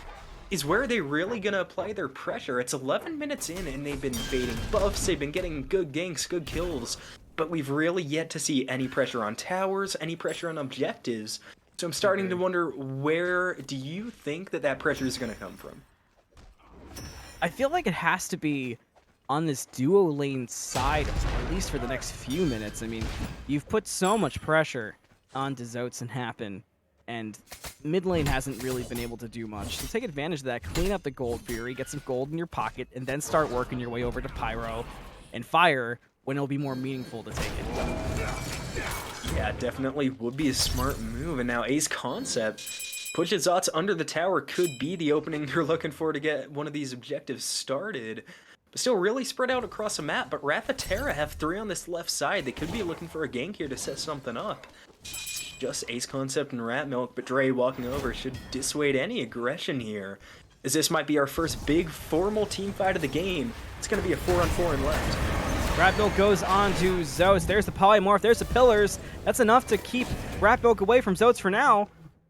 is, where are they really going to apply their pressure? It's 11 minutes in, and they've been baiting buffs, they've been getting good ganks, good kills, but we've really yet to see any pressure on towers, any pressure on objectives. So I'm starting to wonder, where do you think that pressure is going to come from? I feel like it has to be on this duo lane side, at least for the next few minutes. I mean, you've put so much pressure onto Zoats and Hapn, and mid lane hasn't really been able to do much. So take advantage of that, clean up the gold fury, get some gold in your pocket, and then start working your way over to Pyro and Fire when it'll be more meaningful to take it. Yeah, definitely would be a smart move. And now AceConcept pushes Zoats under the tower. Could be the opening they're looking for to get one of these objectives started. But still really spread out across the map. But Terra have 3 on this left side. They could be looking for a gank here to set something up. Just AceConcept and Ratmilk, but Dre walking over should dissuade any aggression here, as this might be our first big formal team fight of the game. It's going to be a 4-on-4 and left. Ratmilk goes on to Zoats. There's the polymorph. There's the pillars. That's enough to keep Ratmilk away from Zoats for now.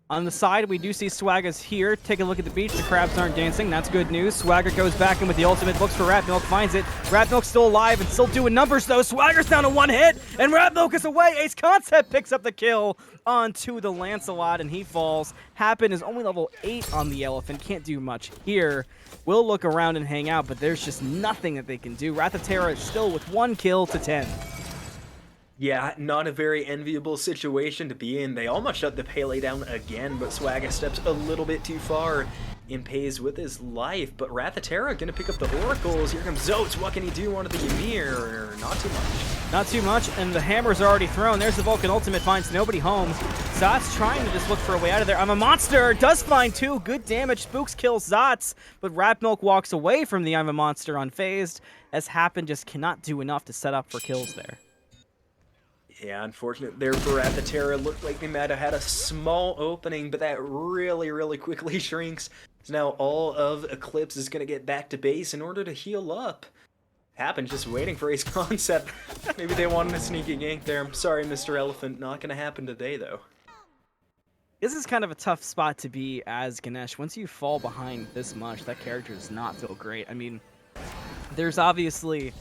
On the side, we do see Swagga's here. Take a look at the beach. The crabs aren't dancing. That's good news. Swagga goes back in with the ultimate. Looks for Ratmilk. Finds it. Ratmilk's still alive and still doing numbers, though. Swagga's down to 1 hit, and Ratmilk is away. AceConcept picks up the kill onto the Lancelot, and he falls. Hapn is only level 8 on the elephant. Can't do much here. Will look around and hang out, but there's just nothing that they can do. Terra is still with 1 kill to 10. Yeah, not a very enviable situation to be in. They almost shut the Pele down again, but Swagga steps a little bit too far and pays with his life. But Terra gonna pick up the oracles. Here comes Zoats. What can he do onto the Ymir? Not too much. Not too much, and the hammer's already thrown. There's the Vulcan ultimate, finds nobody home. Zots trying to just look for a way out of there. I'm a monster, does find 2. Good damage. Spooks kills Zots, but Ratmilk walks away from the I'm a monster unfazed, as Hapn just cannot do enough to set up for kills there. Yeah, unfortunate there for Terra. Looked like they might have had a small opening, but that really quickly shrinks. So now all of Eclipse is going to get back to base in order to heal up. Hapn just waiting for AceConcept. Maybe they wanted a sneaky gank there. I'm sorry, Mr. Elephant. Not going to happen today, though. This is kind of a tough spot to be as Ganesh. Once you fall behind this much, that character does not feel great. I mean, there's obviously...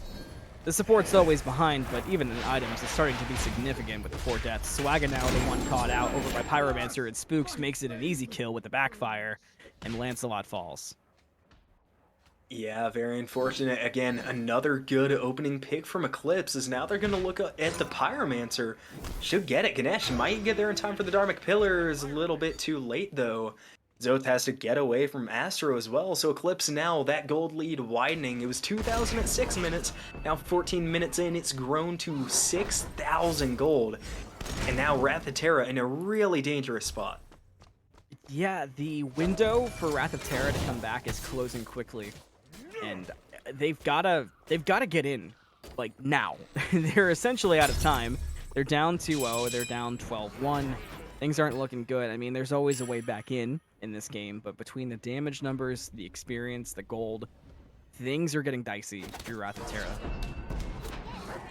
the support's always behind, but even in items, it's starting to be significant with the 4 deaths. Swagga now the one caught out over by Pyromancer, and Spooks makes it an easy kill with the backfire, and Lancelot falls. Yeah, very unfortunate. Again, another good opening pick from Eclipse, is now they're going to look at the Pyromancer. Should get it. Ganesh might get there in time for the Dharmic Pillars. A little bit too late, though. Zoats has to get away from Astro as well, so Eclipse now, that gold lead widening. It was 2,000 at 6 minutes, now 14 minutes in, it's grown to 6,000 gold. And now Terra in a really dangerous spot. Yeah, the window for Terra to come back is closing quickly, and they've gotta get in, like, now. They're essentially out of time. They're down 2-0, they're down 12-1. Things aren't looking good. I mean, there's always a way back in this game, but between the damage numbers, the experience, the gold, things are getting dicey through Terra.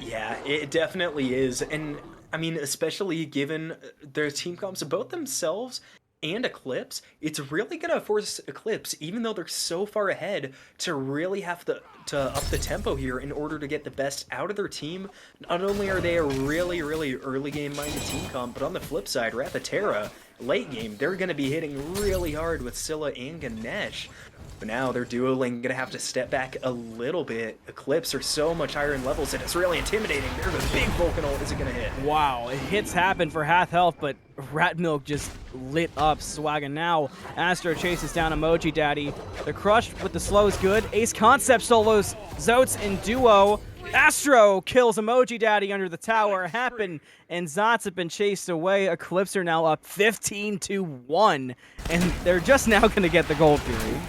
Yeah, it definitely is. And, I mean, especially given their team comps, both themselves and Eclipse, it's really going to force Eclipse, even though they're so far ahead, to really have to up the tempo here in order to get the best out of their team. Not only are they a really early game minded team comp, but on the flip side, Terra late game, they're going to be hitting really hard with Scylla and Ganesh. But now their duo lane going to have to step back a little bit. Eclipse are so much higher in levels that it's really intimidating. There's a big Vulcan ult. Is it going to hit? Wow, it hits Hapn for half health, but Ratmilk just lit up Swagga. Now Astro chases down EmojiDaddy. The crush with the slow is good. AceConcept solos Zoats in duo. Astro kills EmojiDaddy under the tower. Hapn and Zoats have been chased away. Eclipse are now up 15-1, and they're just now going to get the Gold Fury.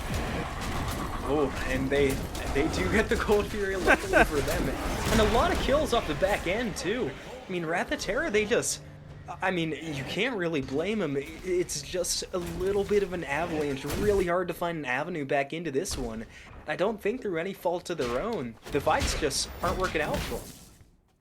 Oh, and they do get the Gold Fury, luckily for them. And a lot of kills off the back end, too. I mean, Terra, they just... I mean, you can't really blame them. It's just a little bit of an avalanche. Really hard to find an avenue back into this one. I don't think through any fault of their own. The fights just aren't working out for them.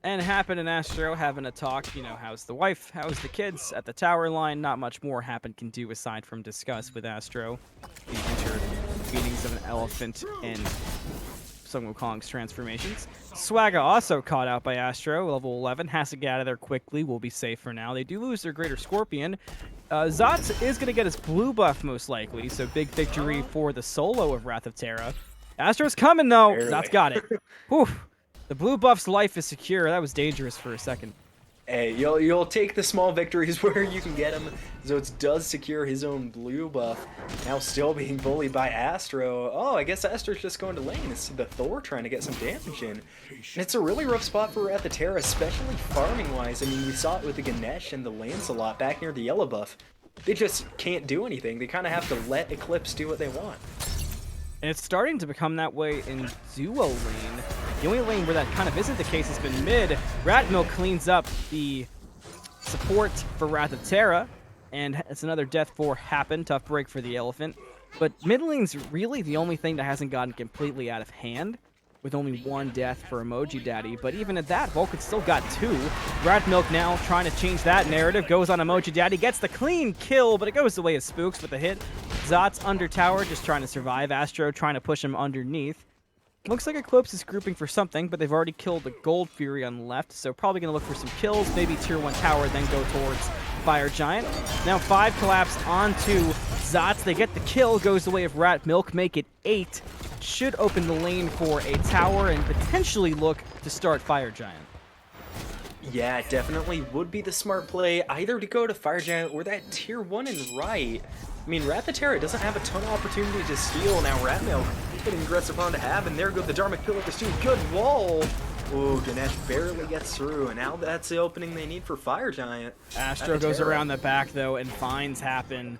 And Hapn and Astro having a talk, you know, how's the wife, how's the kids at the tower line. Not much more Hapn can do aside from discuss with Astro the intervenings of an elephant and Sun Wukong's transformations. Swagga also caught out by Astro, level 11, has to get out of there quickly, will be safe for now. They do lose their Greater Scorpion. Zoats is going to get his blue buff most likely, so big victory for the solo of Wrath of Terra. Astro's coming though, Zoats got it. Whew. The blue buff's life is secure. That was dangerous for a second. Hey, you'll take the small victories where you can get them. Zoats does secure his own blue buff. Now still being bullied by Astro. Oh, I guess Astro's just going to lane. It's the Thor trying to get some damage in. And it's a really rough spot for Wrath of Terra, especially farming-wise. I mean, we saw it with the Ganesh and the Lancelot back near the yellow buff. They just can't do anything. They kind of have to let Eclipse do what they want. And it's starting to become that way in duo lane. The only lane where that kind of isn't the case has been mid. Ratmilk cleans up the support for Wrath of Terra, and it's another death for Hapn. Tough break for the elephant. But mid lane's really the only thing that hasn't gotten completely out of hand, with only one death for EmojiDaddy. But even at that, Vulcan still got two. Ratmilk now trying to change that narrative. Goes on EmojiDaddy, gets the clean kill, but it goes the way of Spooks with a hit. Zoats under tower, just trying to survive. Astro trying to push him underneath. Looks like Eclipse is grouping for something, but they've already killed the Gold Fury on the left, so probably going to look for some kills, maybe tier 1 tower, then go towards Fire Giant. Now 5 collapse onto Zoats. They get the kill, goes the way of Ratmilk, make it 8. Should open the lane for a tower and potentially look to start Fire Giant. Yeah, it definitely would be the smart play, either to go to Fire Giant or that tier 1 and right. I mean, Wrath of Terra doesn't have a ton of opportunity to steal. Now Ratmilk getting aggressive on to Hapn. There go the Dharmic Pillar of Pursuit. Good wall. Ooh, Ganesh barely gets through, and now that's the opening they need for Fire Giant. Astro goes around the back, though, and finds Hapn.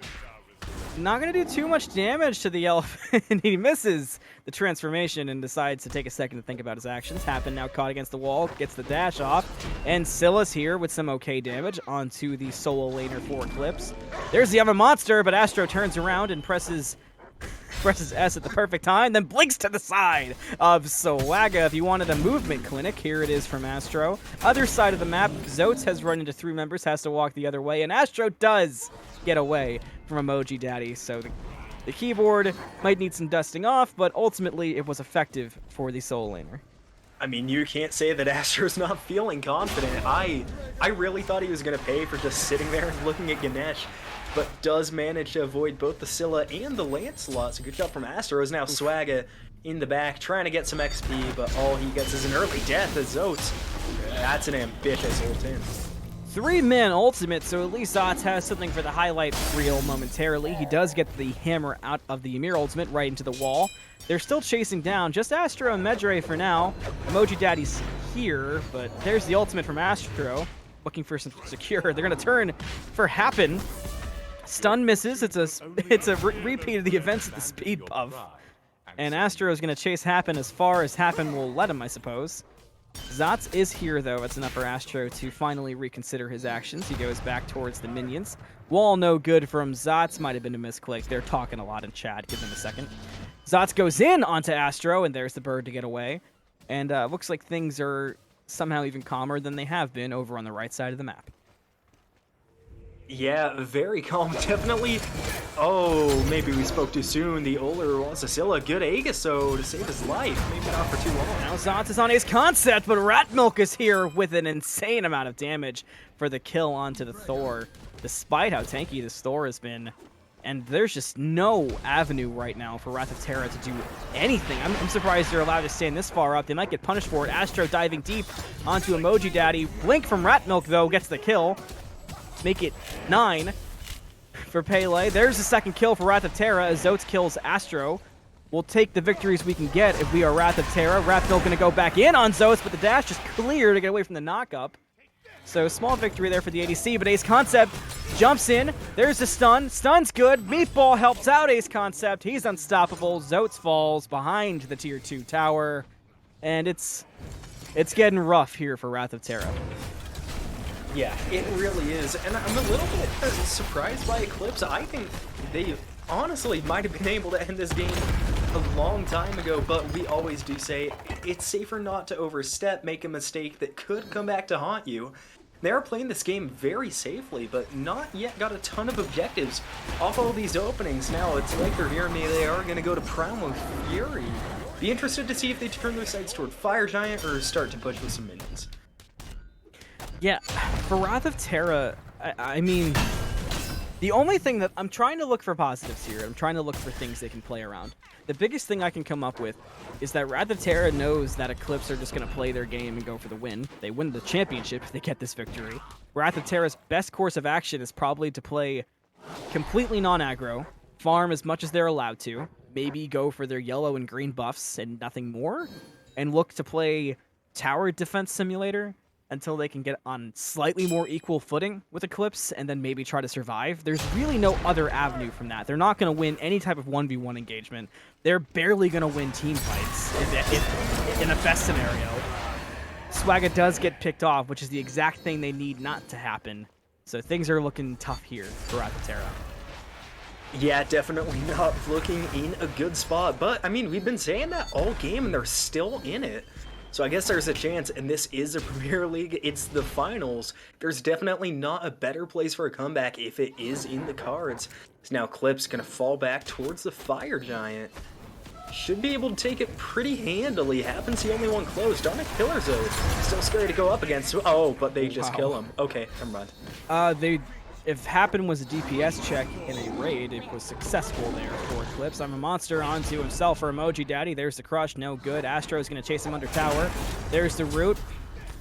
Not going to do too much damage to the elephant. He misses the transformation and decides to take a second to think about his actions. Hapn now caught against the wall, gets the dash off, and Scylla's here with some okay damage onto the solo laner for Eclipse. There's the other monster, but Astro turns around and presses S at the perfect time, then blinks to the side of Swagga. If you wanted a movement clinic, here it is from Astro. Other side of the map, Zoats has run into 3 members, has to walk the other way, and Astro does get away from EmojiDaddy, so the keyboard might need some dusting off, but ultimately it was effective for the solo laner. I mean, you can't say that Astro's not feeling confident. I really thought he was going to pay for just sitting there and looking at Ganesh, but does manage to avoid both the Scylla and the Lancelot. So good job from Astro. Is now Swagga in the back trying to get some XP, but all he gets is an early death as Zoats. That's an ambitious ult in. 3-man ultimate, so at least Zoats has something for the highlight reel momentarily. He does get the hammer out of the Ymir ultimate right into the wall. They're still chasing down, just Astro and Medre for now. EmojiDaddy's here, but there's the ultimate from Astro, looking for some secure. They're going to turn for Hapn. Stun misses. It's a repeat of the events at the speed buff. And Astro is going to chase Hapn as far as Hapn will let him, I suppose. Zoats is here, though. It's enough for Astro to finally reconsider his actions. He goes back towards the minions. Wall no good from Zoats. Might have been a misclick. They're talking a lot in chat. Give them a second. Zoats goes in onto Astro, and there's the bird to get away. And looks like things are somehow even calmer than they have been over on the right side of the map. Yeah, very calm. Definitely Oh, maybe we spoke too soon. The Uller wants to seal a good Agaso to save his life. Maybe not for too long. Now Zoats is on AceConcept, but Ratmilk is here with an insane amount of damage for the kill onto the Thor, despite how tanky this Thor has been. And there's just no avenue right now for Wrath of Terra to do anything. I'm surprised they're allowed to stand this far up. They might get punished for it. Astro diving deep onto EmojiDaddy. Blink from Ratmilk, though, gets the kill. Make it 9 for Pele. There's the second kill for Wrath of Terra as Zoats kills Astro. We'll take the victories we can get if we are Wrath of Terra. Ratmilk going to go back in on Zoats, but the dash is clear to get away from the knock-up. So small victory there for the ADC, but AceConcept jumps in. There's the stun. Stun's good. Meatball helps out AceConcept. He's unstoppable. Zoats falls behind the tier 2 tower. And it's getting rough here for Wrath of Terra. Yeah, it really is. And I'm a little bit surprised by Eclipse. I think they honestly might have been able to end this game a long time ago, but we always do say it's safer not to overstep, make a mistake that could come back to haunt you. They are playing this game very safely, but not yet got a ton of objectives off all these openings. Now, it's like they're hearing me, they are going to go to Primal Fury. Be interested to see if they turn their sights toward Fire Giant or start to push with some minions. Yeah, for Wrath of Terra, I mean, the only thing that I'm trying to look for positives here, I'm trying to look for things they can play around. The biggest thing I can come up with is that Wrath of Terra knows that Eclipse are just going to play their game and go for the win. They win the championship if they get this victory. Wrath of Terra's best course of action is probably to play completely non-aggro, farm as much as they're allowed to, maybe go for their yellow and green buffs and nothing more, and look to play Tower Defense Simulator until they can get on slightly more equal footing with Eclipse and then maybe try to survive. There's really no other avenue from that. They're not going to win any type of 1v1 engagement. They're barely going to win team fights in a best scenario. Swagga does get picked off, which is the exact thing they need not to happen. So things are looking tough here for Wrath of Terra. Yeah, definitely not looking in a good spot, but I mean, we've been saying that all game and they're still in it. So I guess there's a chance, and this is a Premier League, it's the finals. There's definitely not a better place for a comeback if it is in the cards. So now Eclipse gonna fall back towards the Fire Giant. Should be able to take it pretty handily. Hapn's the only one close. Darn it, Pillar Zoats. Still scary to go up against. Oh, but they just kill him. Okay, never mind. If Hapn was a DPS check in a raid, it was successful there for Eclipse. I'm a monster onto himself for EmojiDaddy. There's the crush, no good. Astro's going to chase him under tower. There's the root.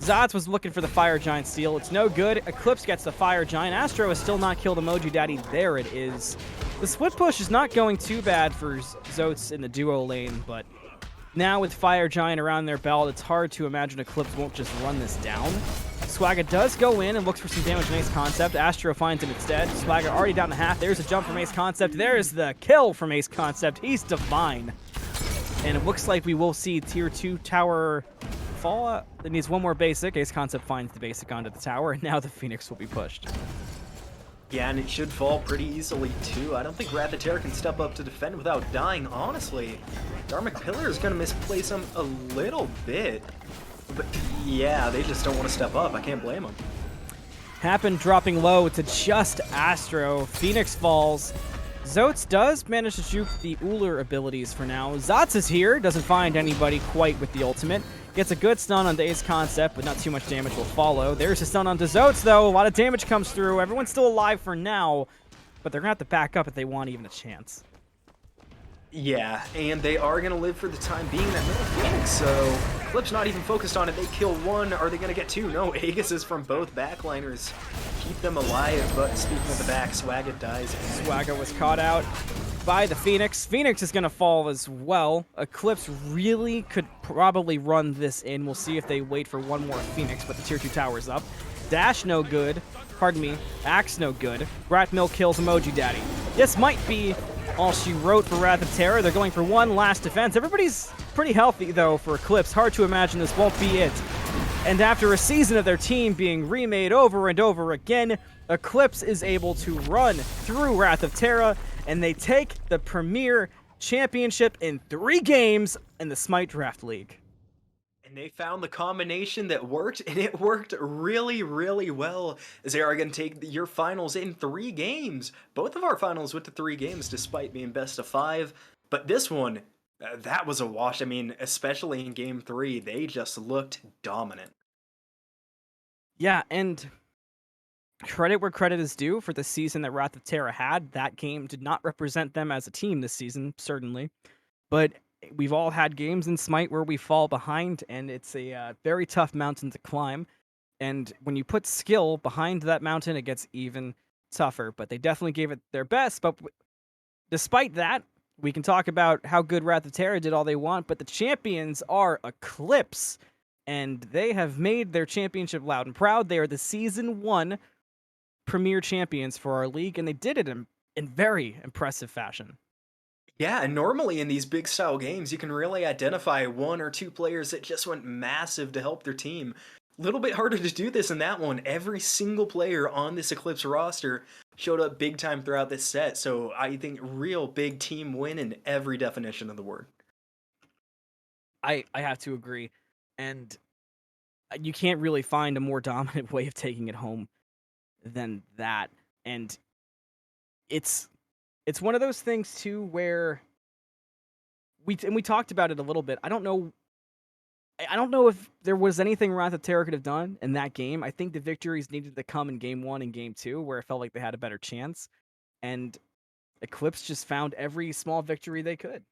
Zoats was looking for the Fire Giant steal. It's no good. Eclipse gets the Fire Giant. Astro has still not killed EmojiDaddy. There it is. The split push is not going too bad for Zoats in the duo lane, but now with Fire Giant around their belt, it's hard to imagine Eclipse won't just run this down. Swagga does go in and looks for some damage from AceConcept. Astro finds him instead. Swagga already down to half. There's a jump from AceConcept. There's the kill from AceConcept. He's divine. And it looks like we will see tier 2 tower fall. It needs one more basic. AceConcept finds the basic onto the tower, and now the Phoenix will be pushed. Yeah, and it should fall pretty easily, too. I don't think Wrath of Terra can step up to defend without dying, honestly. Dharmic Pillar is going to misplace him a little bit. But yeah, they just don't want to step up. I can't blame them. Hapn dropping low to just Astro. Phoenix falls. Zoats does manage to juke the Uller abilities for now. Zoats is here. Doesn't find anybody quite with the ultimate. Gets a good stun on the AceConcept, but not too much damage will follow. There's a stun onto Zoats, though. A lot of damage comes through. Everyone's still alive for now, but they're going to have to back up if they want even a chance. Yeah, and they are going to live for the time being that middle Phoenix, so Flip's not even focused on it. They kill one. Are they going to get two? No, Aegis is from both backliners. Keep them alive, but speaking of the back, Swagga dies. Swagga was caught out by the Phoenix. Phoenix is going to fall as well. Eclipse really could probably run this in. We'll see if they wait for one more Phoenix, but the tier 2 tower's up. Dash no good. Pardon me. Axe no good. Ratmilk kills EmojiDaddy. This might be all she wrote for Wrath of Terra. They're going for one last defense. Everybody's pretty healthy, though, for Eclipse. Hard to imagine this won't be it. And after a season of their team being remade over and over again, Eclipse is able to run through Wrath of Terra, and they take the Premier Championship in 3 games in the Smite Draft League. And And they found the combination that worked, and it worked really, really well. As they are going to take your finals in 3 games. Both of our finals went to 3 games, despite being best of 5. But this one, that was a wash. I mean, especially in Game 3, they just looked dominant. Yeah, and credit where credit is due for the season that Wrath of Terra had. That game did not represent them as a team this season, certainly. But we've all had games in Smite where we fall behind, and it's a very tough mountain to climb. And when you put skill behind that mountain, it gets even tougher. But they definitely gave it their best. But despite that, we can talk about how good Wrath of Terra did all they want, but the champions are Eclipse. And they have made their championship loud and proud. They are the Season 1 premier champions for our league, and they did it in very impressive fashion. Yeah, and normally in these big style games, you can really identify 1 or 2 players that just went massive to help their team. A little bit harder to do this in that one. Every single player on this Eclipse roster showed up big time throughout this set, so I think real big team win in every definition of the word. I have to agree, and you can't really find a more dominant way of taking it home than that. And it's one of those things too where we talked about it a little bit. I don't know if there was anything Wrath of Terra could have done in that game. I think the victories needed to come in Game 1 and Game 2, where it felt like they had a better chance. And Eclipse just found every small victory they could.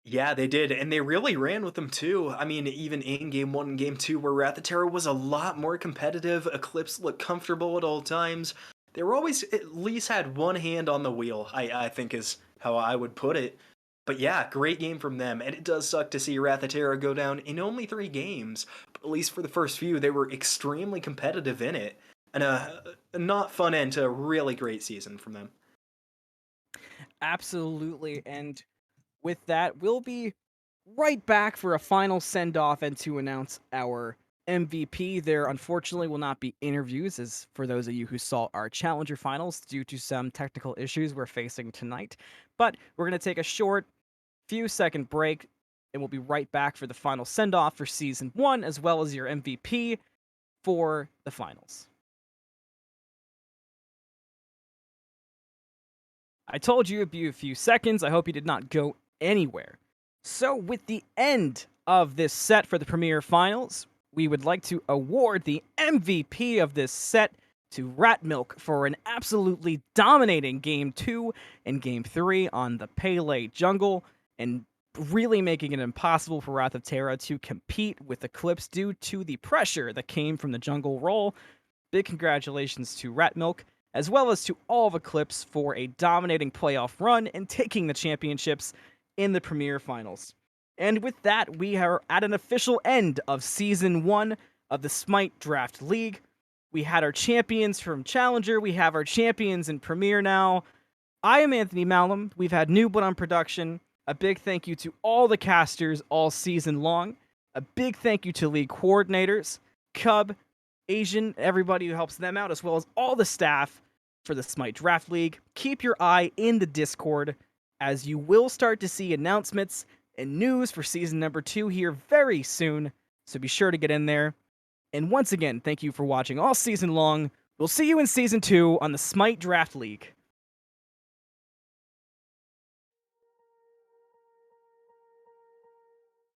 Yeah, they did, and they really ran with them too. I mean, even in Game 1 and Game 2, where Wrath of Terra was a lot more competitive, Eclipse looked comfortable at all times. They were always at least had one hand on the wheel, I think is how I would put it. But yeah, great game from them, and it does suck to see Wrath of Terra go down in only 3 games. But at least for the first few, they were extremely competitive in it, and a not fun end to a really great season from them. Absolutely, and with that, we'll be right back for a final send-off and to announce our MVP. There unfortunately will not be interviews, as for those of you who saw our Challenger finals, due to some technical issues we're facing tonight. But we're going to take a short few second break, and we'll be right back for the final send-off for Season 1, as well as your MVP for the finals. I told you it'd be a few seconds. I hope you did not go anywhere. So with the end of this set for the Premier Finals, we would like to award the MVP of this set to Ratmilk for an absolutely dominating Game 2 and Game 3 on the Pele jungle, and really making it impossible for Wrath of Terra to compete with Eclipse due to the pressure that came from the jungle role. Big congratulations to Ratmilk, as well as to all of Eclipse for a dominating playoff run and taking the championships in the Premier Finals. And with that, we are at an official end of Season 1 of the Smite Draft League. We had our champions from Challenger, we have our champions in Premier now. I am Anthony Malum, we've had Nooblet on production. A big thank you to all the casters all season long. A big thank you to league coordinators, Cub, Asian, everybody who helps them out, as well as all the staff for the Smite Draft League. Keep your eye in the Discord, as you will start to see announcements and news for season number 2 here very soon, so be sure to get in there. And once again, thank you for watching all season long. We'll see you in season 2 on the Smite Draft League.